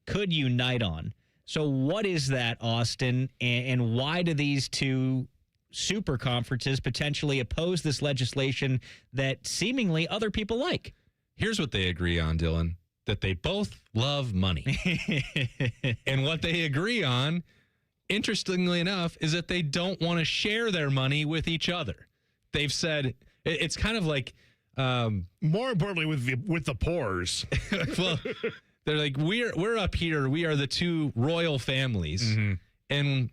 could unite on. So what is that, Austin? And why do these two super conferences potentially oppose this legislation that seemingly other people like? Here's what they agree on, Dylan, that they both love money. And what they agree on, interestingly enough, is that they don't want to share their money with each other. They've said it's kind of like more importantly with the pores. Well, they're like, we're up here. We are the two royal families, and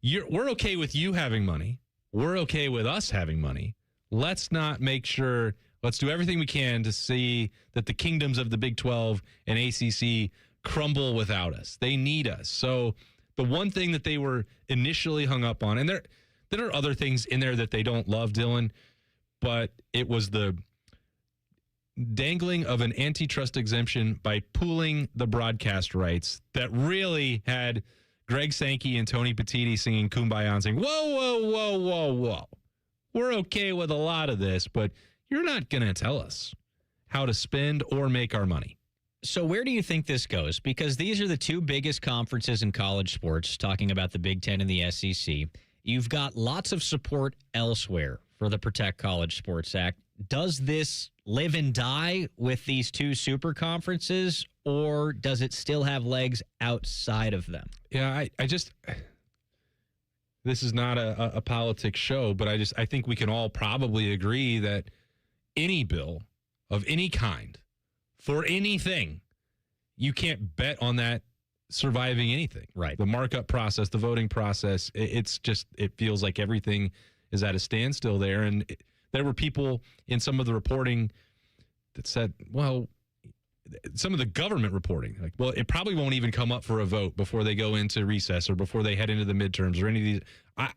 we're okay with you having money. We're okay with us having money. Let's do everything we can to see that the kingdoms of the Big 12 and ACC crumble without us. They need us. So the one thing that they were initially hung up on, and there are other things in there that they don't love, Dylan, but it was the dangling of an antitrust exemption by pooling the broadcast rights that really had Greg Sankey and Tony Petitti singing Kumbaya and saying, whoa, whoa, whoa, whoa, whoa. We're okay with a lot of this, but you're not going to tell us how to spend or make our money. So where do you think this goes? Because these are the two biggest conferences in college sports, talking about the Big Ten and the SEC. You've got lots of support elsewhere for the Protect College Sports Act. Does this live and die with these two super conferences, or does it still have legs outside of them? Yeah, this is not a politics show, but I think we can all probably agree that any bill of any kind for anything, you can't bet on that surviving anything. Right. The markup process, the voting process, it feels like everything is at a standstill there. And there were people in some of the reporting that said, well, some of the government reporting, like, well, it probably won't even come up for a vote before they go into recess or before they head into the midterms or any of these.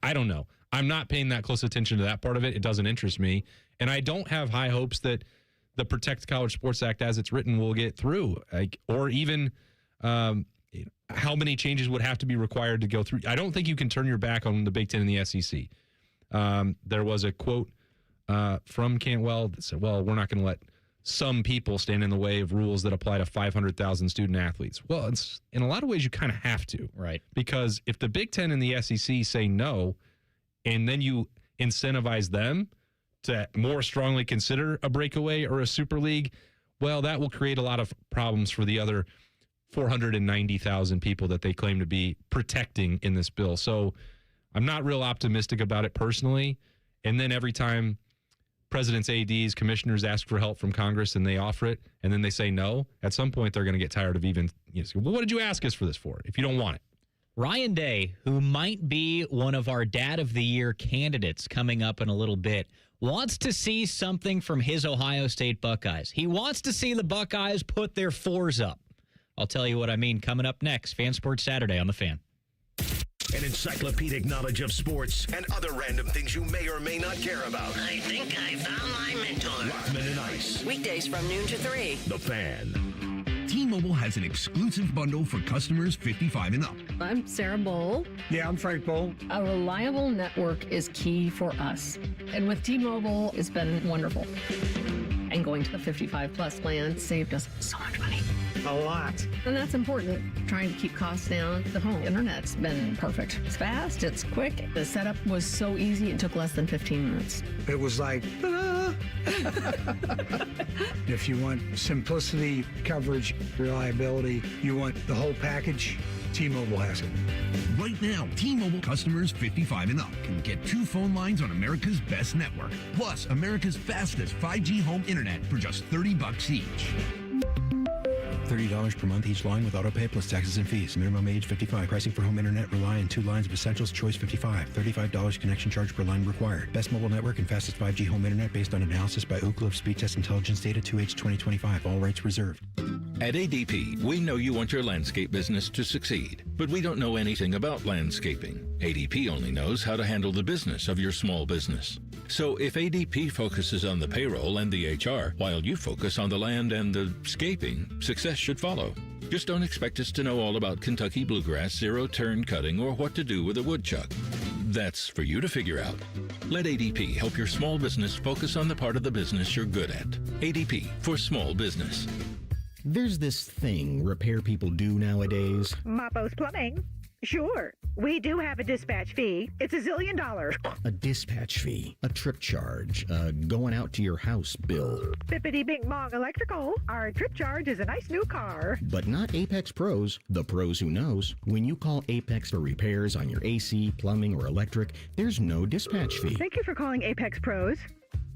I don't know. I'm not paying that close attention to that part of it. It doesn't interest me. And I don't have high hopes that the Protect College Sports Act as it's written will get through, or even how many changes would have to be required to go through. I don't think you can turn your back on the Big Ten and the SEC. There was a quote from Cantwell that said, well, we're not going to let some people stand in the way of rules that apply to 500,000 student athletes. Well, it's in a lot of ways you kind of have to. Right. Because if the Big Ten and the SEC say no, and then you incentivize them to more strongly consider a breakaway or a super league, well, that will create a lot of problems for the other 490,000 people that they claim to be protecting in this bill. So I'm not real optimistic about it personally. And then every time presidents, ADs, commissioners ask for help from Congress and they offer it, and then they say no, at some point they're going to get tired of even, well, what did you ask us for this for if you don't want it? Ryan Day, who might be one of our Dad of the Year candidates coming up in a little bit, wants to see something from his Ohio State Buckeyes. He wants to see the Buckeyes put their fours up. I'll tell you what I mean coming up next. Fan Sports Saturday on The Fan. An encyclopedic knowledge of sports and other random things you may or may not care about. I think I found my mentor. Rockman and Ice. Weekdays from noon to 3. The Fan. T-Mobile has an exclusive bundle for customers 55 and up. I'm Sarah Bowl. Yeah, I'm Frank Bowl. A reliable network is key for us. And with T-Mobile, it's been wonderful. And going to the 55-plus plan saved us so much money. A lot. And that's important. Trying to keep costs down. The home internet's been perfect. It's fast, it's quick. The setup was so easy, it took less than 15 minutes. It was like, ta-da! If you want simplicity, coverage, reliability, you want the whole package, T-Mobile has it. Right now, T-Mobile customers 55 and up can get 2 phone lines on America's best network, plus America's fastest 5G home internet for just $30 each. $30 per month each line with auto pay plus taxes and fees. Minimum age 55. Pricing for home internet rely on 2 lines of essentials. Choice 55. $35 connection charge per line required. Best mobile network and fastest 5G home internet based on analysis by Ookla of Speed Test Intelligence data 2H 2025. All rights reserved. At ADP, we know you want your landscape business to succeed, but we don't know anything about landscaping. ADP only knows how to handle the business of your small business. So if ADP focuses on the payroll and the HR, while you focus on the land and the scaping, success should follow. Just don't expect us to know all about Kentucky bluegrass, zero-turn cutting, or what to do with a woodchuck. That's for you to figure out. Let ADP help your small business focus on the part of the business you're good at. ADP for small business. There's this thing repair people do nowadays. Mapos Plumbing. Sure, we do have a dispatch fee. It's $1 zillion. A dispatch fee, a trip charge, going out to your house bill. Bippity Bing Bong Electrical. Our trip charge is a nice new car. But not Apex Pros, the pros who knows. When you call Apex for repairs on your AC, plumbing, or electric, there's no dispatch fee. Thank you for calling Apex Pros.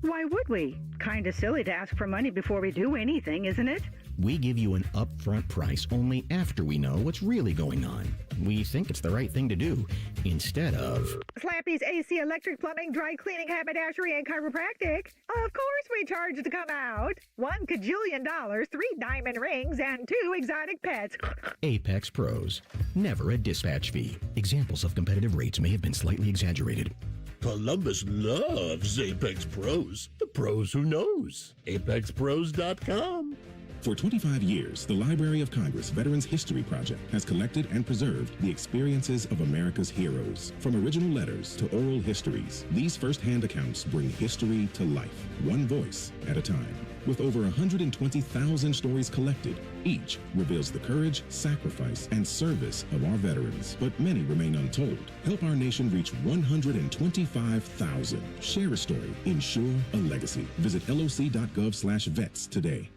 Why would we? Kinda silly to ask for money before we do anything, isn't it? We give you an upfront price only after we know what's really going on. We think it's the right thing to do, instead of... Slappy's AC, electric, plumbing, dry cleaning, haberdashery, and chiropractic. Of course we charge to come out. $1 kajillion, 3 diamond rings, and 2 exotic pets. Apex Pros. Never a dispatch fee. Examples of competitive rates may have been slightly exaggerated. Columbus loves Apex Pros. The pros who knows. ApexPros.com. For 25 years, the Library of Congress Veterans History Project has collected and preserved the experiences of America's heroes. From original letters to oral histories, these first-hand accounts bring history to life, one voice at a time. With over 120,000 stories collected, each reveals the courage, sacrifice, and service of our veterans. But many remain untold. Help our nation reach 125,000. Share a story. Ensure a legacy. Visit loc.gov/vets today.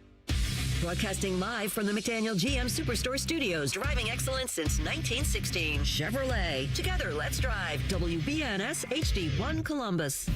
Broadcasting live from the McDaniel GM Superstore Studios, driving excellence since 1916. Chevrolet. Together, let's drive. WBNS HD1 Columbus.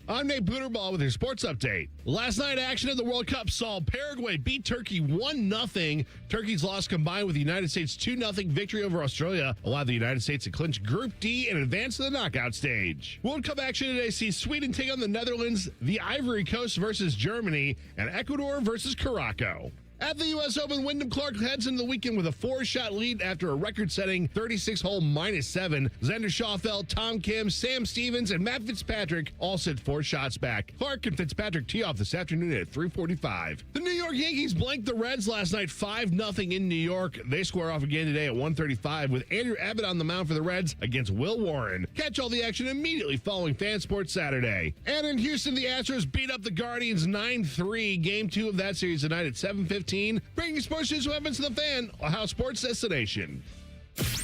I'm Nate Booterball with your sports update. Last night, action in the World Cup saw Paraguay beat Turkey 1-0. Turkey's loss combined with the United States' 2-0 victory over Australia allowed the United States to clinch Group D and advance to the knockout stage. World Cup action today sees Sweden take on the Netherlands, the Ivory Coast versus Germany, and Ecuador versus Morocco. At the U.S. Open, Wyndham Clark heads into the weekend with a 4-shot lead after a record-setting 36-hole -7. Xander Schauffele, Tom Kim, Sam Stevens, and Matt Fitzpatrick all sit 4 shots back. Clark and Fitzpatrick tee off this afternoon at 3:45. The New York Yankees blanked the Reds last night 5-0 in New York. They square off again today at 1:35 with Andrew Abbott on the mound for the Reds against Will Warren. Catch all the action immediately following Fan Sports Saturday. And in Houston, the Astros beat up the Guardians 9-3. Game 2 of that series tonight at 7:15. Bringing sports news weapons to the Fan, Ohio Sports Destination.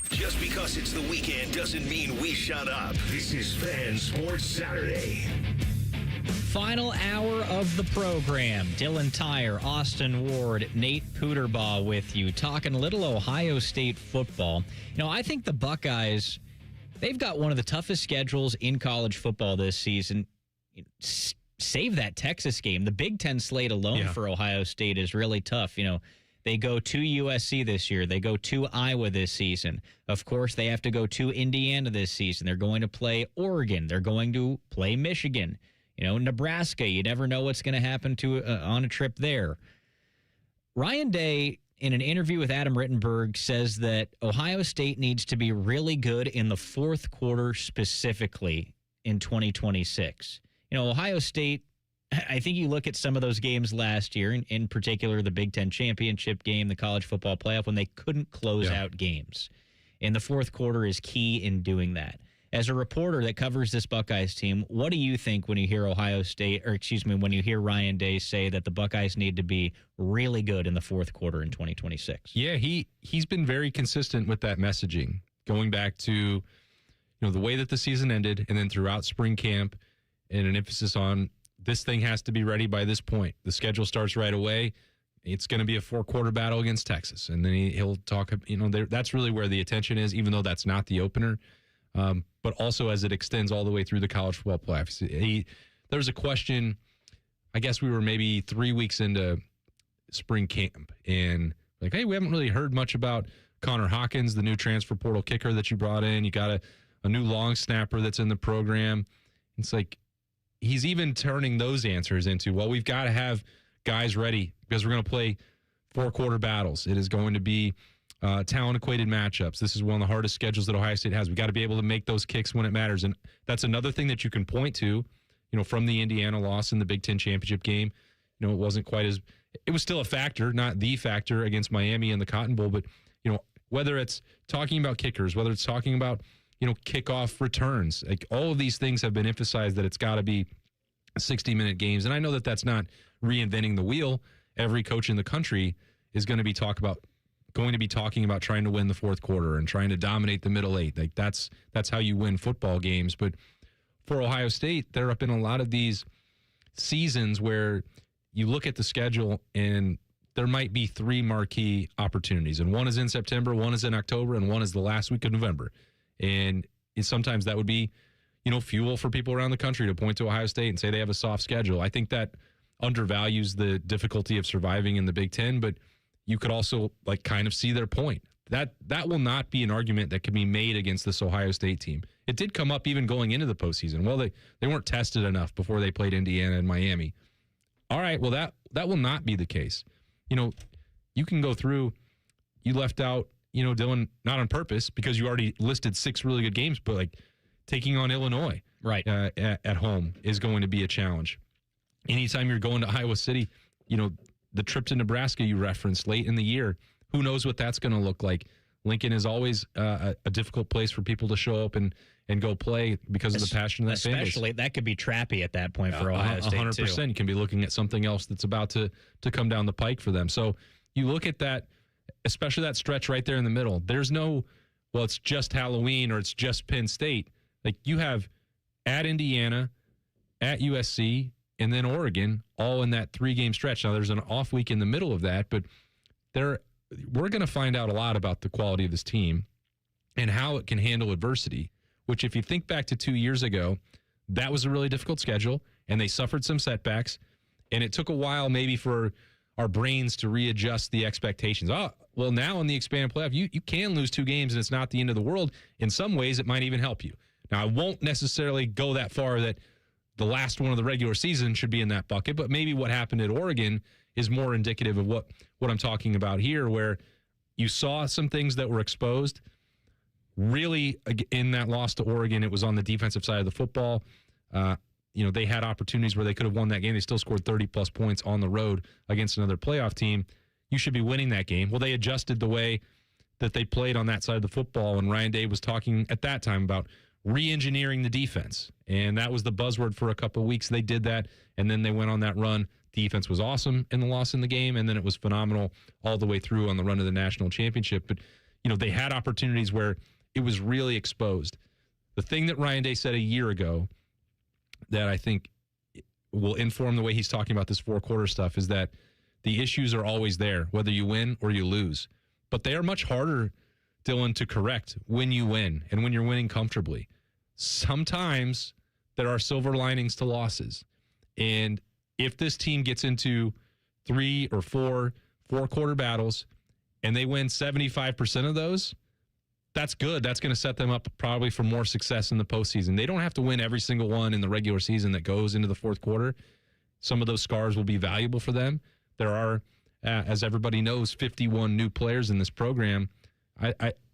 Just because it's the weekend doesn't mean we shut up. This is Fan Sports Saturday. Final hour of the program. Dylan Tyrer, Austin Ward, Nate Pooterbaugh with you, talking a little Ohio State football. You know, I think the Buckeyes, they've got one of the toughest schedules in college football this season. Save that Texas game. The Big Ten slate alone for Ohio State is really tough. You know, they go to USC this year. They go to Iowa this season. Of course, they have to go to Indiana this season. They're going to play Oregon. They're going to play Michigan. You know, Nebraska. You never know what's going to happen to on a trip there. Ryan Day, in an interview with Adam Rittenberg, says that Ohio State needs to be really good in the fourth quarter specifically in 2026. You know, Ohio State, I think you look at some of those games last year, in particular the Big Ten championship game, the college football playoff, when they couldn't close out games. And the fourth quarter is key in doing that. As a reporter that covers this Buckeyes team, what do you think when you hear when you hear Ryan Day say that the Buckeyes need to be really good in the fourth quarter in 2026? Yeah, he's been very consistent with that messaging, going back to the way that the season ended and then throughout spring camp, and an emphasis on this thing has to be ready by this point. The schedule starts right away. It's going to be a 4-quarter battle against Texas. And then he'll talk, that's really where the attention is, even though that's not the opener. But also as it extends all the way through the college football playoffs. There was a question I guess we were maybe 3 weeks into spring camp, and like, hey, we haven't really heard much about Connor Hawkins, the new transfer portal kicker that you brought in. You got a new long snapper that's in the program. It's like he's even turning those answers into, well, we've got to have guys ready because we're going to play 4-quarter battles. It is going to be talent-equated matchups. This is one of the hardest schedules that Ohio State has. We got to be able to make those kicks when it matters, and that's another thing that you can point to. From the Indiana loss in the Big Ten championship game, it wasn't quite as. It was still a factor, not the factor against Miami in the Cotton Bowl, but whether it's talking about kickers, whether it's talking about kickoff returns, like all of these things have been emphasized that it's got to be 60-minute games. And I know that that's not reinventing the wheel. Every coach in the country is going to be talking about trying to win the fourth quarter and trying to dominate the middle eight. Like that's how you win football games. But for Ohio State, they're up in a lot of these seasons where you look at the schedule and there might be 3 marquee opportunities. And one is in September, one is in October, and one is the last week of November. And sometimes that would be, fuel for people around the country to point to Ohio State and say they have a soft schedule. I think that undervalues the difficulty of surviving in the Big Ten, but you could also kind of see their point. That will not be an argument that can be made against this Ohio State team. It did come up even going into the postseason. Well, they weren't tested enough before they played Indiana and Miami. All right, well, that will not be the case. You can go through, you left out, Dylan, not on purpose because you already listed 6 really good games, but taking on Illinois right at home is going to be a challenge. Anytime you're going to Iowa City, the trip to Nebraska you referenced late in the year, who knows what that's going to look like. Lincoln is always a difficult place for people to show up and go play because of the passion of that fan base. Especially, that could be trappy at that point for Ohio State, 100%. too. You can be looking at something else that's about to come down the pike for them. So you look at that, especially that stretch right there in the middle. There's no, well, it's just Halloween or it's just Penn State. You have at Indiana, at USC, and then Oregon, all in that 3-game stretch. Now, there's an off week in the middle of that, but we're going to find out a lot about the quality of this team and how it can handle adversity, which if you think back to 2 years ago, that was a really difficult schedule, and they suffered some setbacks, and it took a while maybe for our brains to readjust the expectations. Oh, well, now in the expanded playoff, you can lose 2 games, and it's not the end of the world. In some ways, it might even help you. Now, I won't necessarily go that far that the last one of the regular season should be in that bucket, but maybe what happened at Oregon is more indicative of what I'm talking about here, where you saw some things that were exposed. Really, in that loss to Oregon, it was on the defensive side of the football. They had opportunities where they could have won that game. They still scored 30-plus points on the road against another playoff team. You should be winning that game. Well, they adjusted the way that they played on that side of the football, and Ryan Day was talking at that time about re-engineering the defense, and that was the buzzword for a couple of weeks. They did that, and then they went on that run. Defense was awesome in the loss in the game, and then it was phenomenal all the way through on the run to the national championship. But, they had opportunities where it was really exposed. The thing that Ryan Day said a year ago that I think will inform the way he's talking about this 4-quarter stuff is that the issues are always there, whether you win or you lose. But they are much harder, Dylan, to correct when you win and when you're winning comfortably. Sometimes there are silver linings to losses. And if this team gets into 3 or 4-quarter battles and they win 75% of those, that's good. That's going to set them up probably for more success in the postseason. They don't have to win every single one in the regular season that goes into the 4th quarter. Some of those scars will be valuable for them. There are, as everybody knows, 51 new players in this program.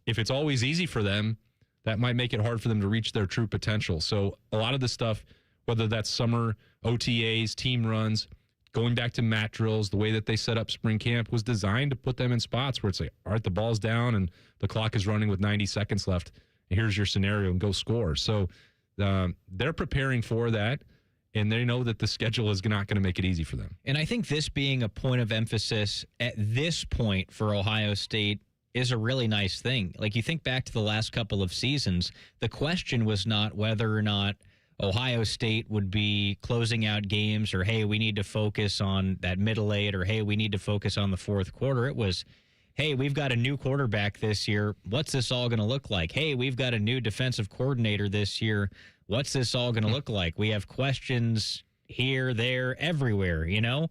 If it's always easy for them, that might make it hard for them to reach their true potential. So a lot of the stuff, whether that's summer OTAs, team runs, going back to mat drills, the way that they set up spring camp was designed to put them in spots where it's like, all right, the ball's down and the clock is running with 90 seconds left. Here's your scenario and go score. So they're preparing for that, and they know that the schedule is not going to make it easy for them. And I think this being a point of emphasis at this point for Ohio State is a really nice thing. You think back to the last couple of seasons, the question was not whether or not Ohio State would be closing out games or, hey, we need to focus on that middle eight or, hey, we need to focus on the 4th quarter. It was, hey, we've got a new quarterback this year. What's this all going to look like? Hey, we've got a new defensive coordinator this year. What's this all going to look like? We have questions here, there, everywhere, you know?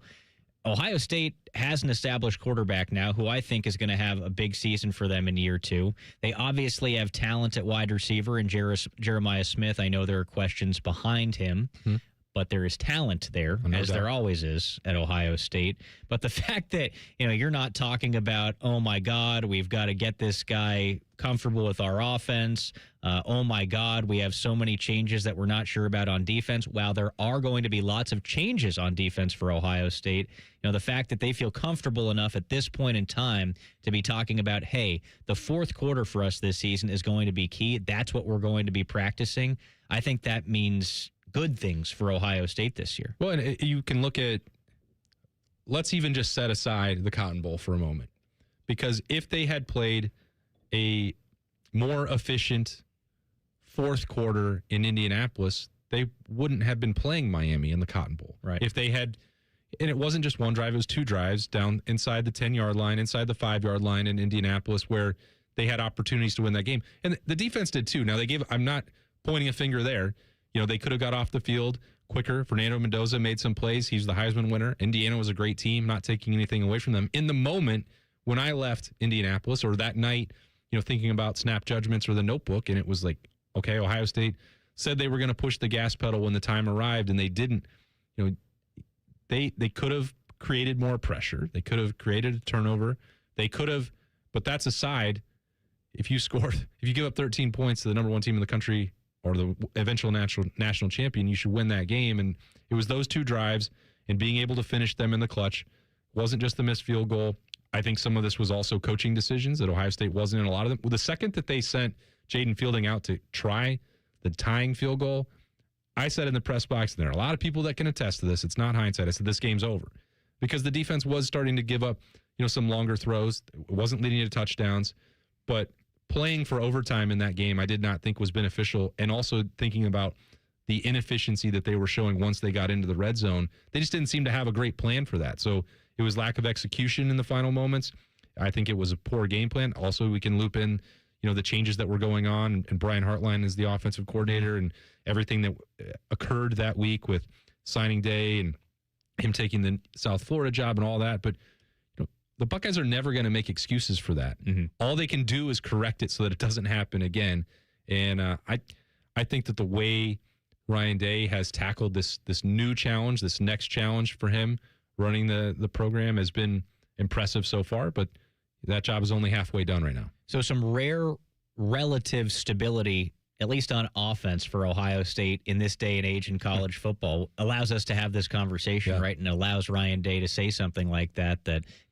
Ohio State has an established quarterback now who I think is going to have a big season for them in year 2. They obviously have talent at wide receiver and Jeremiah Smith. I know there are questions behind him, but there is talent there, as there always is at Ohio State. But the fact that, you're not talking about, oh, my God, we've got to get this guy comfortable with our offense. Oh, my God, we have so many changes that we're not sure about on defense. While there are going to be lots of changes on defense for Ohio State, the fact that they feel comfortable enough at this point in time to be talking about, hey, the fourth quarter for us this season is going to be key. That's what we're going to be practicing. I think that means good things for Ohio State this year. Well, and you can look at, let's even just set aside the Cotton Bowl for a moment. Because if they had played a more efficient fourth quarter in Indianapolis, they wouldn't have been playing Miami in the Cotton Bowl. Right. If they had, and it wasn't just one drive, it was 2 drives down inside the 10-yard line, inside the 5-yard line in Indianapolis where they had opportunities to win that game. And the defense did too. Now, I'm not pointing a finger there. They could have got off the field quicker. Fernando Mendoza made some plays. He's the Heisman winner. Indiana was a great team, not taking anything away from them. In the moment when I left Indianapolis, or that night, thinking about snap judgments or the notebook, and it was like, okay, Ohio State said they were going to push the gas pedal when the time arrived, and they didn't. They could have created more pressure. They could have created a turnover. They could have, but that's aside. If you give up 13 points to the number 1 team in the country, or the eventual national champion, you should win that game. And it was those 2 drives and being able to finish them in the clutch. It wasn't just the missed field goal. I think some of this was also coaching decisions that Ohio State wasn't in a lot of them. Well, the second that they sent Jaden Fielding out to try the tying field goal, I said in the press box, and there are a lot of people that can attest to this, it's not hindsight, I said this game's over. Because the defense was starting to give up, some longer throws. It wasn't leading to touchdowns. But playing for overtime in that game, I did not think was beneficial. And also thinking about the inefficiency that they were showing once they got into the red zone, they just didn't seem to have a great plan for that. So it was lack of execution in the final moments. I think it was a poor game plan. Also, we can loop in, the changes that were going on, and Brian Hartline is the offensive coordinator, and everything that occurred that week with signing day and him taking the South Florida job and all that. But the Buckeyes are never going to make excuses for that. All they can do is correct it so that it doesn't happen again. And I think that the way Ryan Day has tackled this new challenge, this next challenge for him running the program, has been impressive so far. But that job is only halfway done right now. So some rare relative stability, at least on offense, for Ohio State in this day and age in college football allows us to have this conversation, right? And allows Ryan Day to say something like that,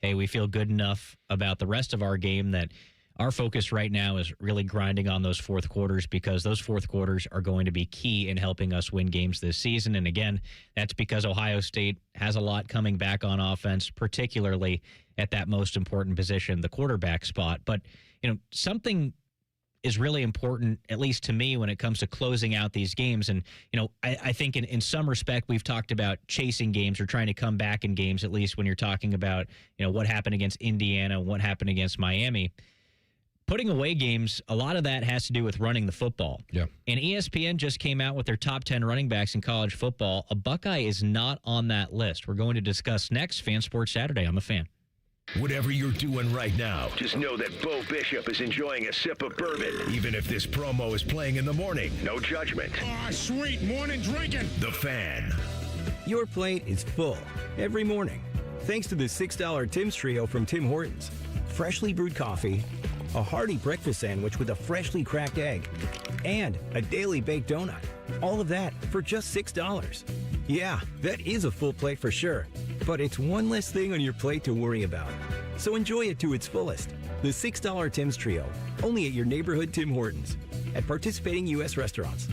hey, we feel good enough about the rest of our game that our focus right now is really grinding on those fourth quarters, because those fourth quarters are going to be key in helping us win games this season. And again, that's because Ohio State has a lot coming back on offense, particularly at that most important position, the quarterback spot. But, something is really important, at least to me, when it comes to closing out these games. And, I think in some respect, we've talked about chasing games or trying to come back in games, at least when you're talking about, what happened against Indiana, what happened against Miami. Putting away games, a lot of that has to do with running the football. Yeah. And ESPN just came out with their top 10 running backs in college football. A Buckeye is not on that list. We're going to discuss next Fan Sports Saturday on The Fan. Whatever you're doing right now, just know that Bo Bishop is enjoying a sip of bourbon, even if this promo is playing in the morning. No judgment. Sweet morning drinking. The Fan. Your plate is full every morning, thanks to the $6 Tim's Trio from Tim Hortons. Freshly brewed coffee, a hearty breakfast sandwich with a freshly cracked egg, and a daily baked donut. All of that for just $6. Yeah, that is a full plate for sure, but it's one less thing on your plate to worry about. So enjoy it to its fullest. The $6 Tim's Trio, only at your neighborhood Tim Hortons, at participating U.S. restaurants.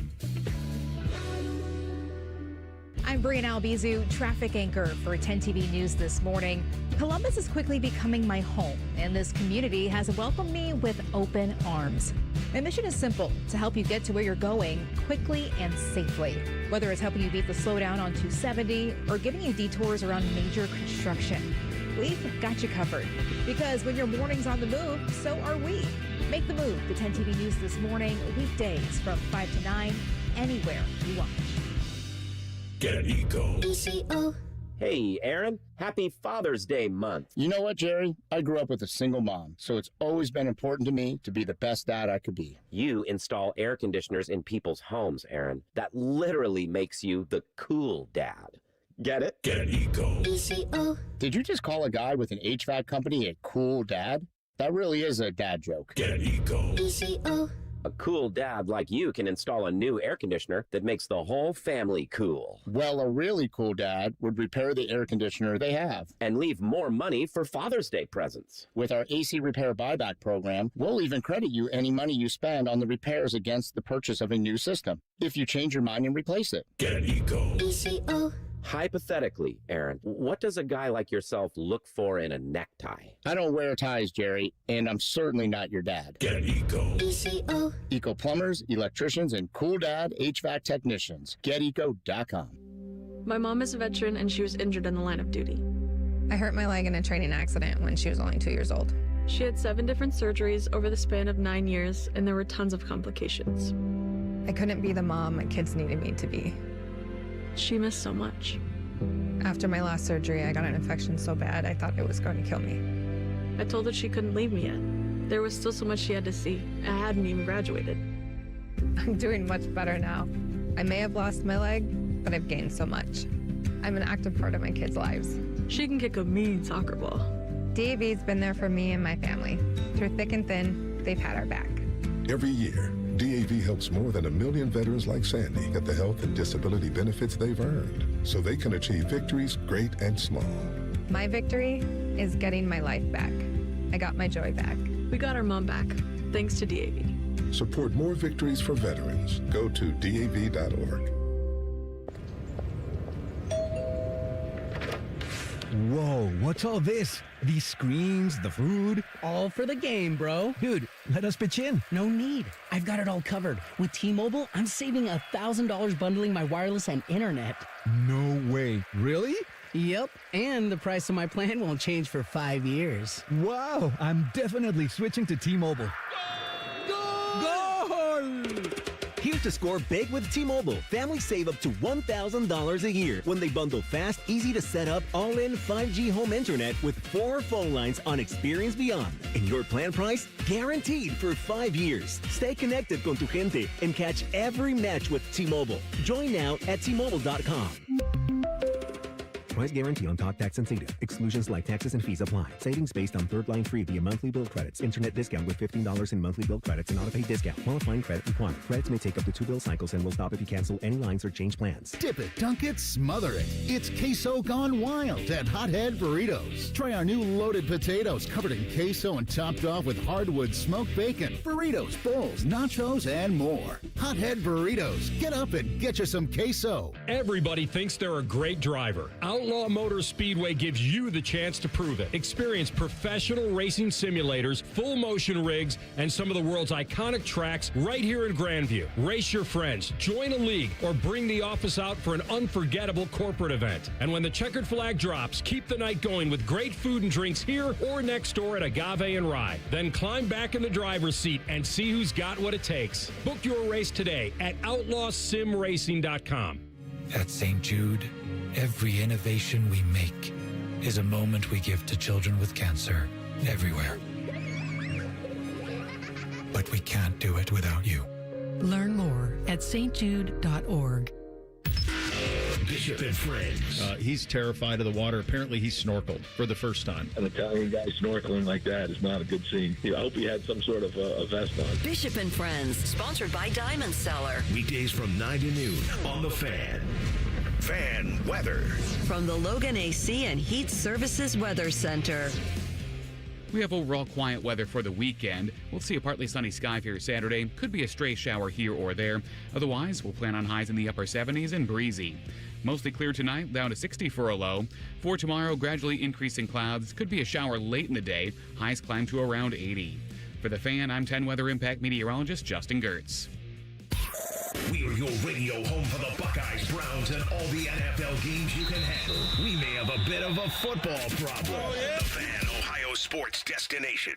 I'm Brianna Albizu, traffic anchor for 10 TV News this morning. Columbus is quickly becoming my home, and this community has welcomed me with open arms. My mission is simple: to help you get to where you're going quickly and safely. Whether it's helping you beat the slowdown on 270 or giving you detours around major construction, we've got you covered. Because when your morning's on the move, so are we. Make the move to 10 TV News this morning, weekdays from 5 to 9, anywhere you watch. Get Eco. ECO. Hey, Aaron, happy Father's Day month. You know what, Jerry? I grew up with a single mom, so it's always been important to me to be the best dad I could be. You install air conditioners in people's homes, Aaron. That literally makes you the cool dad. Get it? Get Eco. ECO. Did you just call a guy with an HVAC company a cool dad? That really is a dad joke. Get Eco. ECO. A cool dad like you can install a new air conditioner that makes the whole family cool. Well, a really cool dad would repair the air conditioner they have. And leave more money for Father's Day presents. With our AC Repair Buyback program, we'll even credit you any money you spend on the repairs against the purchase of a new system, if you change your mind and replace it. Get Eco. ECO. Hypothetically, Aaron, what does a guy like yourself look for in a necktie? I don't wear ties, Jerry, and I'm certainly not your dad. Get Eco. ECO. Eco plumbers, electricians, and cool dad HVAC technicians. GetEco.com. My mom is a veteran and she was injured in the line of duty. I hurt my leg in a training accident when she was only 2 years old. She had 7 different surgeries over the span of 9 years, and there were tons of complications. I couldn't be the mom my kids needed me to be. She missed so much. After my last surgery, I got an infection so bad I thought it was going to kill me. I told her she couldn't leave me yet. There was still so much she had to see. I hadn't even graduated. I'm doing much better now. I may have lost my leg, but I've gained so much. I'm an active part of my kids' lives. She can kick a mean soccer ball. DAV's been there for me and my family. Through thick and thin, they've had our back. Every year, DAV helps more than 1 million veterans like Sandy get the health and disability benefits they've earned so they can achieve victories great and small. My victory is getting my life back. I got my joy back. We got our mom back, thanks to DAV. Support more victories for veterans. Go to DAV.org. Whoa, what's all this? These screens, the food? All for the game, bro. Dude, let us pitch in. No need. I've got it all covered. With T-Mobile, I'm saving $1,000 bundling my wireless and internet. No way. Really? Yep, and the price of my plan won't change for 5 years. Wow, I'm definitely switching to T-Mobile. Goal! Here's to score big with T-Mobile. Families save up to $1,000 a year when they bundle fast, easy to set up, all-in 5G home internet with 4 phone lines on Experience Beyond. And your plan price? Guaranteed for 5 years. Stay connected con tu gente and catch every match with T-Mobile. Join now at T-Mobile.com. Price guarantee on talk, tax, and data. Exclusions like taxes and fees apply. Savings based on third line free via monthly bill credits. Internet discount with $15 in monthly bill credits and auto-pay discount. Qualifying credit required. Credits may take up to 2 bill cycles and will stop if you cancel any lines or change plans. Dip it, dunk it, smother it. It's queso gone wild at Hothead Burritos. Try our new loaded potatoes covered in queso and topped off with hardwood smoked bacon, burritos, bowls, nachos, and more. Hothead Burritos. Get up and get you some queso. Everybody thinks they're a great driver. Outlaw Motor Speedway gives you the chance to prove it. Experience professional racing simulators, full motion rigs, and some of the world's iconic tracks right here in Grandview. Race your friends, join a league, or bring the office out for an unforgettable corporate event. And when the checkered flag drops, keep the night going with great food and drinks here or next door at Agave and Rye. Then climb back in the driver's seat and see who's got what it takes. Book your race today at outlawsimracing.com. At St. Jude, every innovation we make is a moment we give to children with cancer everywhere. But we can't do it without you. Learn more at stjude.org. Bishop and Friends. He's terrified of the water. Apparently, he snorkeled for the first time. An Italian guy snorkeling like that is not a good scene. I hope he had some sort of a vest on. Bishop and Friends, sponsored by Diamond Cellar. Weekdays from 9 to noon on The Fan. Fan weather. From the Logan AC and Heat Services Weather Center. We have overall quiet weather for the weekend. We'll see a partly sunny sky here Saturday. Could be a stray shower here or there. Otherwise, we'll plan on highs in the upper 70s and breezy. Mostly clear tonight, down to 60 for a low. For tomorrow, gradually increasing clouds. Could be a shower late in the day. Highs climb to around 80. For The Fan, I'm 10 Weather Impact meteorologist Justin Gertz. We are your radio home for the Buckeyes, Browns, and all the NFL games you can handle. We may have a bit of a football problem. Oh, yeah. The Fan, Ohio Ohio sports destination.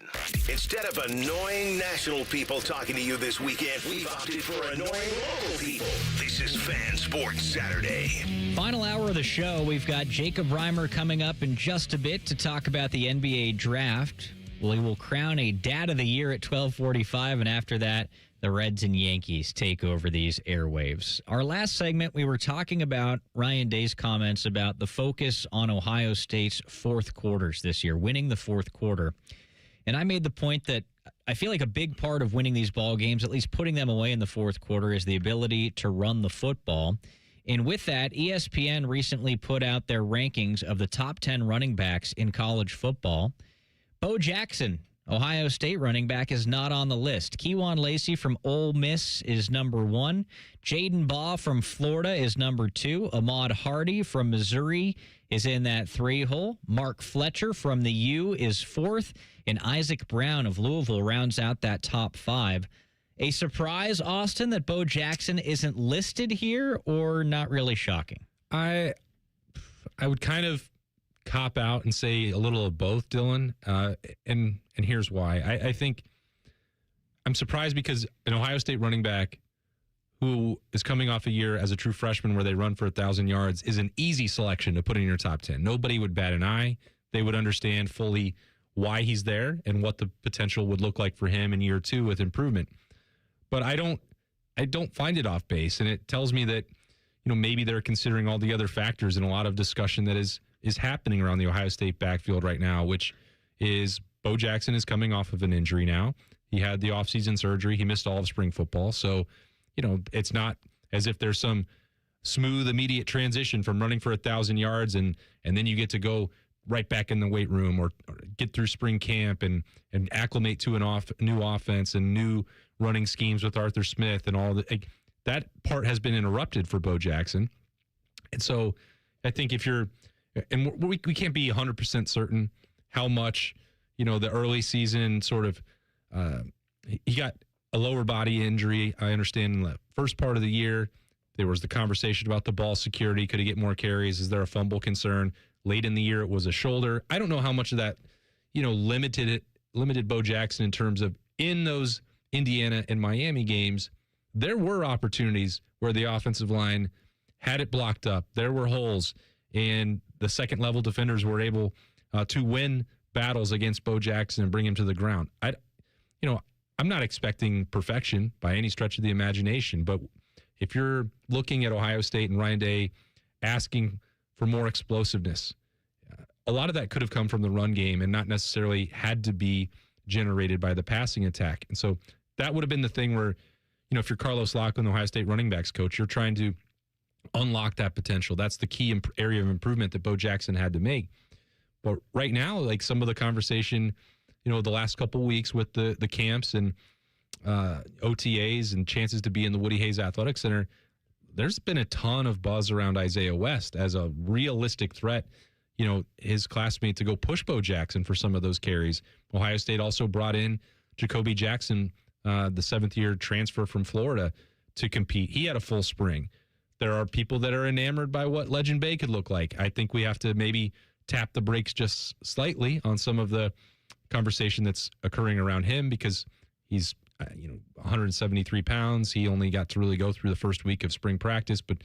Instead of annoying national people talking to you this weekend, we've opted for annoying local people. This is Fan Sports Saturday. Final hour of the show. We've got Jacob Reimer coming up in just a bit to talk about the NBA draft. We will crown a Dad of the Year at 12:45, and after that, the Reds and Yankees take over these airwaves. Our last segment, we were talking about Ryan Day's comments about the focus on Ohio State's fourth quarters this year, winning the fourth quarter. And I made the point that I feel like a big part of winning these ball games, at least putting them away in the fourth quarter, is the ability to run the football. And with that, ESPN recently put out their rankings of the top 10 running backs in college football. Bo Jackson, Ohio State running back, is not on the list. Kejuan Lacey from Ole Miss is number 1. Jaden Baugh from Florida is number 2. Ahmad Hardy from Missouri is in that 3 hole. Mark Fletcher from the U is 4th. And Isaac Brown of Louisville rounds out that top 5. A surprise, Austin, that Bo Jackson isn't listed here, or not really shocking? I would kind of cop out and say a little of both, Dylan, and here's why. I think I'm surprised because an Ohio State running back who is coming off a year as a true freshman where they run for 1,000 yards is an easy selection to put in your top 10. Nobody would bat an eye. They would understand fully why he's there and what the potential would look like for him in year 2 with improvement. But I don't find it off base, and it tells me that, maybe they're considering all the other factors in a lot of discussion that is happening around the Ohio State backfield right now, which is Bo Jackson is coming off of an injury now. He had the offseason surgery. He missed all of spring football. So, it's not as if there's some smooth, immediate transition from running for 1,000 yards and then you get to go right back in the weight room or get through spring camp and acclimate to a new offense and new running schemes with Arthur Smith and all that part has been interrupted for Bo Jackson. And so I think if you're, and we can't be 100% certain how much, the early season sort of, he got a lower body injury. I understand in the first part of the year, there was the conversation about the ball security. Could he get more carries? Is there a fumble concern? Late in the year, it was a shoulder. I don't know how much of that, limited Bo Jackson in terms of in those Indiana and Miami games, there were opportunities where the offensive line had it blocked up. There were holes, and the second-level defenders were able to win battles against Bo Jackson and bring him to the ground. I'm not expecting perfection by any stretch of the imagination, but if you're looking at Ohio State and Ryan Day asking for more explosiveness, a lot of that could have come from the run game and not necessarily had to be generated by the passing attack. And so that would have been the thing where, if you're Carlos Locklin, the Ohio State running backs coach, you're trying to unlock that potential. That's the key area of improvement that Bo Jackson had to make. But right now, like some of the conversation, the last couple of weeks with the camps and OTAs and chances to be in the Woody Hayes Athletic Center, there's been a ton of buzz around Isaiah West as a realistic threat, his classmate to go push Bo Jackson for some of those carries. Ohio State also brought in Jacoby Jackson, the 7th-year transfer from Florida, to compete. He had a full spring. There are people that are enamored by what Legend Bay could look like. I think we have to maybe tap the brakes just slightly on some of the conversation that's occurring around him because he's 173 pounds. He only got to really go through the first week of spring practice, but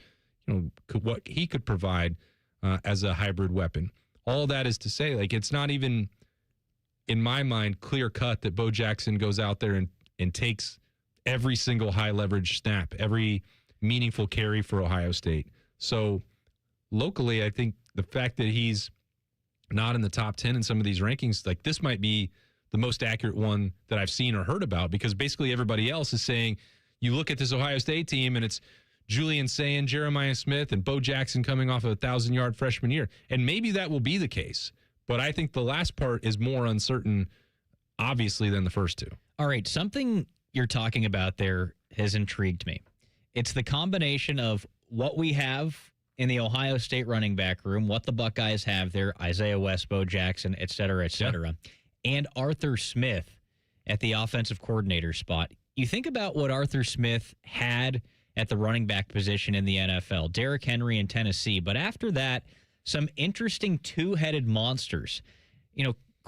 what he could provide as a hybrid weapon. All that is to say, it's not even, in my mind, clear cut that Bo Jackson goes out there and takes every single high leverage snap, every meaningful carry for Ohio State. So locally, I think the fact that he's not in the top 10 in some of these rankings, this might be the most accurate one that I've seen or heard about, because basically everybody else is saying, you look at this Ohio State team and it's Julian Sayin, Jeremiah Smith, and Bo Jackson coming off of a 1,000-yard freshman year. And maybe that will be the case, but I think the last part is more uncertain, obviously, than the first two. All right, something you're talking about there has intrigued me. It's the combination of what we have in the Ohio State running back room, what the Buckeyes have there, Isaiah West, Bo Jackson, et cetera, and Arthur Smith at the offensive coordinator spot. You think about what Arthur Smith had at the running back position in the NFL, Derrick Henry in Tennessee, but after that, some interesting two-headed monsters.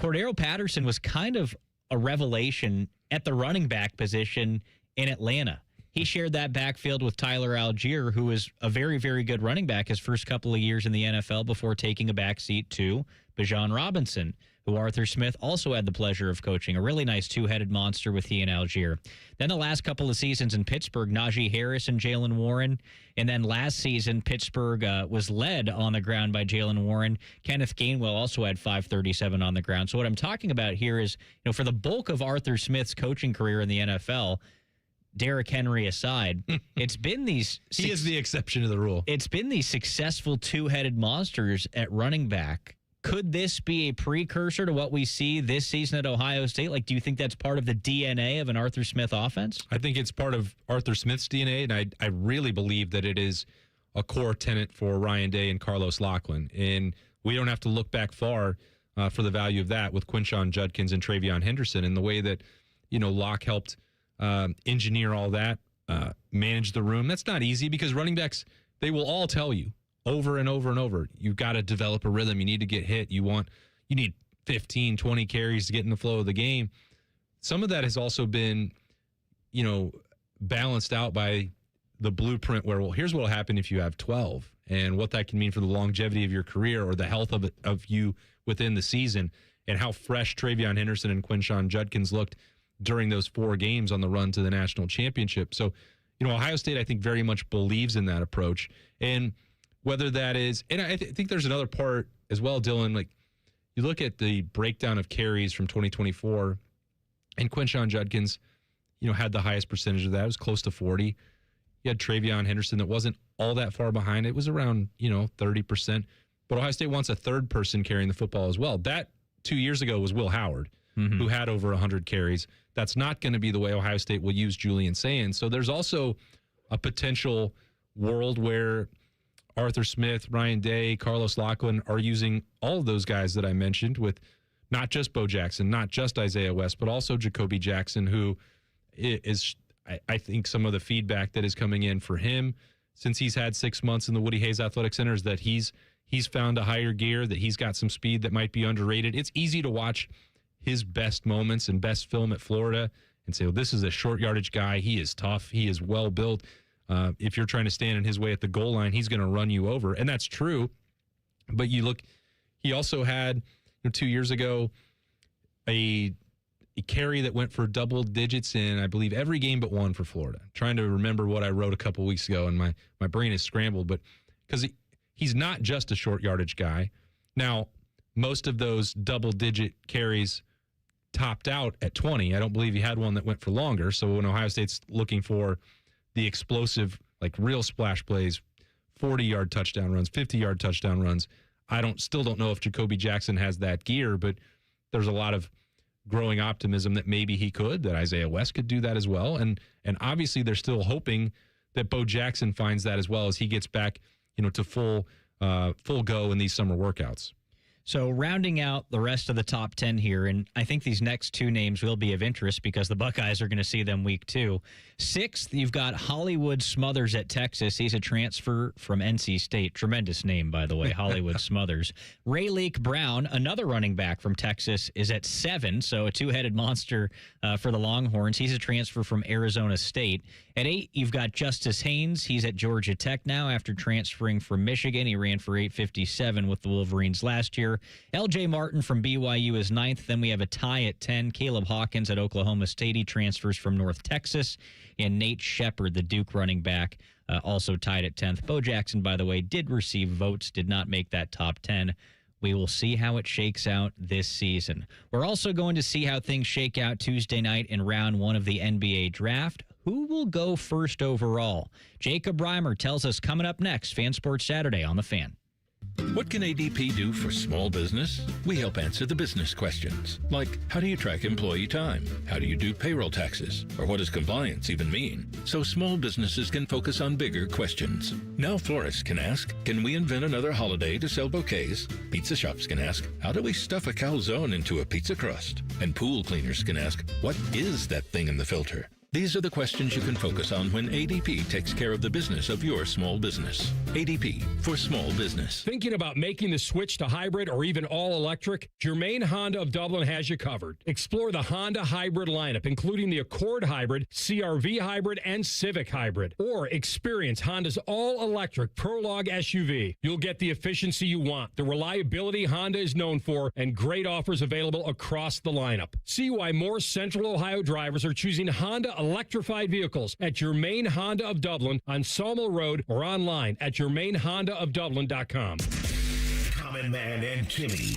Cordero Patterson was kind of a revelation at the running back position in Atlanta. He shared that backfield with Tyler Algier, who was a very, very good running back his first couple of years in the NFL before taking a backseat to Bijan Robinson, who Arthur Smith also had the pleasure of coaching. A really nice two-headed monster with he and Algier. Then the last couple of seasons in Pittsburgh, Najee Harris and Jalen Warren. And then last season, Pittsburgh was led on the ground by Jalen Warren. Kenneth Gainwell also had 537 on the ground. So what I'm talking about here is, for the bulk of Arthur Smith's coaching career in the NFL, Derrick Henry aside, it's been these... He is the exception to the rule. It's been these successful two-headed monsters at running back. Could this be a precursor to what we see this season at Ohio State? Like, do you think that's part of the DNA of an Arthur Smith offense? I think it's part of Arthur Smith's DNA, and I really believe that it is a core tenet for Ryan Day and Carlos Loughlin. And we don't have to look back far for the value of that with Quinshon Judkins and Travion Henderson, and the way that, Locke helped engineer all that, manage the room. That's not easy, because running backs, they will all tell you over and over and over, you've got to develop a rhythm. You need to get hit. You need 15, 20 carries to get in the flow of the game. Some of that has also been, balanced out by the blueprint where, well, here's what will happen if you have 12, and what that can mean for the longevity of your career or the health of you within the season, and how fresh Travion Henderson and Quinshon Judkins looked during those 4 games on the run to the national championship. So, Ohio State, I think, very much believes in that approach. And whether that is, and I think there's another part as well, Dylan, like you look at the breakdown of carries from 2024, and Quinshon Judkins, had the highest percentage of that. It was close to 40. You had Travion Henderson that wasn't all that far behind. It was around, 30%. But Ohio State wants a third person carrying the football as well. That 2 years ago was Will Howard, who had over 100 carries. That's not going to be the way Ohio State will use Julian Sands. So there's also a potential world where Arthur Smith, Ryan Day, Carlos Loughlin are using all of those guys that I mentioned, with not just Bo Jackson, not just Isaiah West, but also Jacoby Jackson, who is, I think, some of the feedback that is coming in for him since he's had 6 months in the Woody Hayes Athletic Center is that he's found a higher gear, that he's got some speed that might be underrated. It's easy to watch his best moments and best film at Florida and say, well, this is a short yardage guy. He is tough. He is well built. If you're trying to stand in his way at the goal line, he's going to run you over. And that's true. But you look, he also had 2 years ago a carry that went for double digits in, I believe, every game but one for Florida. I'm trying to remember what I wrote a couple weeks ago, and my brain is scrambled. But because he's not just a short yardage guy. Now, most of those double-digit carries topped out at 20. I don't believe he had one that went for longer. So when Ohio State's looking for the explosive, like real splash plays, 40-yard touchdown runs, 50-yard touchdown runs, still don't know if Jacoby Jackson has that gear, but there's a lot of growing optimism that maybe he could, that Isaiah West could do that as well. And obviously they're still hoping that Bo Jackson finds that as well as he gets back, to full go in these summer workouts. So rounding out the rest of the top 10 here, and I think these next 2 names will be of interest because the Buckeyes are going to see them week 2. 6th, you've got Hollywood Smothers at Texas. He's a transfer from NC State. Tremendous name, by the way, Hollywood Smothers. Rayleek Brown, another running back from Texas, is at 7, so a two-headed monster for the Longhorns. He's a transfer from Arizona State. At 8, you've got Justice Haynes. He's at Georgia Tech now after transferring from Michigan. He ran for 857 with the Wolverines last year. L.J. Martin from BYU is 9th. Then we have a tie at 10. Caleb Hawkins at Oklahoma State. He transfers from North Texas. And Nate Shepard, the Duke running back, also tied at 10th. Bo Jackson, by the way, did receive votes, did not make that top 10. We will see how it shakes out this season. We're also going to see how things shake out Tuesday night in round 1 of the NBA draft. Who will go first overall? Jacob Reimer tells us coming up next, Fan Sports Saturday on The Fan. What can ADP do for small business? We help answer the business questions, like how do you track employee time? How do you do payroll taxes? Or what does compliance even mean? So small businesses can focus on bigger questions. Now florists can ask, can we invent another holiday to sell bouquets? Pizza shops can ask, how do we stuff a calzone into a pizza crust? And pool cleaners can ask, what is that thing in the filter? These are the questions you can focus on when ADP takes care of the business of your small business. ADP for small business. Thinking about making the switch to hybrid or even all electric? Germain Honda of Dublin has you covered. Explore the Honda hybrid lineup, including the Accord Hybrid, CR-V Hybrid, and Civic Hybrid. Or experience Honda's all-electric Prologue SUV. You'll get the efficiency you want, the reliability Honda is known for, and great offers available across the lineup. See why more Central Ohio drivers are choosing Honda electrified vehicles at Germain Honda of Dublin on Sawmill Road or online at GermainHondaofDublin.com. Common Man and Timmy.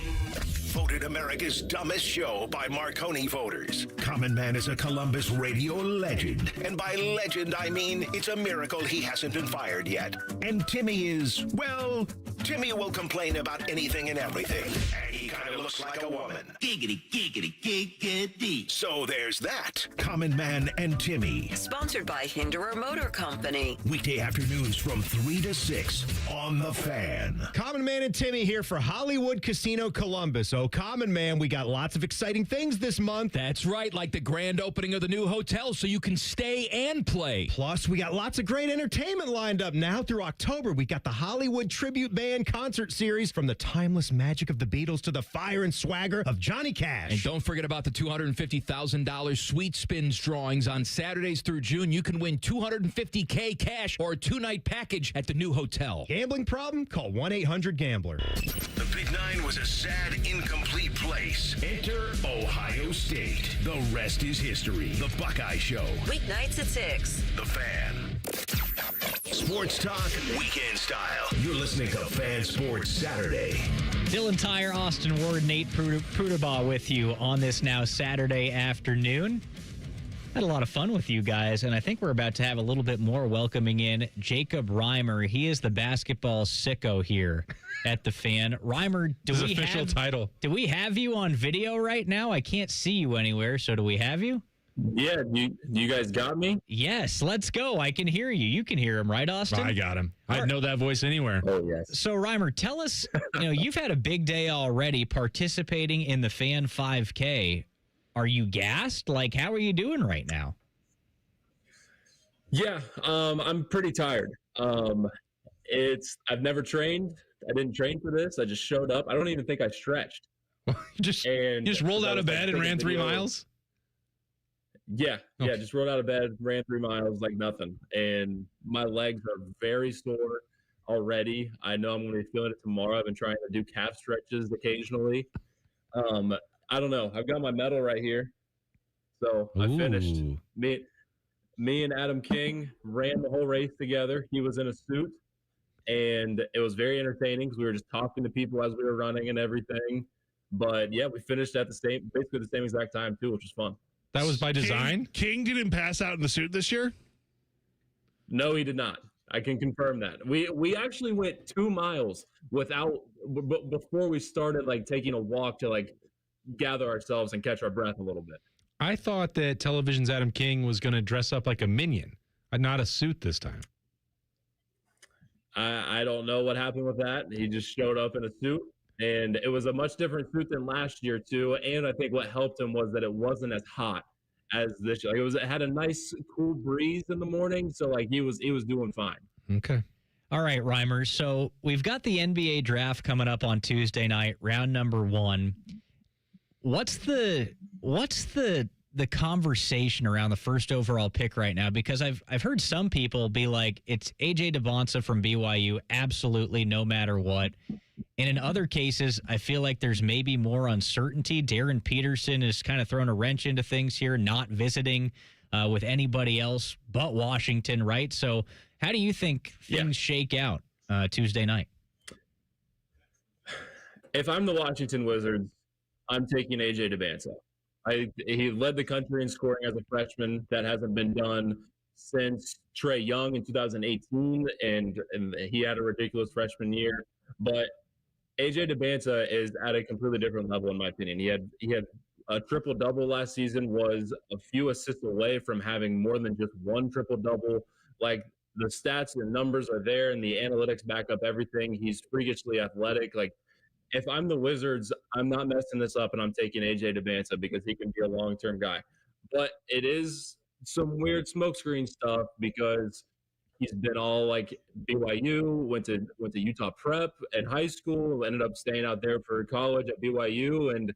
Voted America's dumbest show by Marconi voters. Common Man is a Columbus radio legend. And by legend, I mean it's a miracle he hasn't been fired yet. And Timmy is, well, Timmy will complain about anything and everything. And he kind of looks like a woman. Giggity, giggity, giggity. So there's that. Common Man and Timmy. Sponsored by Hinderer Motor Company. Weekday afternoons from 3 to 6 on The Fan. Common Man and Timmy here for Hollywood Casino Columbus. Oh, Common Man, we got lots of exciting things this month. That's right, like the grand opening of the new hotel so you can stay and play. Plus, we got lots of great entertainment lined up now through October. We got the Hollywood Tribute Band concert series, from the timeless magic of the Beatles to the fire and swagger of Johnny Cash. And don't forget about the $250,000 Sweet Spins drawings on Saturdays through June. You can win $250K cash or a 2-night package at the new hotel. Gambling problem? Call 1-800-GAMBLER. The Big Nine was a sad, incomplete place. Enter Ohio State. The rest is history. The Buckeye Show. Weeknights at 6. The Fan. Sports talk, weekend style. You're listening to Fan Sports Saturday. Dylan Tyrer, Austin Ward, Nate Prudabaugh with you on this now Saturday afternoon. Had a lot of fun with you guys, and I think we're about to have a little bit more welcoming in Jacob Reimer. He is the basketball sicko here at the Fan. Reimer, do we have you on video right now? I can't see you anywhere, so do we have you? Yeah, you guys got me? Yes, let's go. I can hear you. You can hear him, right, Austin? I got him. I'd know that voice anywhere. Oh, yes. So, Reimer, tell us, you've had a big day already participating in the Fan 5K. Are you gassed? Like, how are you doing right now? Yeah, I'm pretty tired. I've never trained. I didn't train for this. I just showed up. I don't even think I stretched. You just rolled out of bed and ran 3 miles? Yeah, just rolled out of bed, ran 3 miles like nothing. And my legs are very sore already. I know I'm going to be feeling it tomorrow. I've been trying to do calf stretches occasionally. I don't know. I've got my medal right here. So I finished. Me and Adam King ran the whole race together. He was in a suit, and it was very entertaining because we were just talking to people as we were running and everything. But yeah, we finished at basically the same exact time too, which was fun. That was by design? King didn't pass out in the suit this year? No, he did not. I can confirm that. We actually went 2 miles before we started taking a walk to gather ourselves and catch our breath a little bit. I thought that Television's Adam King was going to dress up like a minion, not a suit this time. I don't know what happened with that. He just showed up in a suit, and it was a much different suit than last year too. And I think what helped him was that it wasn't as hot as this year. It had a nice cool breeze in the morning, so he was doing fine. Okay. All right, Reimer. So we've got the NBA draft coming up on Tuesday night, round number 1. What's the conversation around the first overall pick right now? Because I've heard some people be like, it's AJ DeBonsa from BYU, absolutely, no matter what. And in other cases, I feel like there's maybe more uncertainty. Darren Peterson is kind of throwing a wrench into things here, not visiting with anybody else but Washington, right? So how do you think things shake out Tuesday night? If I'm the Washington Wizards, I'm taking AJ DeBonsa. He led the country in scoring as a freshman. That hasn't been done since Trae Young in 2018, and he had a ridiculous freshman year. But AJ DeBonsa is at a completely different level, in my opinion. He had a triple-double last season, was a few assists away from having more than just one triple-double. The stats and numbers are there, and the analytics back up everything. He's freakishly athletic. If I'm the Wizards, I'm not messing this up, and I'm taking AJ DeBonsa because he can be a long-term guy. But it is some weird smokescreen stuff because he's been all like BYU, went to Utah Prep in high school, ended up staying out there for college at BYU, and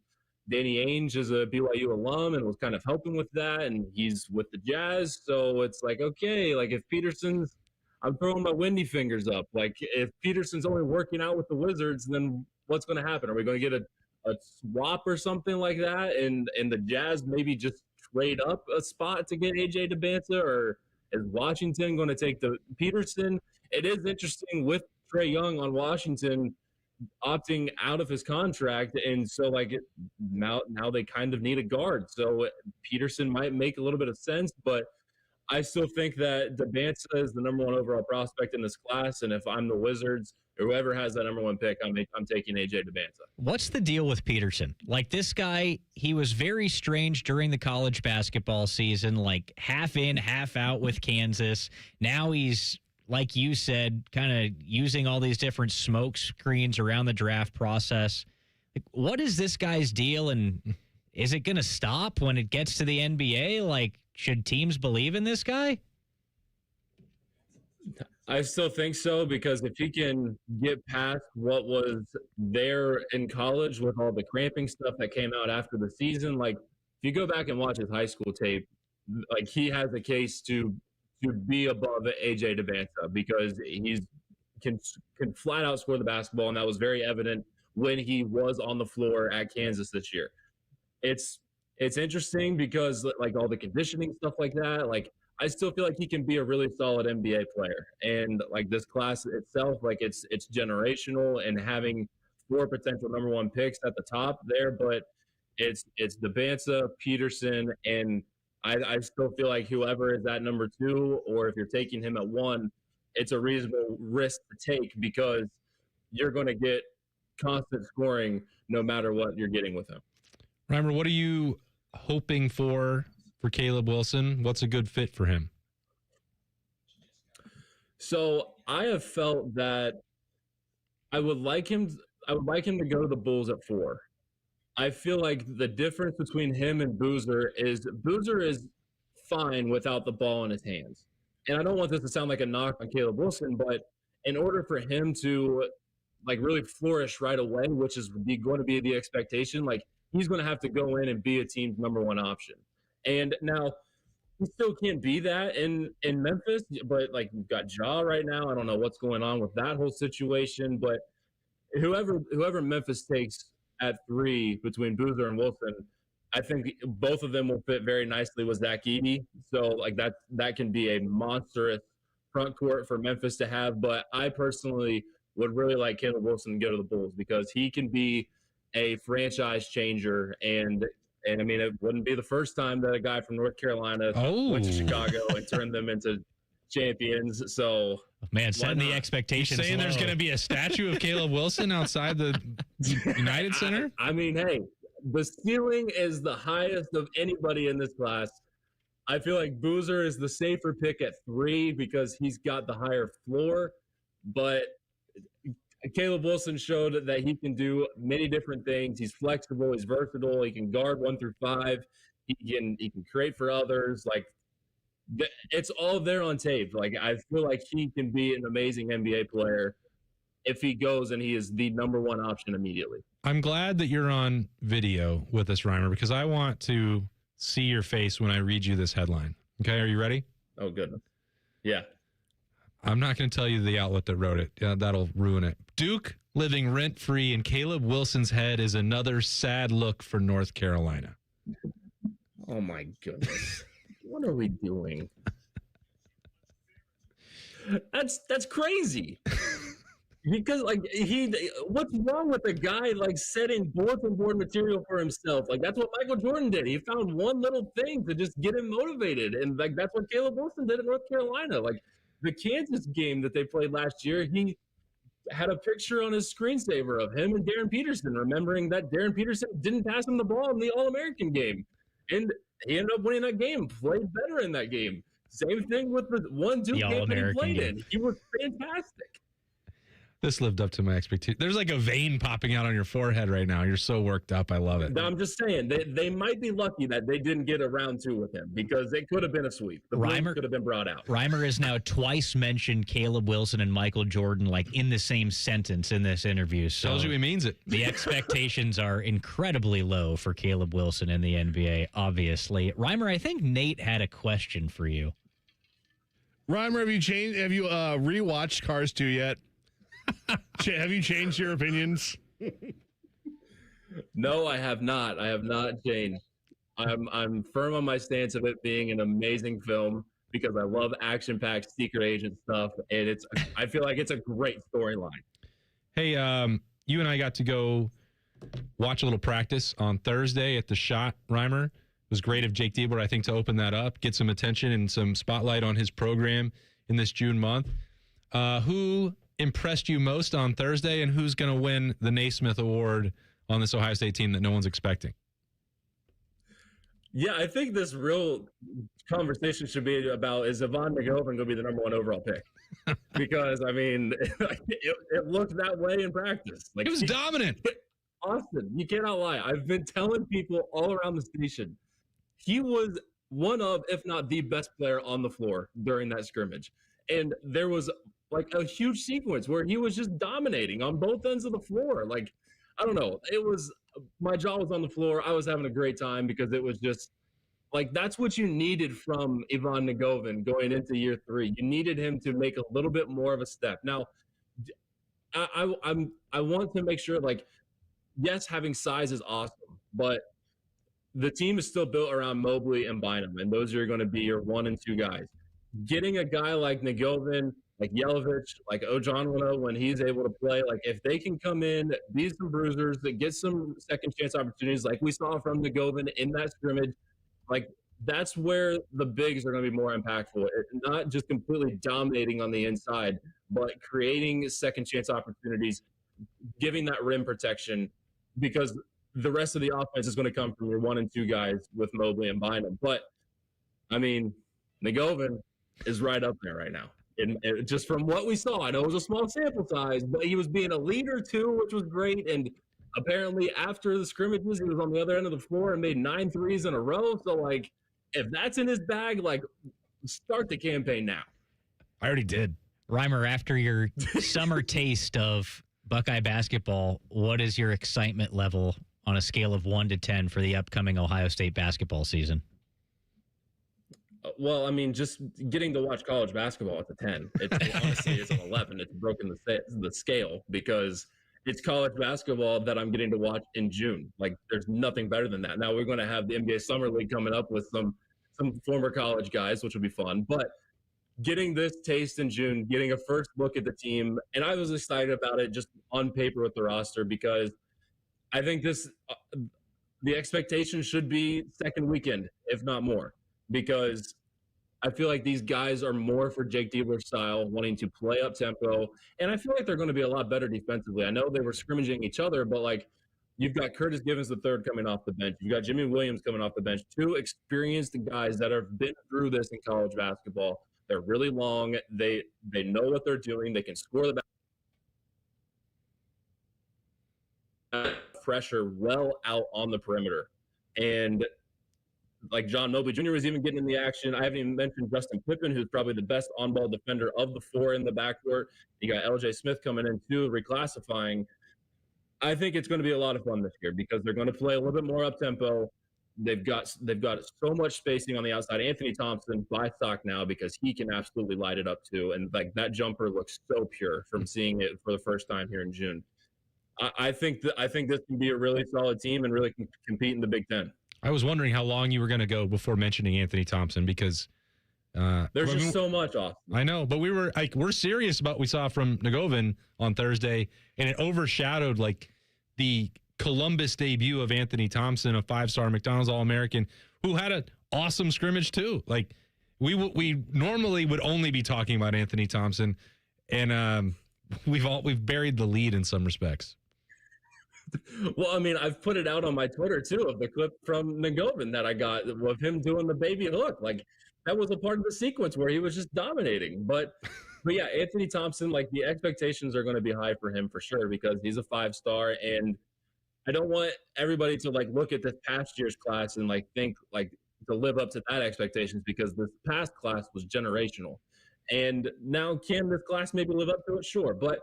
Danny Ainge is a BYU alum and was kind of helping with that, and he's with the Jazz, so it's like, okay, like if Peterson's, I'm throwing my windy fingers up, like if Peterson's only working out with the Wizards, then what's going to happen? Are we going to get a swap or something like that, and the Jazz maybe just trade up a spot to get AJ DeBanza, or is Washington going to take the Peterson? It is interesting with Trae Young on Washington opting out of his contract, and so like now they kind of need a guard. So Peterson might make a little bit of sense, but I still think that DeBanza is the number one overall prospect in this class, and if I'm the Wizards or whoever has that number one pick, I'm taking AJ DeBanza. What's the deal with Peterson? Like this guy, he was very strange during the college basketball season, like half in, half out with Kansas. Now he's, like you said, kind of using all these different smoke screens around the draft process. Like, what is this guy's deal, and is it going to stop when it gets to the NBA? Like, should teams believe in this guy? I still think so, because if he can get past what was there in college with all the cramping stuff that came out after the season, like if you go back and watch his high school tape, like he has a case to be above AJ DeBanza because he can flat out score the basketball, and that was very evident when he was on the floor at Kansas this year. It's interesting because like all the conditioning stuff like that, like I still feel like he can be a really solid NBA player, and like this class itself, like it's generational, and having 4 potential number one picks at the top there, but it's DeBanza, Peterson, and I still feel like whoever is at number 2, or if you're taking him at 1, it's a reasonable risk to take because you're going to get constant scoring no matter what you're getting with him. Reimer, what are you hoping for Caleb Wilson? What's a good fit for him? So I have felt that I would like him to go to the Bulls at 4. I feel like the difference between him and Boozer is fine without the ball in his hands. And I don't want this to sound like a knock on Caleb Wilson, but in order for him to like really flourish right away, which is going to be the expectation, like he's going to have to go in and be a team's number one option. And now he still can't be that in Memphis, but like you've got Ja right now. I don't know what's going on with that whole situation, but whoever Memphis takes at 3 between Boozer and Wilson, I think both of them will fit very nicely with Zach Edey. So like that can be a monstrous front court for Memphis to have. But I personally would really like Caleb Wilson to go to the Bulls because he can be a franchise changer. And I mean, it wouldn't be the first time that a guy from North Carolina went to Chicago and turned them into champions. So, man, setting the expectations. Saying there's going to be a statue of Caleb Wilson outside the United Center? I mean, hey, the ceiling is the highest of anybody in this class. I feel like Boozer is the safer pick at 3 because he's got the higher floor, but Caleb Wilson showed that he can do many different things. He's flexible. He's versatile. He can guard 1 through 5. He can create for others. Like it's all there on tape. Like I feel like he can be an amazing NBA player if he goes and he is the number one option immediately. I'm glad that you're on video with us, Reimer, because I want to see your face when I read you this headline. Okay, are you ready? Oh, goodness. Yeah. I'm not going to tell you the outlet that wrote it. Yeah, that'll ruin it. Duke living rent-free in Caleb Wilson's head is another sad look for North Carolina. Oh, my goodness. What are we doing? That's crazy. Because like what's wrong with a guy like setting bulletin board material for himself? Like that's what Michael Jordan did. He found one little thing to just get him motivated, and like that's what Caleb Wilson did in North Carolina. Like the Kansas game that they played last year, he had a picture on his screensaver of him and Darren Peterson, remembering that Darren Peterson didn't pass him the ball in the All-American game, and he ended up winning that game. Played better in that game. Same thing with the one Duke game that he played in. He was fantastic. This lived up to my expectation. There's like a vein popping out on your forehead right now. You're so worked up. I love it. I'm just saying, they might be lucky that they didn't get a round 2 with him because it could have been a sweep. The Reimer could have been brought out. Reimer has now twice mentioned Caleb Wilson and Michael Jordan like in the same sentence in this interview. So tells you he means it. The expectations are incredibly low for Caleb Wilson in the NBA, obviously. Reimer, I think Nate had a question for you. Reimer, have you rewatched Cars 2 yet? Have you changed your opinions? No, I have not. I have not changed. I'm firm on my stance of it being an amazing film because I love action-packed secret agent stuff, and I feel like it's a great storyline. Hey, you and I got to go watch a little practice on Thursday at the Shot, Reimer. It was great of Jake Diebler, I think, to open that up, get some attention and some spotlight on his program in this June month. Who impressed you most on Thursday, and who's going to win the Naismith Award on this Ohio State team that no one's expecting? Yeah, I think this real conversation should be about, is Yvonne McGovern going to be the number 1 overall pick? Because, I mean, it looked that way in practice. Like, it was dominant. Austin, you cannot lie. I've been telling people all around the station, he was one of, if not the best player on the floor during that scrimmage. And there was like a huge sequence where he was just dominating on both ends of the floor. Like, I don't know. My jaw was on the floor. I was having a great time because it was just like, that's what you needed from Ivan Nagovin going into year 3. You needed him to make a little bit more of a step. Now, I want to make sure, like, yes, having size is awesome, but the team is still built around Mobley and Bynum, and those are going to be your 1 and 2 guys. Getting a guy like Nagovin, like Yelovich, like Ojonwano, when he's able to play, like if they can come in, be some bruisers, that get some second chance opportunities, like we saw from Nagovin in that scrimmage, like that's where the bigs are going to be more impactful. Not just completely dominating on the inside, but creating second chance opportunities, giving that rim protection, because the rest of the offense is going to come from your 1 and 2 guys with Mobley and Bynum. But I mean, Nagovin is right up there right now. And just from what we saw, I know it was a small sample size, but he was being a leader too, which was great. And apparently after the scrimmages, he was on the other end of the floor and made 9 threes in a row. So, like, if that's in his bag, like, start the campaign now. I already did. Reimer, after your summer taste of Buckeye basketball, what is your excitement level on a scale of 1 to 10 for the upcoming Ohio State basketball season? Well, I mean, just getting to watch college basketball, it's a 10. Honestly, it's an 11. It's broken the scale because it's college basketball that I'm getting to watch in June. Like, there's nothing better than that. Now, we're going to have the NBA Summer League coming up with some former college guys, which will be fun. But getting this taste in June, getting a first look at the team, and I was excited about it just on paper with the roster because I think the expectation should be second weekend, if not more, because I feel like these guys are more for Jake Diebler style, wanting to play up tempo, and I feel like they're going to be a lot better defensively. I know they were scrimmaging each other, but like you've got Curtis Givens III coming off the bench, you've got Jimmy Williams coming off the bench, 2 experienced guys that have been through this in college basketball. They're really long. They know what they're doing. They can score the pressure well out on the perimeter, and like John Mobley Jr. was even getting in the action. I haven't even mentioned Justin Pippen, who's probably the best on-ball defender of the 4 in the backcourt. You got LJ Smith coming in too, reclassifying. I think it's going to be a lot of fun this year because they're going to play a little bit more up-tempo. They've got so much spacing on the outside. Anthony Thompson, buy stock now because he can absolutely light it up too. And like that jumper looks so pure from seeing it for the first time here in June. I think this can be a really solid team and really compete in the Big Ten. I was wondering how long you were going to go before mentioning Anthony Thompson because there's just so much off. I know, but we're serious about what we saw from Nagovin on Thursday, and it overshadowed like the Columbus debut of Anthony Thompson, a 5-star McDonald's All-American, who had an awesome scrimmage too. Like we normally would only be talking about Anthony Thompson, and we've buried the lead in some respects. Well, I mean, I've put it out on my Twitter, too, of the clip from Nagovin that I got of him doing the baby hook. Like, that was a part of the sequence where he was just dominating. But But yeah, Anthony Thompson, like the expectations are going to be high for him for sure because he's a 5-star, and I don't want everybody to like look at this past year's class and like think like to live up to that expectations because this past class was generational. And now can this class maybe live up to it? Sure, but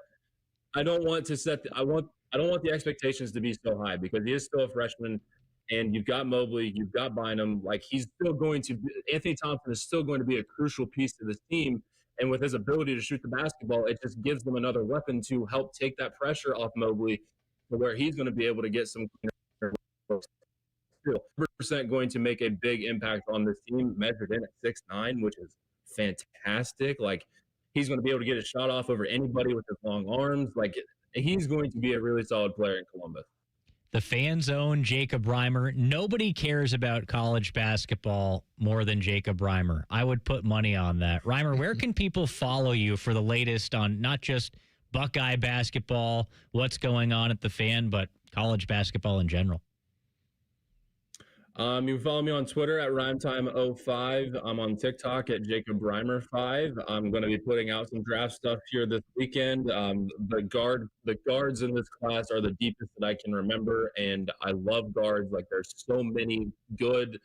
I don't want to I don't want the expectations to be so high because he is still a freshman, and you've got Mobley, you've got Bynum. Like Anthony Thompson is still going to be a crucial piece to this team. And with his ability to shoot the basketball, it just gives them another weapon to help take that pressure off Mobley to where he's going to be able to get some still 100% going to make a big impact on this team, measured in at 6'9", which is fantastic. Like, he's going to be able to get a shot off over anybody with his long arms. Like, he's going to be a really solid player in Columbus. The Fan's own Jacob Reimer. Nobody cares about college basketball more than Jacob Reimer. I would put money on that. Reimer, where can people follow you for the latest on not just Buckeye basketball, what's going on at the Fan, but college basketball in general? You can follow me on Twitter at RhymeTime05. I'm on TikTok at Jacob Reimer5. I'm going to be putting out some draft stuff here this weekend. The guards in this class are the deepest that I can remember, and I love guards. Like, there's so many good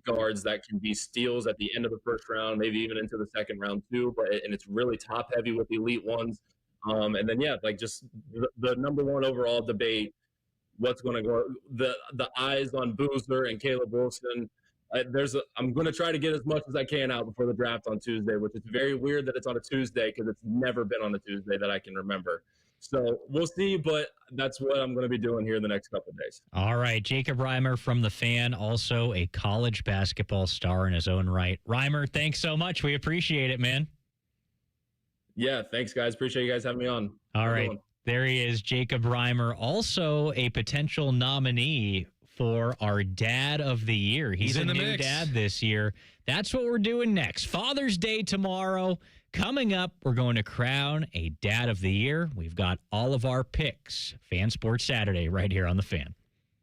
guards that can be steals at the end of the first round, maybe even into the second round too. And it's really top heavy with the elite ones. And then just the number one overall debate. What's going to go? The eyes on Boozer and Caleb Wilson. I'm going to try to get as much as I can out before the draft on Tuesday, which is very weird that it's on a Tuesday because it's never been on a Tuesday that I can remember. So we'll see, but that's what I'm going to be doing here in the next couple of days. All right, Jacob Reimer from the Fan, also a college basketball star in his own right. Reimer, thanks so much. We appreciate it, man. Yeah, thanks, guys. Appreciate you guys having me on. All right. There he is, Jacob Reimer, also a potential nominee for our Dad of the Year. He's a new dad this year. That's what we're doing next. Father's Day tomorrow. Coming up, we're going to crown a Dad of the Year. We've got all of our picks. Fan Sports Saturday right here on The Fan.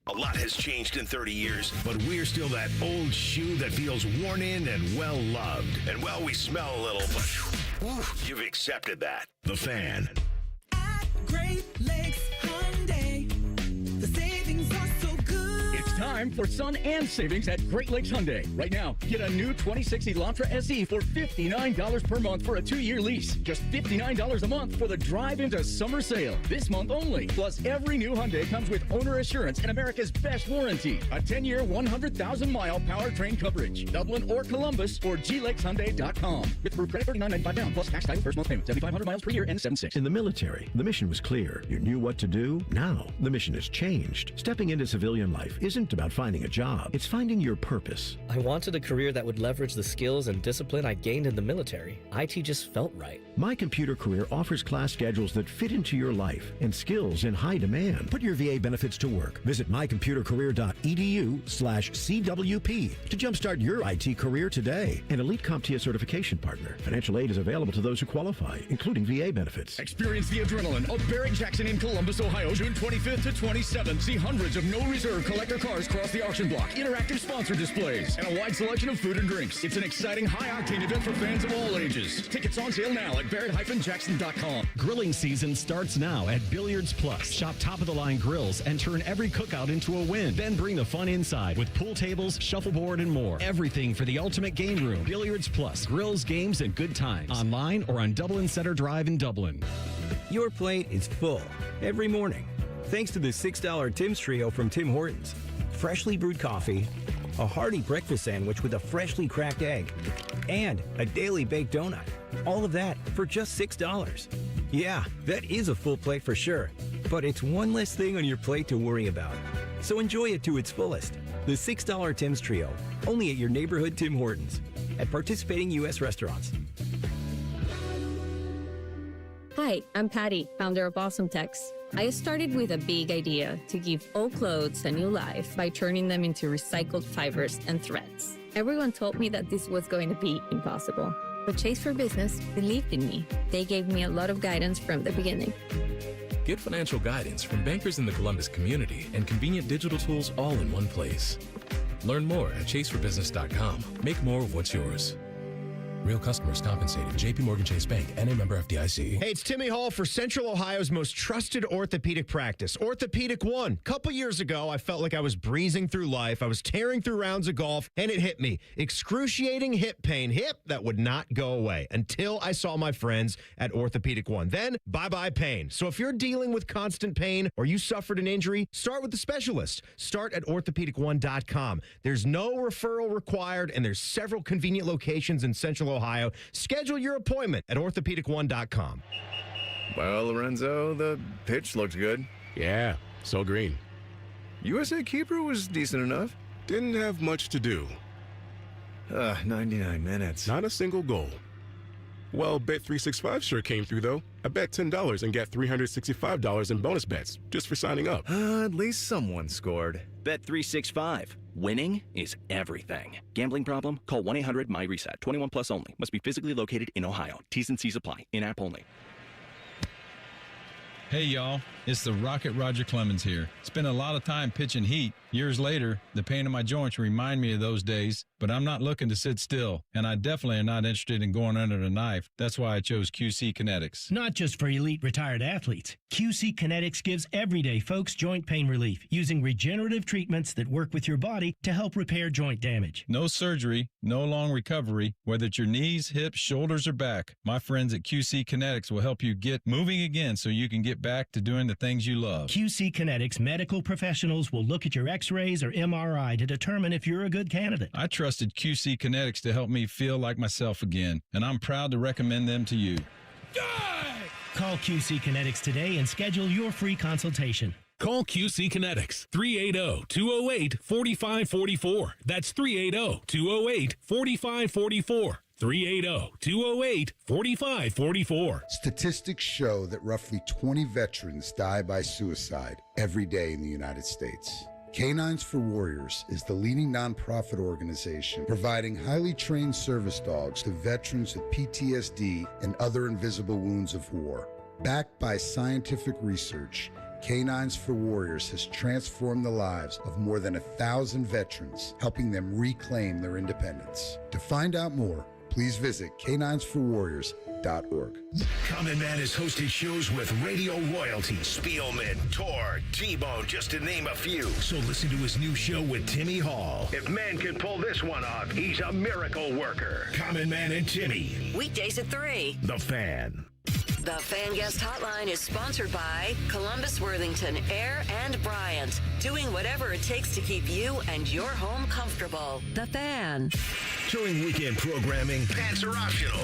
A lot has changed in 30 years, but we're still that old shoe that feels worn in and well-loved. And, well, we smell a little, but you've accepted that. The Fan. Great Lakes Hyundai. The savings are so good. It's time for sun and savings at Great Lakes Hyundai. Right now, get a new 2060 Elantra SE for $59 per month for a 2-year lease. Just $59 a month for the drive into summer sale. This month only. Plus, every new Hyundai comes with owner assurance and America's best warranty. A 10-year, 100,000-mile powertrain coverage. Dublin or Columbus or glakeshyundai.com. With approved credit $39.95 down plus tax title first month payment. 7,500 miles per year and 7.6. In the military, the mission was clear. You knew what to do. Now, the mission has changed. Stepping into civilian life isn't about finding a job. It's finding your purpose. I wanted a career that would leverage the skills and discipline I gained in the military. IT just felt right. My Computer Career offers class schedules that fit into your life and skills in high demand. Put your VA benefits to work. Visit mycomputercareer.edu/CWP to jumpstart your IT career today. An Elite CompTIA certification partner. Financial aid is available to those who qualify, including VA benefits. Experience the adrenaline of Barrett Jackson in Columbus, Ohio, June 25th to 27th. See hundreds of no reserve collector cars cross the auction block, interactive sponsor displays, and a wide selection of food and drinks. It's an exciting high-octane event for fans of all ages. Tickets on sale now at barrett-jackson.com. Grilling season starts now at Billiards Plus. Shop top-of-the-line grills and turn every cookout into a win. Then bring the fun inside with pool tables, shuffleboard, and more. Everything for the ultimate game room. Billiards Plus. Grills, games, and good times. Online or on Dublin Center Drive in Dublin. Your plate is full every morning thanks to the $6 Tim's Trio from Tim Hortons. Freshly brewed coffee, a hearty breakfast sandwich with a freshly cracked egg, and a daily baked donut. All of that for just $6. Yeah, that is a full plate for sure, but it's one less thing on your plate to worry about. So enjoy it to its fullest. The $6 Tim's Trio, only at your neighborhood Tim Hortons, at participating U.S. restaurants. Hi, I'm Patty, founder of Awesome Tex. I started with a big idea to give old clothes a new life by turning them into recycled fibers and threads. Everyone told me that this was going to be impossible, but Chase for Business believed in me. They gave me a lot of guidance from the beginning. Get financial guidance from bankers in the Columbus community and convenient digital tools all in one place. Learn more at chaseforbusiness.com. Make more of what's yours. Real customers compensated. JP Morgan Chase Bank and a member FDIC. Hey, it's Timmy Hall for Central Ohio's most trusted orthopedic practice, Orthopedic One. A couple years ago, I felt like I was breezing through life. I was tearing through rounds of golf, and it hit me. Excruciating hip pain. Hip that would not go away until I saw my friends at Orthopedic One. Then, bye-bye pain. So if you're dealing with constant pain or you suffered an injury, start with the specialist. Start at orthopedic1.com. There's no referral required, and there's several convenient locations in Central Ohio. Schedule your appointment at orthopedic1.com. Well, Lorenzo, the pitch looked good. Yeah, so green. USA keeper was decent enough. Didn't have much to do. 99 minutes. Not a single goal. Well, Bet365 sure came through, though. I bet $10 and get $365 in bonus bets just for signing up. At least someone scored. Bet365. Winning is everything. Gambling problem? Call 1-800-MY-RESET. 21 plus only. Must be physically located in Ohio. T's and C's apply. In-app only. Hey, y'all. It's the Rocket Roger Clemens here. Spent a lot of time pitching heat. Years later, the pain in my joints remind me of those days, but I'm not looking to sit still, and I definitely am not interested in going under the knife. That's why I chose QC Kinetics. Not just for elite retired athletes. QC Kinetics gives everyday folks joint pain relief using regenerative treatments that work with your body to help repair joint damage. No surgery, no long recovery, whether it's your knees, hips, shoulders, or back. My friends at QC Kinetics will help you get moving again so you can get back to doing the things you love. QC Kinetics medical professionals will look at your x-rays or MRI to determine if you're a good candidate. I trusted QC Kinetics to help me feel like myself again, and I'm proud to recommend them to you. Call QC Kinetics today and schedule your free consultation. Call QC Kinetics, 380-208-4544. That's 380-208-4544. 380-208-4544. Statistics show that roughly 20 veterans die by suicide every day in the United States. Canines for Warriors is the leading nonprofit organization providing highly trained service dogs to veterans with PTSD and other invisible wounds of war. Backed by scientific research, Canines for Warriors has transformed the lives of more than 1,000 veterans, helping them reclaim their independence. To find out more, please visit caninesforwarriors.org. Common Man has hosted shows with radio royalty, Spielman, Tor, T-Bone, just to name a few. So listen to his new show with Timmy Hall. If man can pull this one off, he's a miracle worker. Common Man and Timmy. Weekdays at 3. The Fan. The Fan Guest Hotline is sponsored by Columbus, Worthington, Air, and Bryant. Doing whatever it takes to keep you and your home comfortable. The Fan. During weekend programming, pants are optional.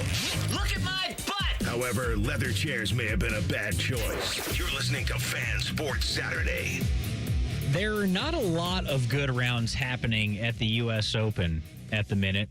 Look at my butt! However, leather chairs may have been a bad choice. You're listening to Fan Sports Saturday. There are not a lot of good rounds happening at the U.S. Open at the minute.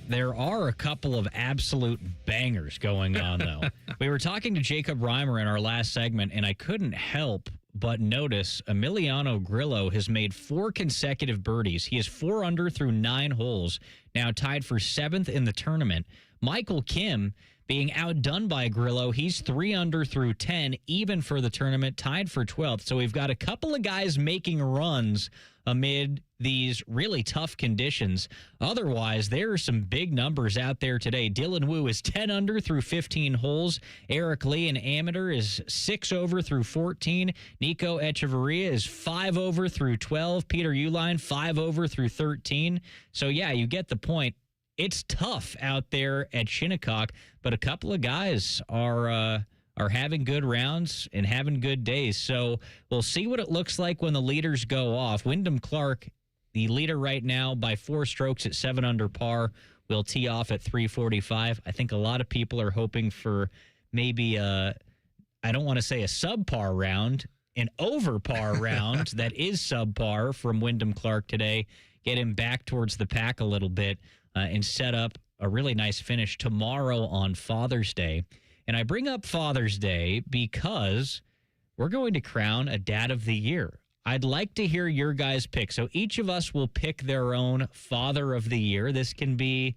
There are a couple of absolute bangers going on, though. We were talking to Jacob Reimer in our last segment, and I couldn't help but notice Emiliano Grillo has made 4 consecutive birdies. He is 4 under through 9 holes, now tied for 7th in the tournament. Michael Kim being outdone by Grillo. He's 3 under through 10, even for the tournament, tied for 12th. So we've got a couple of guys making runs amid these really tough conditions. Otherwise, there are some big numbers out there today. Dylan Wu is 10 under through 15 holes. Eric Lee, an amateur, is 6 over through 14. Nico Echeverria is 5 over through 12. Peter Uihlein, 5 over through 13. So, yeah, you get the point. It's tough out there at Shinnecock, but a couple of guys are having good rounds and having good days. So we'll see what it looks like when the leaders go off. Wyndham Clark, the leader right now by 4 strokes at 7 under par, will tee off at 3:45. I think a lot of people are hoping for maybe I don't want to say a subpar round, an over par round that is subpar from Wyndham Clark today. Get him back towards the pack a little bit and set up a really nice finish tomorrow on Father's Day. And I bring up Father's Day because we're going to crown a Dad of the Year. I'd like to hear your guys' pick. So each of us will pick their own Father of the Year. This can be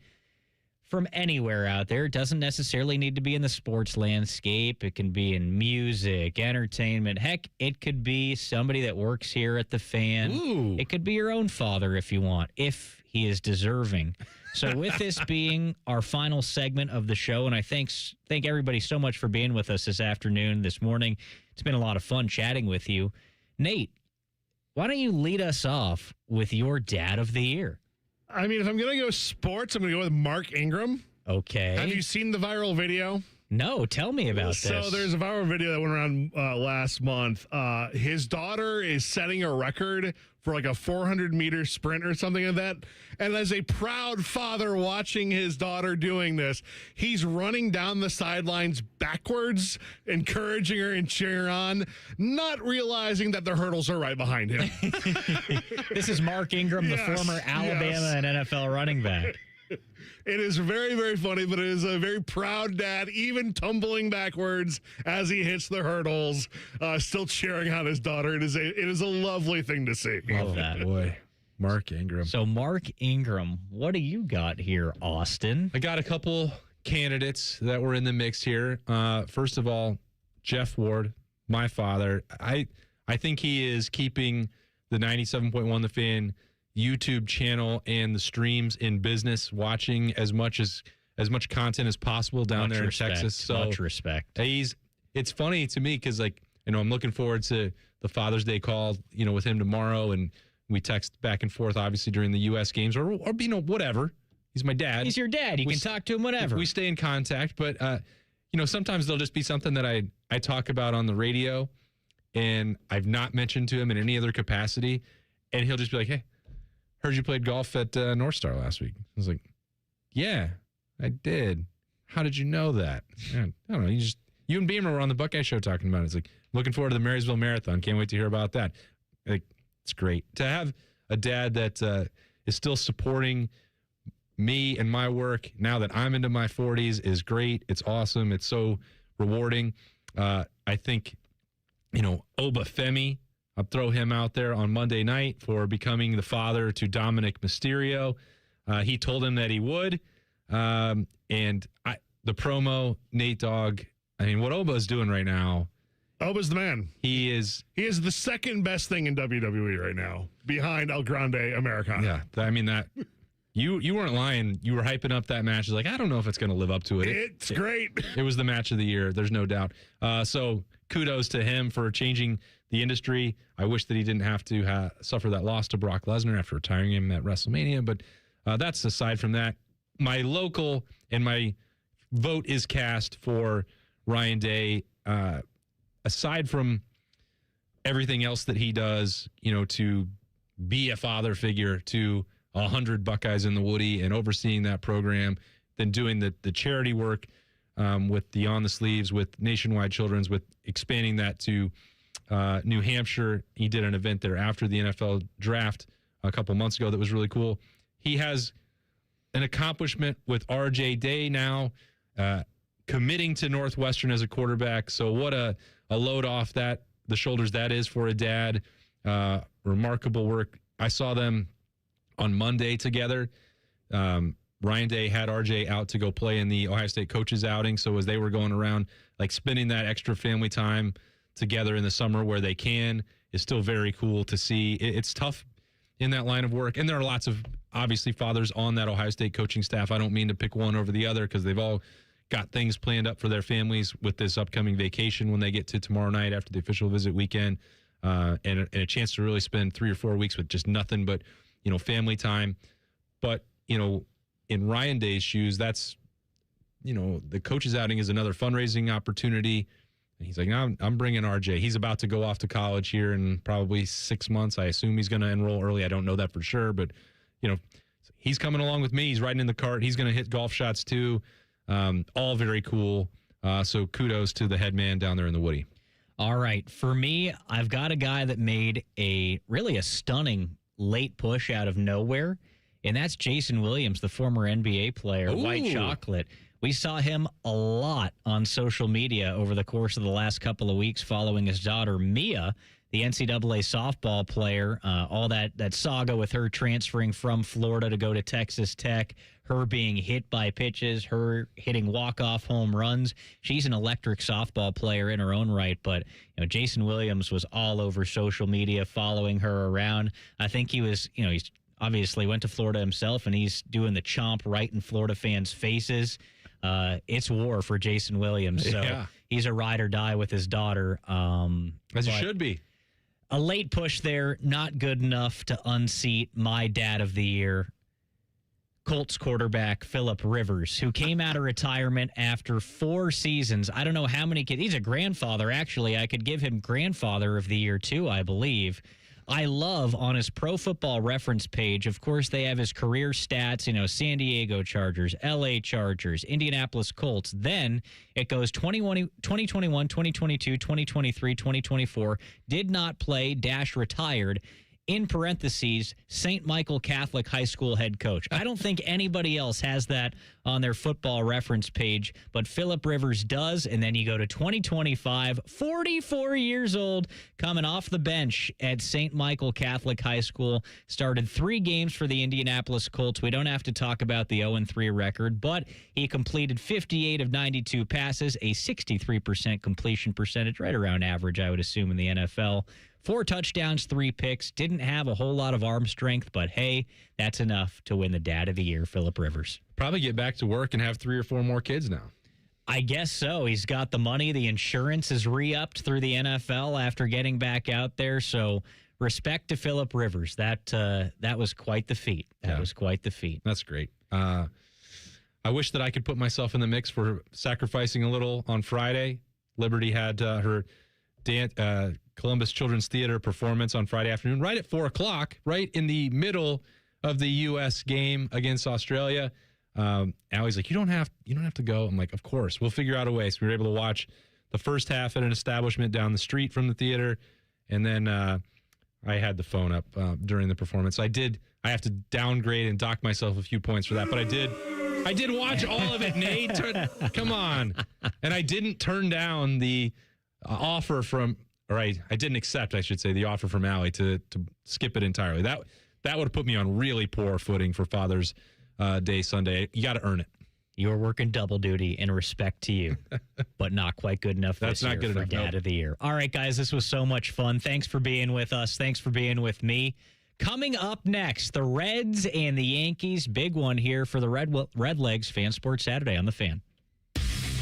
from anywhere out there. It doesn't necessarily need to be in the sports landscape. It can be in music, entertainment. Heck, it could be somebody that works here at the Fan. Ooh. It could be your own father if you want. If he is deserving. So with this being our final segment of the show, and I thank everybody so much for being with us this afternoon, this morning. It's been a lot of fun chatting with you. Nate, why don't you lead us off with your Dad of the Year? I mean, if I'm going to go sports, I'm going to go with Mark Ingram. Okay. Have you seen the viral video? No, tell me about this. So there's a viral video that went around last month. His daughter is setting a record for like a 400-meter sprint or something like that. And as a proud father watching his daughter doing this, he's running down the sidelines backwards, encouraging her and cheering her on, not realizing that the hurdles are right behind him. This is Mark Ingram, the former Alabama and NFL running back. It is very, very funny, but it is a very proud dad, even tumbling backwards as he hits the hurdles, still cheering on his daughter. It is a lovely thing to see. Love that. Boy, Mark Ingram. So, Mark Ingram, what do you got here, Austin? I got a couple candidates that were in the mix here. First of all, Jeff Ward, my father. I think he is keeping the 97.1 The Fan YouTube channel and the streams in business, watching as much content as possible down there in Texas. So much respect. It's funny to me because, like, you know, I'm looking forward to the Father's Day call, you know, with him tomorrow, and we text back and forth, obviously, during the U.S. games or you know, whatever. He's my dad. He's your dad. You can talk to him whenever. We stay in contact, but you know, sometimes there'll just be something that I talk about on the radio, and I've not mentioned to him in any other capacity, and he'll just be like, "Hey, heard you played golf at North Star last week." I was like, "Yeah, I did. How did you know that?" I don't know. You and Beamer were on the Buckeye Show talking about it. It's like, looking forward to the Marysville Marathon. Can't wait to hear about that. Like, it's great to have a dad that is still supporting me and my work now that I'm into my 40s is great. It's awesome. It's so rewarding. I think, you know, Obafemi, I'll throw him out there on Monday night for becoming the father to Dominic Mysterio. He told him that he would. And the promo, Nate Dogg, I mean, what Oba is doing right now. Oba's the man. He is the second best thing in WWE right now, behind El Grande Americano. Yeah, I mean that. You weren't lying. You were hyping up that match. It's like, I don't know if it's going to live up to it. It's great. It was the match of the year. There's no doubt. So kudos to him for changing the industry. I wish that he didn't have to suffer that loss to Brock Lesnar after retiring him at WrestleMania. But that's aside from that. My local and my vote is cast for Ryan Day. Aside from everything else that he does, you know, to be a father figure to 100 Buckeyes in the Woody and overseeing that program, then doing the charity work with the On the Sleeves, with Nationwide Children's, with expanding that to New Hampshire. He did an event there after the NFL draft a couple months ago that was really cool. He has an accomplishment with RJ Day now, committing to Northwestern as a quarterback. So what a load off the shoulders that is for a dad. Remarkable work. I saw them on Monday together. Ryan Day had RJ out to go play in the Ohio State coaches outing. So as they were going around, like, spending that extra family time together in the summer where they can is still very cool to see. It's tough in that line of work. And there are lots of, obviously, fathers on that Ohio State coaching staff. I don't mean to pick one over the other because they've all got things planned up for their families with this upcoming vacation when they get to tomorrow night after the official visit weekend, and a chance to really spend 3 or 4 weeks with just nothing but, you know, family time. But, you know, in Ryan Day's shoes, that's, you know, the coaches outing is another fundraising opportunity. And he's like, no, I'm bringing RJ. He's about to go off to college here in probably 6 months. I assume he's going to enroll early. I don't know that for sure, but, you know, he's coming along with me. He's riding in the cart. He's going to hit golf shots too. All very cool. So kudos to the head man down there in the Woody. All right. For me, I've got a guy that made a stunning late push out of nowhere, and that's Jason Williams, the former NBA player, Ooh. White Chocolate. We saw him a lot on social media over the course of the last couple of weeks following his daughter, Mia, the NCAA softball player, all that saga with her transferring from Florida to go to Texas Tech, her being hit by pitches, her hitting walk-off home runs. She's an electric softball player in her own right, but you know, Jason Williams was all over social media following her around. I think he was, you know, he's obviously went to Florida himself, and he's doing the chomp right in Florida fans' faces. It's war for Jason Williams. So he's a ride or die with his daughter. As he should be. A late push there, not good enough to unseat my dad of the year, Colts quarterback Phillip Rivers, who came out of retirement after 4 seasons. I don't know how many kids. He's a grandfather, actually. I could give him grandfather of the year, too, I believe. I love on his Pro Football Reference page, of course, they have his career stats, San Diego Chargers, LA Chargers, Indianapolis Colts. Then it goes 2021, 2022, 2023, 2024, did not play, retired. In parentheses, St. Michael Catholic High School head coach. I don't think anybody else has that on their Football Reference page, but Phillip Rivers does. And then you go to 2025, 44 years old, coming off the bench at St. Michael Catholic High School. Started 3 games for the Indianapolis Colts. We don't have to talk about the 0-3 record, but he completed 58 of 92 passes, a 63% completion percentage, right around average, I would assume, in the NFL. 4 touchdowns, 3 picks. Didn't have a whole lot of arm strength, but hey, that's enough to win the Dad of the Year, Phillip Rivers. Probably get back to work and have 3 or 4 more kids now. I guess so. He's got the money. The insurance is re-upped through the NFL after getting back out there. So respect to Phillip Rivers. That was quite the feat. That was quite the feat. That's great. I wish that I could put myself in the mix for sacrificing a little on Friday. Liberty had her Columbus Children's Theater performance on Friday afternoon, right at 4 o'clock, right in the middle of the U.S. game against Australia. Allie's like, you don't have to go. I'm like, of course, we'll figure out a way. So we were able to watch the first half at an establishment down the street from the theater, and then I had the phone up during the performance. I have to downgrade and dock myself a few points for that, but I did watch all of it, Nate. Come on. And I didn't turn down the offer from. All right, I didn't accept, I should say, the offer from Allie to skip it entirely. That would have put me on really poor footing for Father's Day Sunday. You got to earn it. You were working double duty in respect to you, but not quite good enough That's not good for enough, Dad of the Year. All right, guys, this was so much fun. Thanks for being with us. Thanks for being with me. Coming up next, the Reds and the Yankees. Big one here for the Redlegs Fan Sports Saturday on The Fan.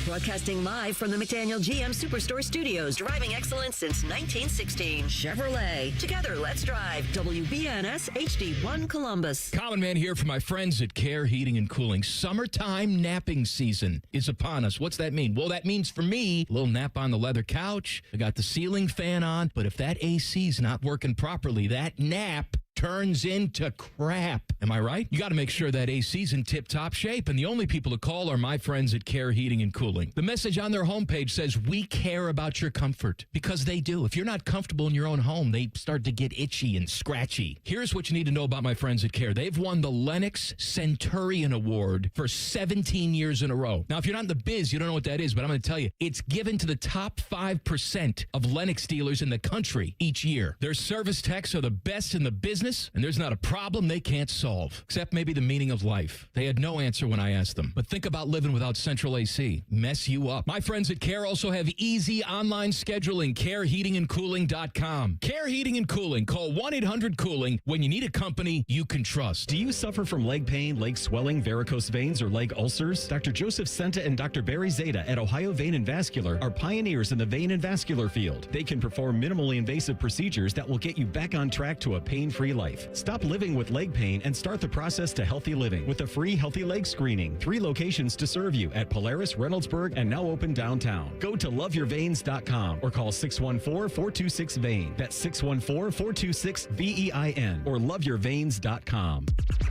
Broadcasting live from the McDaniel GM Superstore Studios. Driving excellence since 1916. Chevrolet. Together, let's drive. WBNS HD1 Columbus. Common Man here for my friends at Care Heating and Cooling. Summertime napping season is upon us. What's that mean? Well, that means for me, a little nap on the leather couch. I got the ceiling fan on. But if that AC's not working properly, that nap turns into crap. Am I right? You got to make sure that AC's in tip-top shape, and the only people to call are my friends at Care Heating and Cooling. The message on their homepage says, we care about your comfort, because they do. If you're not comfortable in your own home, they start to get itchy and scratchy. Here's what you need to know about my friends at Care. They've won the Lennox Centurion Award for 17 years in a row. Now, if you're not in the biz, you don't know what that is, but I'm going to tell you, it's given to the top 5% of Lennox dealers in the country each year. Their service techs are the best in the business, and there's not a problem they can't solve, except maybe the meaning of life. They had no answer when I asked them. But think about living without central AC. Mess you up. My friends at Care also have easy online scheduling. CareHeatingandCooling.com. Care Heating and Cooling. Call 1-800-COOLING when you need a company you can trust. Do you suffer from leg pain, leg swelling, varicose veins, or leg ulcers? Dr. Joseph Senta and Dr. Barry Zeta at Ohio Vein and Vascular are pioneers in the vein and vascular field. They can perform minimally invasive procedures that will get you back on track to a pain-free life. Stop living with leg pain and start the process to healthy living with a free healthy leg screening. 3 locations to serve you at Polaris, Reynoldsburg, and now open downtown. Go to loveyourveins.com or call 614-426-VEIN. That's 614-426-VEIN or loveyourveins.com.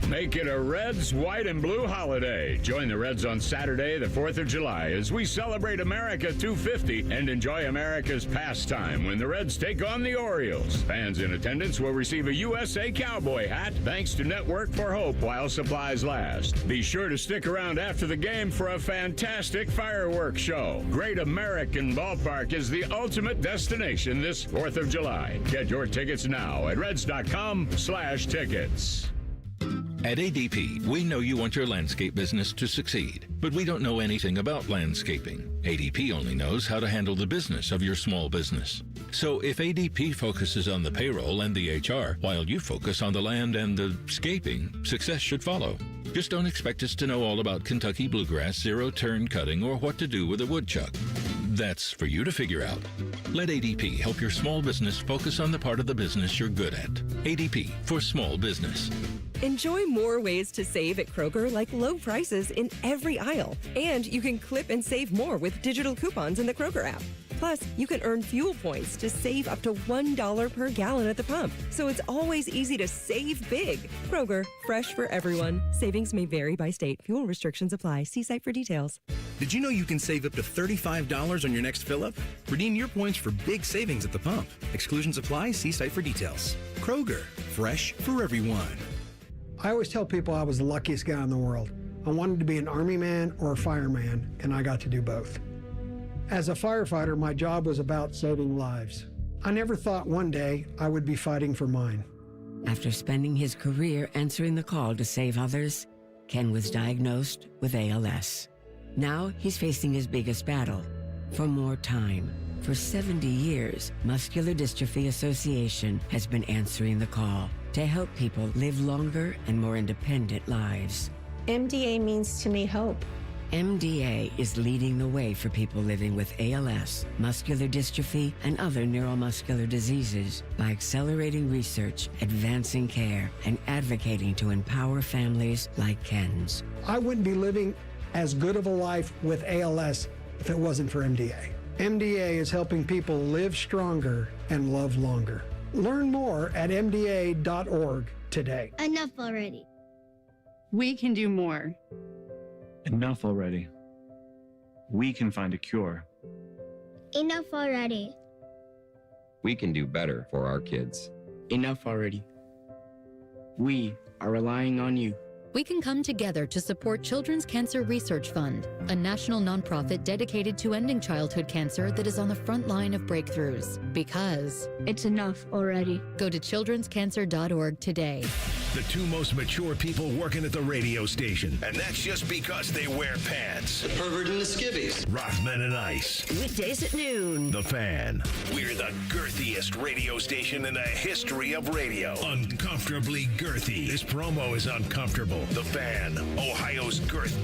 Make it a Reds, white, and blue holiday. Join the Reds on Saturday, the 4th of July, as we celebrate America 250 and enjoy America's pastime when the Reds take on the Orioles. Fans in attendance will receive a USA Cowboy hat, thanks to Network for Hope while supplies last. Be sure to stick around after the game for a fantastic fireworks show. Great American Ballpark is the ultimate destination this 4th of July. Get your tickets now at reds.com/tickets. At ADP, we know you want your landscape business to succeed, but we don't know anything about landscaping. ADP only knows how to handle the business of your small business. So if ADP focuses on the payroll and the HR, while you focus on the land and the scaping, success should follow. Just don't expect us to know all about Kentucky bluegrass, zero-turn cutting, or what to do with a woodchuck. That's for you to figure out. Let ADP help your small business focus on the part of the business you're good at. ADP for small business. Enjoy more ways to save at Kroger, like low prices in every aisle. And you can clip and save more with digital coupons in the Kroger app. Plus, you can earn fuel points to save up to $1 per gallon at the pump. So it's always easy to save big. Kroger, fresh for everyone. Savings may vary by state. Fuel restrictions apply. See site for details. Did you know you can save up to $35 on your next fill-up? Redeem your points for big savings at the pump. Exclusions apply. See site for details. Kroger, fresh for everyone. I always tell people I was the luckiest guy in the world. I wanted to be an Army man or a fireman, and I got to do both. As a firefighter, my job was about saving lives. I never thought one day I would be fighting for mine. After spending his career answering the call to save others, Ken was diagnosed with ALS. Now he's facing his biggest battle, for more time. For 70 years, Muscular Dystrophy Association has been answering the call to help people live longer and more independent lives. MDA means to me hope. MDA is leading the way for people living with ALS, muscular dystrophy, and other neuromuscular diseases by accelerating research, advancing care, and advocating to empower families like Ken's. I wouldn't be living as good of a life with ALS if it wasn't for MDA. MDA is helping people live stronger and love longer. Learn more at mda.org today. Enough already. We can do more. Enough already. We can find a cure. Enough already. We can do better for our kids. Enough already. We are relying on you. We can come together to support Children's Cancer Research Fund, a national nonprofit dedicated to ending childhood cancer that is on the front line of breakthroughs. Because it's enough already. Go to childrenscancer.org today. The two most mature people working at the radio station. And that's just because they wear pants. The pervert and the skivvies. Rothman and Ice. Weekdays at noon. The Fan. We're the girthiest radio station in the history of radio. Uncomfortably girthy. This promo is uncomfortable. The Fan. Ohio's girth.